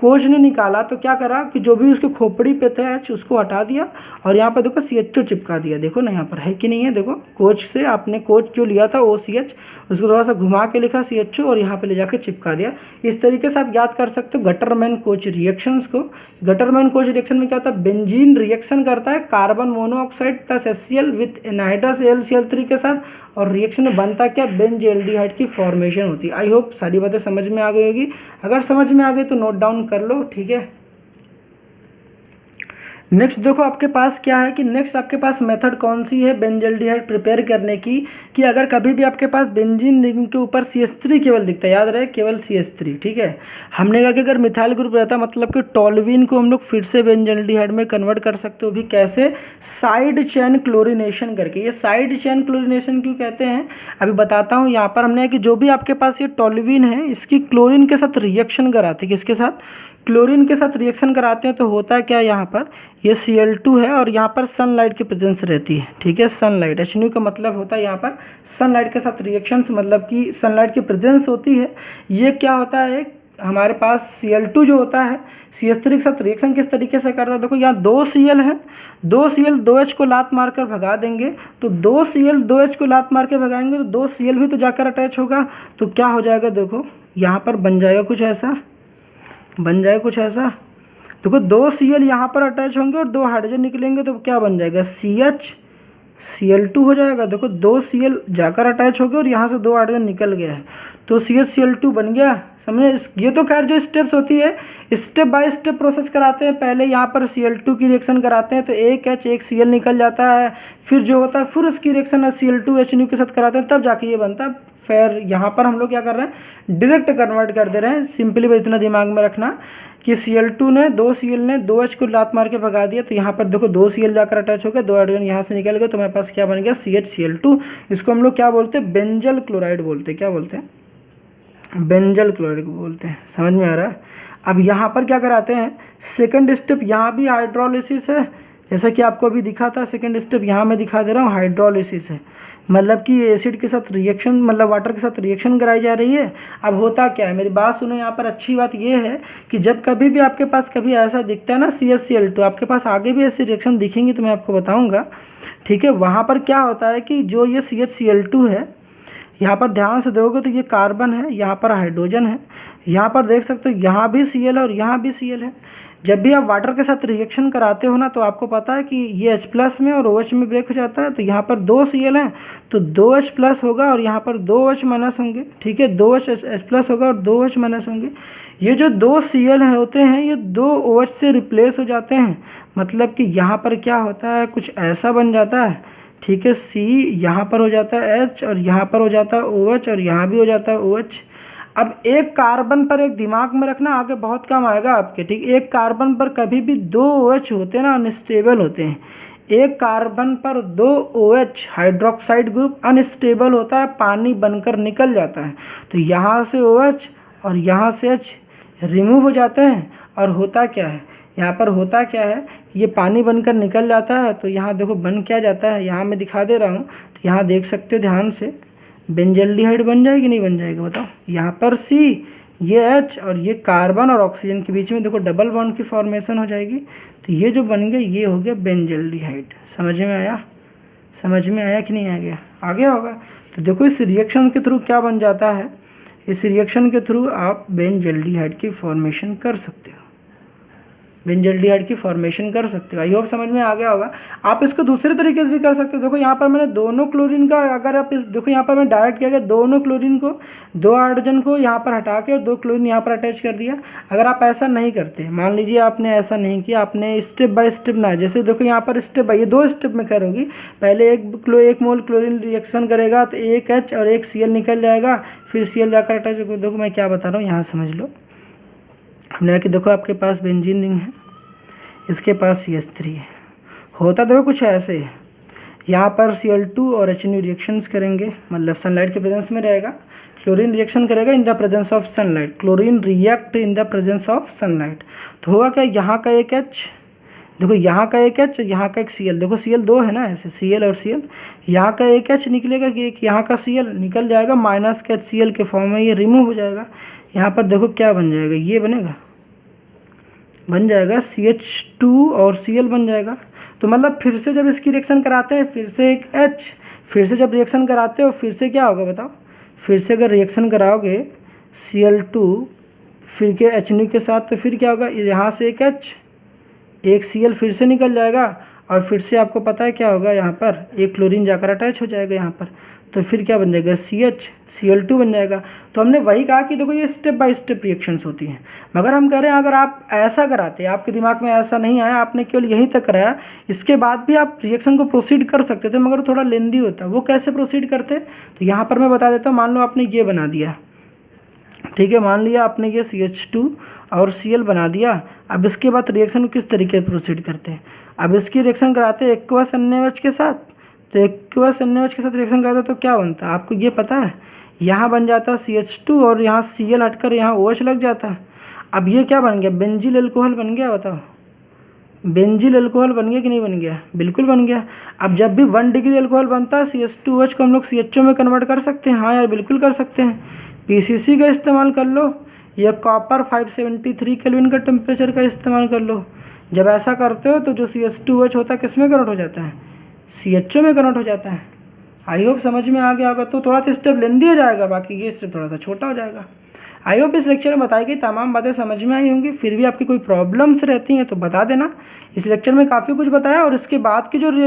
कोच ने निकाला तो क्या करा कि जो भी उसके खोपड़ी पे थे H उसको हटा दिया, और यहाँ पर देखो CHO चिपका दिया, देखो ना यहाँ पर है कि नहीं है, देखो कोच से आपने कोच जो लिया था OCH, उसको थोड़ा सा घुमा के लिखा CHO और यहाँ पे ले जाके चिपका दिया। इस तरीके से आप याद कर सकते हो गटर मैन कोच रिएक्शंस को। गटर मैन कोच रिएक्शन में क्या होता है, बेंजीन रिएक्शन करता है carbon monoxide plus HCl with anhydrous AlCl3 के साथ, और रिएक्शन में बनता क्या, बेंज एल्डिहाइड की फॉर्मेशन होती है। आई होप सारी बातें समझ में आ गई होगी, अगर समझ में आ गई तो नोट डाउन कर लो, ठीक है। नेक्स्ट देखो आपके पास क्या है कि नेक्स्ट आपके पास मेथड कौन सी है बेंजल्डिहाइड प्रिपेयर करने की, कि अगर कभी भी आपके पास बेंजीन रिंग के ऊपर CH3 केवल दिखता है, याद रहे केवल CH3, ठीक है। हमने कहा कि अगर मिथाइल ग्रुप रहता मतलब कि टोल्यूइन को हम लोग फिर से बेंजल्डिहाइड में कन्वर्ट कर सकते हो, भी कैसे, साइड चेन क्लोरिनेशन करके। ये साइड चेन क्लोरिनेशन क्यों कहते हैं अभी बताता हूँ। यहाँ पर हमने कि जो भी आपके पास ये टोल्यूइन है इसकी क्लोरीन के साथ रिएक्शन कराते हैं, किसके साथ, क्लोरीन के साथ रिएक्शन कराते हैं, तो होता है क्या, यहाँ पर ये Cl2 है और यहाँ पर सनलाइट की प्रेजेंस रहती है, ठीक है, सनलाइट, HNU का मतलब होता है यहाँ पर सनलाइट के साथ रिएक्शंस, मतलब कि सनलाइट की प्रेजेंस होती है। ये क्या होता है, हमारे पास Cl2 जो होता है CH3 के साथ रिएक्शन किस तरीके से कर रहा है, देखो यहाँ 2 Cl है, 2 Cl 2H को लात मार कर भगा देंगे, तो 2 Cl 2H को लात मार के भगाएंगे तो 2 Cl भी तो जाकर अटैच होगा, तो क्या हो जाएगा, देखो यहाँ पर बन जाएगा कुछ ऐसा, बन जाए कुछ ऐसा, देखो 2 Cl यहाँ पर अटैच होंगे और 2 हाइड्रोजन निकलेंगे, तो क्या बन जाएगा, CH Cl2 हो जाएगा। देखो 2 Cl जाकर अटैच हो गए और यहाँ से 2 हाइड्रोजन निकल गया है, तो CH Cl2 बन गया, समझे। ये तो खैर जो स्टेप्स होती है स्टेप बाय स्टेप प्रोसेस कराते हैं, पहले यहाँ पर Cl2 की रिएक्शन कराते हैं तो एक H एक Cl निकल जाता है, फिर जो होता है फिर उसकी रिएक्शन Cl2 HNU के साथ कराते हैं, तब जाके ये बनता है। फिर यहाँ पर हम लोग क्या कर रहे हैं, डायरेक्ट कन्वर्ट कर दे रहे हैं। सिंपली बस इतना दिमाग में रखना कि Cl2 ने 2 Cl ने 2H को लात मार के भगा दिया, तो यहाँ पर देखो 2 Cl जाकर अटैच हो गया, 2 हाइड्रोजन यहाँ से निकल गए, तो हमारे पास क्या बन गया, CHCl2। इसको हम लोग क्या बोलते हैं, बेंजल क्लोराइड बोलते हैं, क्या बोलते हैं, बेंजल क्लोराइड को बोलते हैं। समझ में आ रहा है। अब यहाँ पर क्या कराते हैं, सेकंड स्टेप, यहाँ भी हाइड्रोलिसिस है, जैसा कि आपको अभी दिखा था सेकंड स्टेप, यहाँ मैं दिखा दे रहा हूँ हाइड्रोलिसिस है, मतलब कि एसिड के साथ रिएक्शन, मतलब वाटर के साथ रिएक्शन कराई जा रही है। अब होता क्या है, मेरी बात सुनो, यहाँ पर अच्छी बात ये है कि जब कभी भी आपके पास कभी ऐसा दिखता है ना CH2, आपके पास आगे भी ऐसी रिएक्शन दिखेंगी तो मैं आपको बताऊँगा, ठीक है। वहाँ पर क्या होता है कि जो ये CH2 है, यहाँ पर ध्यान से देखोगे तो ये कार्बन है, यहाँ पर हाइड्रोजन है, यहाँ पर देख सकते हो यहाँ भी Cl है और यहाँ भी Cl है। जब भी आप वाटर के साथ रिएक्शन कराते हो ना तो आपको पता है कि ये H+ में और OH में ब्रेक हो जाता है, तो यहाँ पर 2 Cl हैं तो 2H+ होगा और यहाँ पर 2OH- होंगे, ठीक है। 2H+ होगा और 2OH- होंगे। ये जो 2 Cl होते हैं ये 2 OH से रिप्लेस हो जाते हैं, मतलब कि यहाँ पर क्या होता है, कुछ ऐसा बन जाता है, ठीक है। C यहाँ पर हो जाता है H और यहाँ पर हो जाता है OH और यहाँ भी हो जाता है OH। अब एक कार्बन पर, एक दिमाग में रखना, आगे बहुत काम आएगा आपके, ठीक। एक कार्बन पर कभी भी 2 OH होते हैं ना, अनस्टेबल होते हैं। एक कार्बन पर 2 OH हाइड्रोक्साइड ग्रुप अनस्टेबल होता है, पानी बनकर निकल जाता है। तो यहाँ से OH और यहाँ से H रिमूव हो जाते हैं और होता क्या है, यहाँ पर होता क्या है, ये पानी बनकर निकल जाता है। तो यहाँ देखो बन क्या जाता है, यहाँ मैं दिखा दे रहा हूँ, तो यहाँ देख सकते हो ध्यान से, बेंजल्डिहाइड बन जाएगी नहीं बन जाएगा बताओ। यहाँ पर C, ये H और ये कार्बन और ऑक्सीजन के बीच में देखो डबल बॉन्ड की फॉर्मेशन हो जाएगी, तो ये जो बन गया ये हो गया बेंजल्डिहाइड। समझ में आया, समझ में आया कि नहीं आ गया, आ गया होगा। तो देखो इस रिएक्शन के थ्रू क्या बन जाता है, इस रिएक्शन के थ्रू आप बेंजल्डिहाइड की फॉर्मेशन कर सकते हो, बेंजल्डिहाइड की फॉर्मेशन कर सकते हो। आई होप समझ में आ गया होगा। आप इसको दूसरे तरीके से भी कर सकते हो। देखो यहाँ पर मैंने दोनों क्लोरीन का, अगर आप देखो यहाँ पर मैं डायरेक्ट किया गया, दोनों क्लोरीन को, 2 हाइड्रोजन को यहाँ पर हटा के और 2 क्लोरीन यहाँ पर अटैच कर दिया। अगर आप ऐसा नहीं करते, मान लीजिए आपने ऐसा नहीं किया, आपने स्टेप बाय स्टेप ना, जैसे देखो यहाँ पर स्टेप बाय, ये 2 स्टेप में करोगी। पहले 1 मोल क्लोरीन रिएक्शन करेगा तो 1 H और 1 Cl निकल जाएगा, फिर Cl जाकर अटैच। देखो मैं क्या बता रहा हूँ यहाँ समझ लो। हमने कि देखो आपके पास बेंजीन रिंग है, इसके पास CH3 है, होता देखो कुछ ऐसे है। यहाँ पर Cl2 और HNO रिएक्शंस करेंगे, मतलब सनलाइट के प्रेजेंस में रहेगा। क्लोरीन रिएक्शन करेगा in the presence of sunlight, chlorine react in the presence of sunlight. तो होगा क्या, यहाँ का एक H, देखो यहाँ का एक H, यहाँ का एक Cl, देखो Cl 2 है ना, ऐसे Cl और Cl, यहाँ का एक H निकलेगा कि एक यहाँ का Cl निकल जाएगा, माइनस का Cl के फॉर्म में ये रिमूव हो जाएगा। यहाँ पर देखो क्या बन जाएगा, ये बनेगा, बन जाएगा CH2 और Cl बन जाएगा। तो मतलब फिर से जब इसकी रिएक्शन कराते हैं, फिर से एक H, फिर से जब रिएक्शन कराते हो फिर से क्या होगा बताओ, फिर से अगर रिएक्शन कराओगे Cl2 फिर के HNO के साथ, तो फिर क्या होगा, यहाँ से एक H, एक Cl फिर से निकल जाएगा और फिर से आपको पता है क्या होगा, यहाँ पर एक क्लोरीन जाकर अटैच हो जाएगा यहाँ पर, तो फिर क्या बन जाएगा, CH Cl2 बन जाएगा। तो हमने वही कहा कि देखो ये स्टेप बाय स्टेप रिएक्शंस होती हैं, मगर हम कह रहे हैं अगर आप ऐसा कराते, आपके दिमाग में ऐसा नहीं आया, आपने केवल यहीं तक कराया, इसके बाद भी आप रिएक्शन को प्रोसीड कर सकते थे, मगर थोड़ा लेंदी होता। वो कैसे प्रोसीड करते, तो यहाँ पर मैं बता देता हूँ। मान लो आपने ये बना दिया, ठीक है, मान लिया आपने ये CH2 और Cl बना दिया। अब इसके बाद रिएक्शन को किस तरीके से प्रोसीड करते हैं, अब इसकी रिएक्शन कराते हैं एक्वस NaOH के साथ, तो एक्वस NaOH के साथ रिएक्शन कराते तो क्या बनता है आपको ये पता है, यहाँ बन जाता है CH2 और यहाँ Cl हटकर यहाँ OH लग जाता है। अब ये क्या बन गया, बेंजील अल्कोहल बन गया, बताओ बेंजील अल्कोहल बन गया कि नहीं बन गया, बिल्कुल बन गया। अब जब भी 1 डिग्री अल्कोहल बनता है CH2OH को हम लोग CHO में कन्वर्ट कर सकते हैं, हाँ यार बिल्कुल कर सकते हैं। PCC का इस्तेमाल कर लो या कॉपर 573 केल्विन का टेम्परेचर का इस्तेमाल कर लो। जब ऐसा करते हो तो जो CH2OH होता है किस में कन्वर्ट हो जाता है, CHO में कन्वर्ट हो जाता है। आई होप समझ में आ गया होगा। तो थोड़ा सा स्टेप लेंदी हो जाएगा, बाकी ये स्टेप थोड़ा सा छोटा हो जाएगा। आई होप इस लेक्चर में बताई गई तमाम बातें समझ में आई होंगी। फिर भी आपकी कोई प्रॉब्लम्स रहती हैं तो बता देना। इस लेक्चर में काफ़ी कुछ बताया और इसके बाद की जो